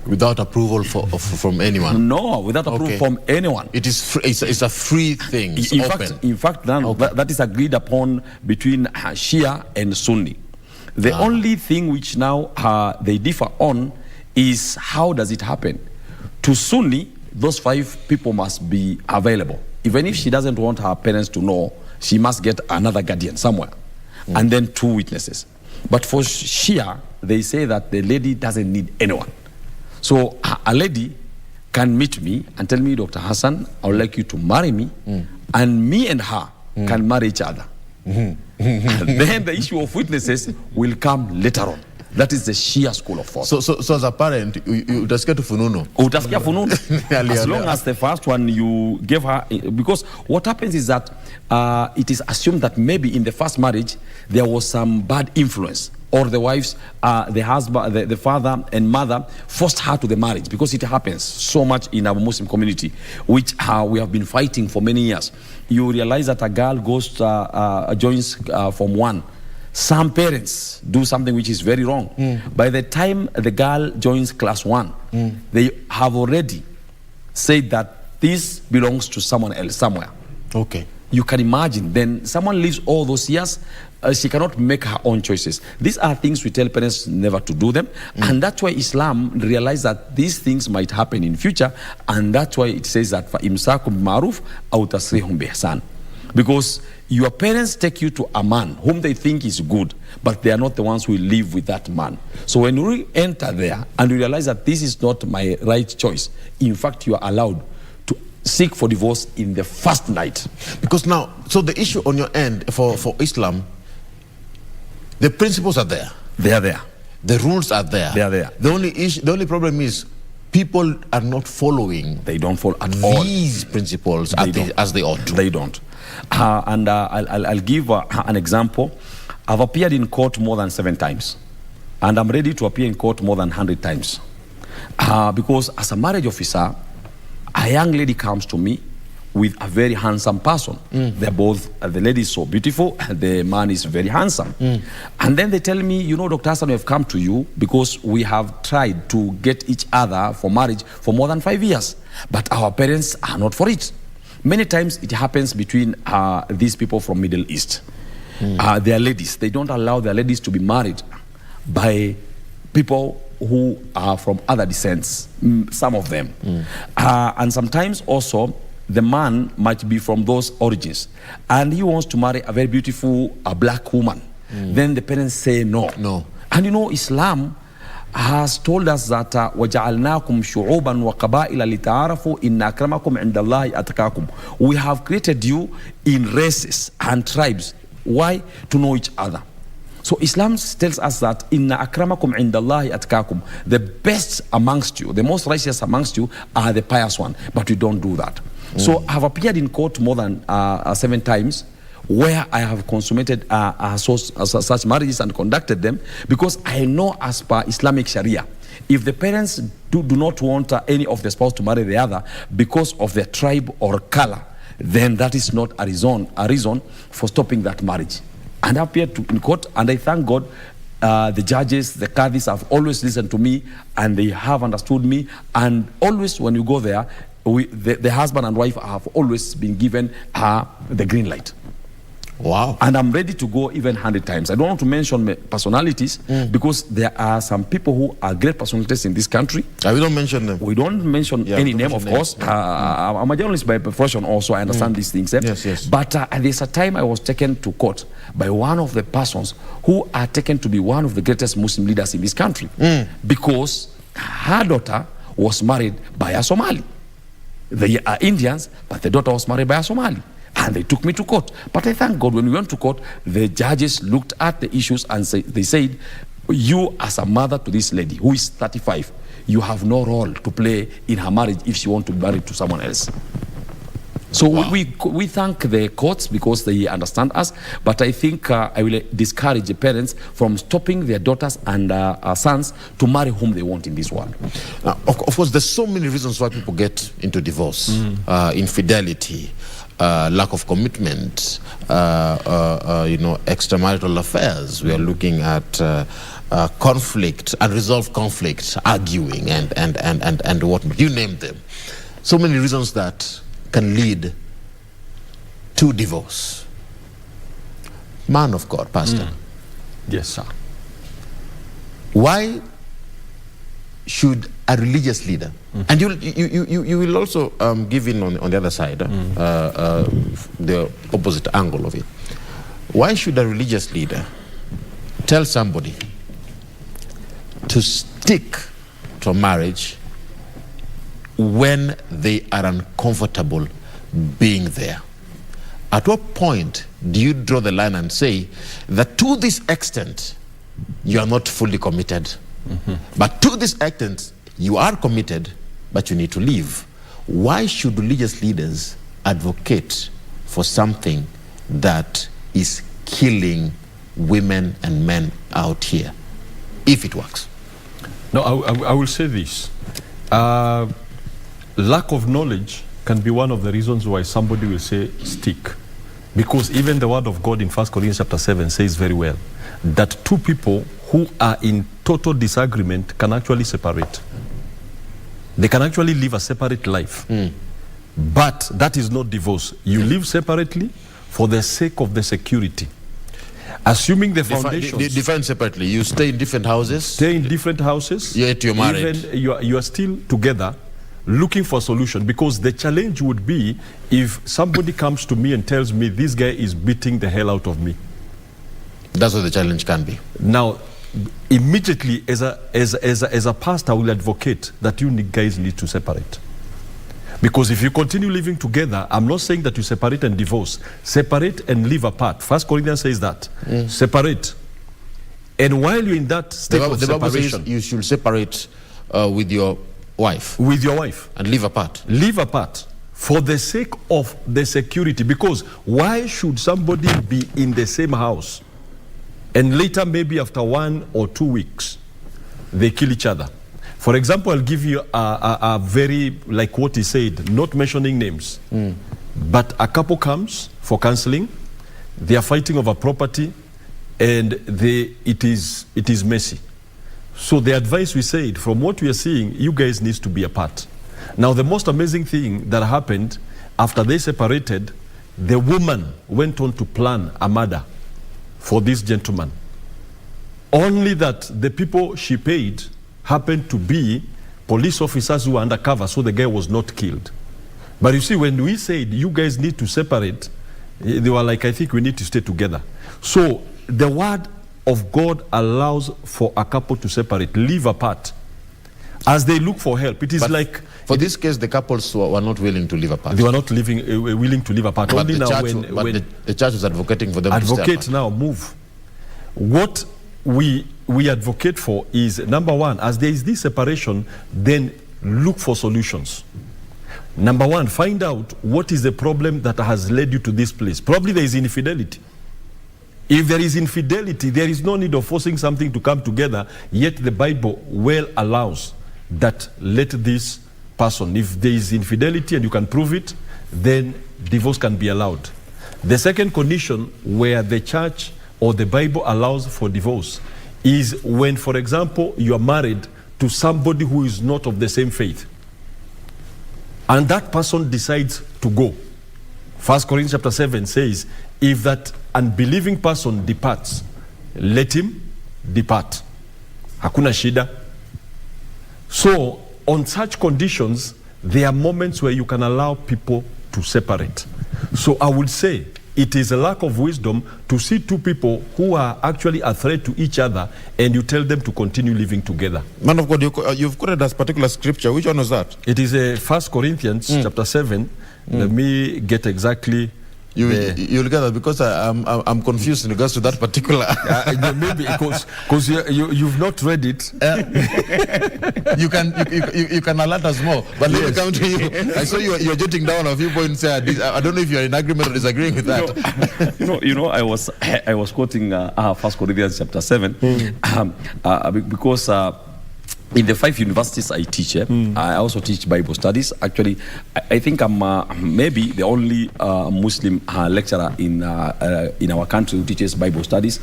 Without approval from anyone? No, without approval from anyone. It is it's a free thing. It's open. In fact, that is agreed upon between Shia and Sunni. The only thing which now they differ on is how does it happen. To Sunni, those 5 people must be available. Even if she doesn't want her parents to know, she must get another guardian somewhere, and then 2 witnesses. But for Shia, they say that the lady doesn't need anyone. So a lady can meet me and tell me, Dr. Hassan, I would like you to marry me, and me and her can marry each other. And then the issue of witnesses will come later on. That is the Shia school of thought. So as a parent, you utasikia tu fununu. Utasikia fununu. As long as the first one you give her, because what happens is that it is assumed that maybe in the first marriage there was some bad influence, or the wives, the husband, the father and mother forced her to the marriage, because it happens so much in our Muslim community, which we have been fighting for many years. You realize that a girl goes joins Form 1. Some parents do something which is very wrong. By the time the girl joins class 1, they have already said that this belongs to someone else somewhere. Okay. You can imagine, then someone lives all those years, she cannot make her own choices. These are things we tell parents never to do them, and that's why Islam realized that these things might happen in future, and that's why it says that فَإِمْسَاكُمْ بِمَعْرُوفٍ أَوْ تَصْرِيحٌ بِإِحْسَانٍ. Because your parents take you to a man whom they think is good, but they are not the ones who will live with that man. So when we enter there and we realize that this is not my right choice, in fact you are allowed to seek for divorce in the first night. Because now, so the issue on your end for Islam, the principles are there. They are there. The rules are there. They are there. The only problem is people are not following. They don't follow at all these principles as they ought to. They don't. And I'll give an example. I've appeared in court more than 7 times, and I'm ready to appear in court more than 100 times, because as a marriage officer, a young lady comes to me with a very handsome person. They're both, the lady is so beautiful, the man is very handsome. And then they tell me, you know, Dr. Hassan, we have come to you because we have tried to get each other for marriage for more than 5 years, but our parents are not for it. Many times it happens between these people from Middle East. They are ladies. They don't allow their ladies to be married by people who are from other descents, some of them. And sometimes also the man might be from those origins, and he wants to marry a very beautiful black woman. Then the parents say no. And you know, Islam has told us that وَجَعَلْنَاكُمْ شُعُوبًا وَقَبَائِلَ لِتَعَارَفُوا إِنَّ أَكْرَمَكُمْ عِنْدَ اللَّهِ أَتْقَاكُمْ. We have created you in races and tribes. Why? To know each other. So Islam tells us that inna akramakum indallahi atkakum, the best amongst you, the most righteous amongst you are the pious one, but we don't do that. So I have appeared in court more than 7 times where I have consummated such marriages and conducted them, because I know as per Islamic Sharia, if the parents do not want any of the spouse to marry the other because of their tribe or color, then that is not a reason for stopping that marriage. And I appeared in court, and I thank God the judges, the qadis have always listened to me, and they have understood me. And always when you go there, the husband and wife have always been given the green light. Wow. And I'm ready to go even 100 times. I don't want to mention personalities, because there are some people who are great personalities in this country. We don't mention them. We don't mention any name, of course. I'm a journalist by profession also. I understand these things. Yes. But there's a time I was taken to court by one of the persons who are taken to be one of the greatest Muslim leaders in this country, because her daughter was married by a Somali. They are Indians, but the daughter was married by a Somali. And they took me to court. But I thank God, when we went to court, the judges looked at the issues and they said, you as a mother to this lady who is 35, you have no role to play in her marriage if she wants to be married to someone else. So we thank the courts because they understand us, but I think I will discourage the parents from stopping their daughters and sons to marry whom they want in this world. Now, of course, there's so many reasons why people get into divorce. Infidelity, lack of commitment, extramarital affairs. We are looking at conflict, unresolved conflict, arguing, and whatnot. You name them. So many reasons that can lead to divorce. Man of God, Pastor. Yes, sir. Why should a religious leader, and you will also give in on the other side, the opposite angle of it. Why should a religious leader tell somebody to stick to marriage when they are uncomfortable being there? At what point do you draw the line and say that to this extent you are not fully committed, but to this extent you are committed, but you need to leave? Why should religious leaders advocate for something that is killing women and men out here, if it works? No, I will say this. Lack of knowledge can be one of the reasons why somebody will say stick. Because even the word of God in 1 Corinthians chapter 7 says very well that two people who are in total disagreement can actually separate. They can actually live a separate life. But that is not divorce. You live separately for the sake of the security. Assuming the foundations... Define separately. You stay in different houses? Stay in different houses. Yet you're married. Even you are still together, looking for a solution. Because the challenge would be if somebody comes to me and tells me this guy is beating the hell out of me. That's what the challenge can be. Now, immediately as a pastor, I will advocate that you guys need to separate. Because if you continue living together, I'm not saying that you separate and divorce. Separate and live apart. 1 Corinthians says that. Separate. And while you're in that state of separation, Bible says you should separate with your wife. With your wife. And live apart. Live apart. For the sake of the security. Because why should somebody be in the same house and later, maybe after 1 or 2 weeks, they kill each other? For example, I'll give you a very, like what he said, not mentioning names. But a couple comes for counseling, they are fighting over property, and it is messy. So the advice we said, from what we are seeing, you guys need to be apart. Now, the most amazing thing that happened after they separated, the woman went on to plan a murder for this gentleman. Only that the people she paid happened to be police officers who were undercover, so the guy was not killed. But you see, when we said you guys need to separate, they were like, I think we need to stay together. So the word of God allows for a couple to separate, live apart, as they look for help. It is but like... For this case, the couples were not willing to live apart. They were not willing to live apart. But Only the now church, when the church was advocating for them to stay apart. Advocate now, move. What we advocate for is, number one, as there is this separation, then look for solutions. Number one, find out what is the problem that has led you to this place. Probably there is infidelity. If there is infidelity, there is no need of forcing something to come together, yet the Bible well allows that let this person, if there is infidelity and you can prove it, then divorce can be allowed. The second condition where the church or the Bible allows for divorce is when, for example, you are married to somebody who is not of the same faith, and that person decides to go. 1 Corinthians chapter 7 says, if that unbelieving person departs, let him depart. Hakuna shida. So, on such conditions, there are moments where you can allow people to separate. So I would say it is a lack of wisdom to see two people who are actually a threat to each other and you tell them to continue living together. Man of God, you've quoted this particular scripture. Which one was that? It is 1 Corinthians chapter 7. Let me get exactly... You'll get that because I'm confused in regards to that particular. Maybe because you've not read it. You can alert us more. But let me come to you. I saw you're jotting down a few points. I don't know if you're in agreement or disagreeing with that. I was quoting 1 Corinthians chapter 7 because in the 5 universities I teach, I also teach Bible studies. Actually, I think I'm maybe the only Muslim lecturer in our country who teaches Bible studies,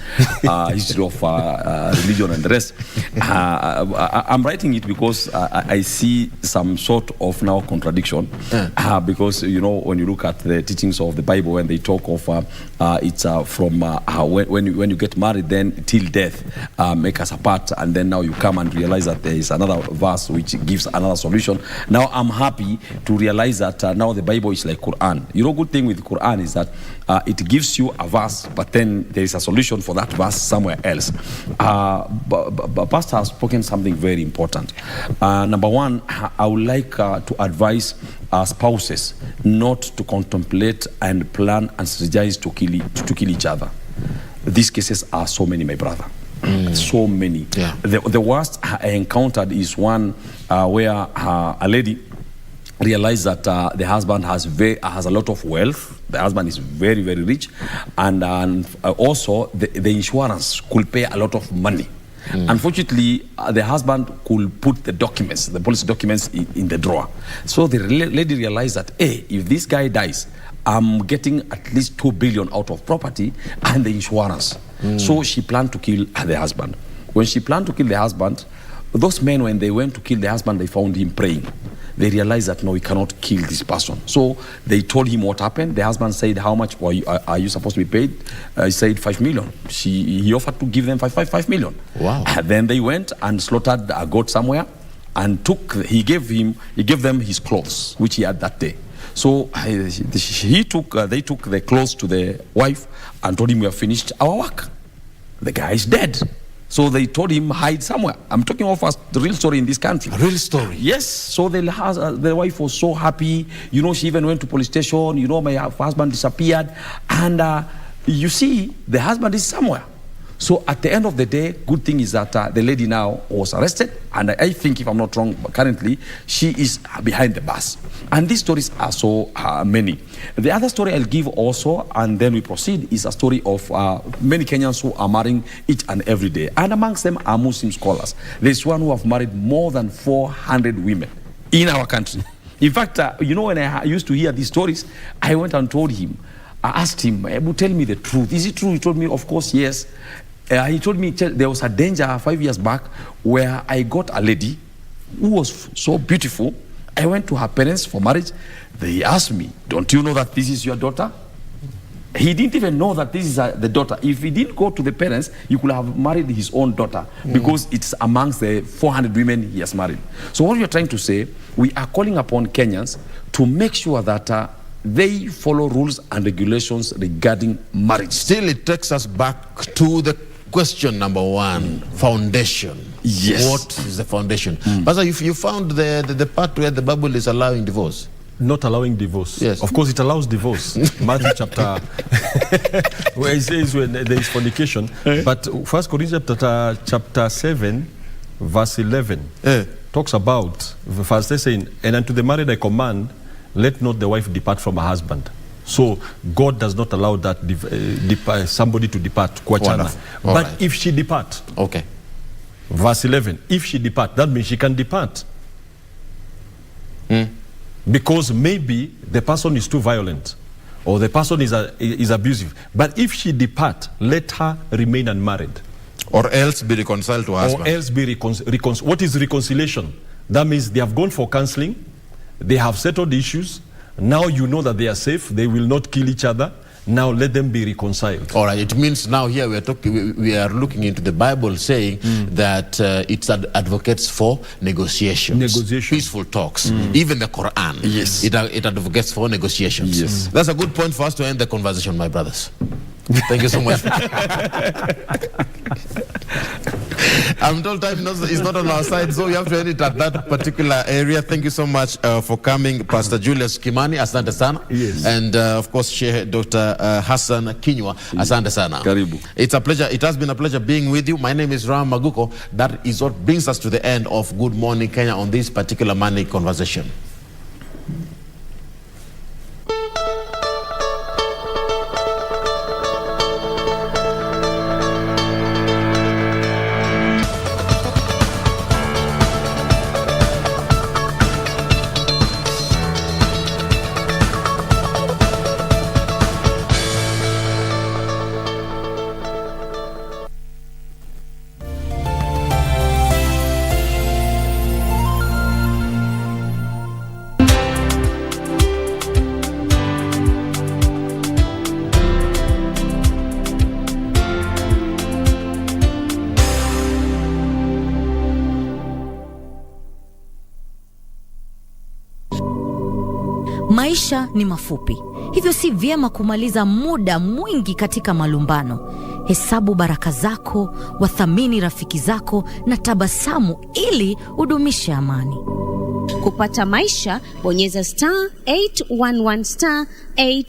history of religion and the rest. I'm writing it because I see some sort of now contradiction, because when you look at the teachings of the Bible, when they talk of it's from when you get married, then till death make us apart, and then now you come and realize that there is another verse which gives another solution. Now I'm happy to realize that now the Bible is like Quran. Good thing with Quran is that it gives you a verse, but then there is a solution for that verse somewhere else. But Pastor has spoken something very important. Number one, I would like to advise spouses not to contemplate and plan and strategize to kill each other. These cases are so many, my brother. So many. Yeah. The worst I encountered is one where a lady realized that the husband has a lot of wealth. The husband is very, very rich, and also the insurance could pay a lot of money. Unfortunately, the husband could put the policy documents in the drawer. So the lady realized that, hey, if this guy dies, I'm getting at least 2 billion out of property and the insurance. So she planned to kill the husband. When she planned to kill the husband, those men, when they went to kill the husband, they found him praying. They realized that, no, we cannot kill this person. So they told him what happened. The husband said, how much are you supposed to be paid? He said 5 million. He offered to give them 5 million. Wow. And then they went and slaughtered a goat somewhere, and he gave them his clothes, which he had that day. So they took the clothes to the wife and told him, we have finished our work. The guy is dead. So they told him, hide somewhere. I'm talking of the real story in this country. A real story? Yes. So the wife was so happy. She even went to police station. My husband disappeared. And you see, the husband is somewhere. So at the end of the day, good thing is that the lady now was arrested. And I think, if I'm not wrong, currently, she is behind the bars. And these stories are so many. The other story I'll give also, and then we proceed, is a story of many Kenyans who are marrying each and every day. And amongst them are Muslim scholars. There's one who have married more than 400 women in our country. In fact, when I used to hear these stories, I went and told him, I asked him, tell me the truth. Is it true? He told me, of course, yes. He told me there was a danger 5 years back where I got a lady who was so beautiful. I went to her parents for marriage. They asked me, don't you know that this is your daughter? He didn't even know that this is the daughter. If he didn't go to the parents, he could have married his own daughter, because it's amongst the 400 women he has married. So what we are trying to say, we are calling upon Kenyans to make sure that they follow rules and regulations regarding marriage. Still, it takes us back to the question number one, foundation. Yes. What is the foundation? Pastor, you found the part where the Bible is allowing divorce? Not allowing divorce. Yes. Of course, it allows divorce. Matthew chapter, where it says when there is fornication. But 1 Corinthians chapter 7, verse 11, talks about, verse 10 saying, and unto the married I command, let not the wife depart from her husband. So God does not allow that somebody to depart. But right. If she depart, okay. Verse 11, if she depart, that means she can depart. Because maybe the person is too violent, or the person is abusive. But if she depart, let her remain unmarried. Or else be reconciled to her husband. Or else be what is reconciliation? That means they have gone for counseling, they have settled issues. Now you know that they are safe, they will not kill each other. Now let them be reconciled. All right, it means now here we are looking into the Bible saying that it advocates for negotiations. Peaceful talks. Even the Quran, yes, it advocates for negotiations. Yes. That's a good point for us to end the conversation, my brothers. Thank you so much. I'm told time is not on our side, so we have to edit at that particular area. Thank you so much for coming, Pastor Julius Kimani, asante sana. Yes. And of course, Dr. Hassan Kinywa, asante sana. Karibu. It's a pleasure. It has been a pleasure being with you. My name is Ram Maguko. That is what brings us to the end of Good Morning Kenya on this particular Monday conversation. Maisha ni mafupi, hivyo si vyema kumaliza muda mwingi katika malumbano. Hesabu baraka zako, wathamini rafiki zako na tabasamu ili udumishe amani. Kupata maisha, bonyeza *811 *8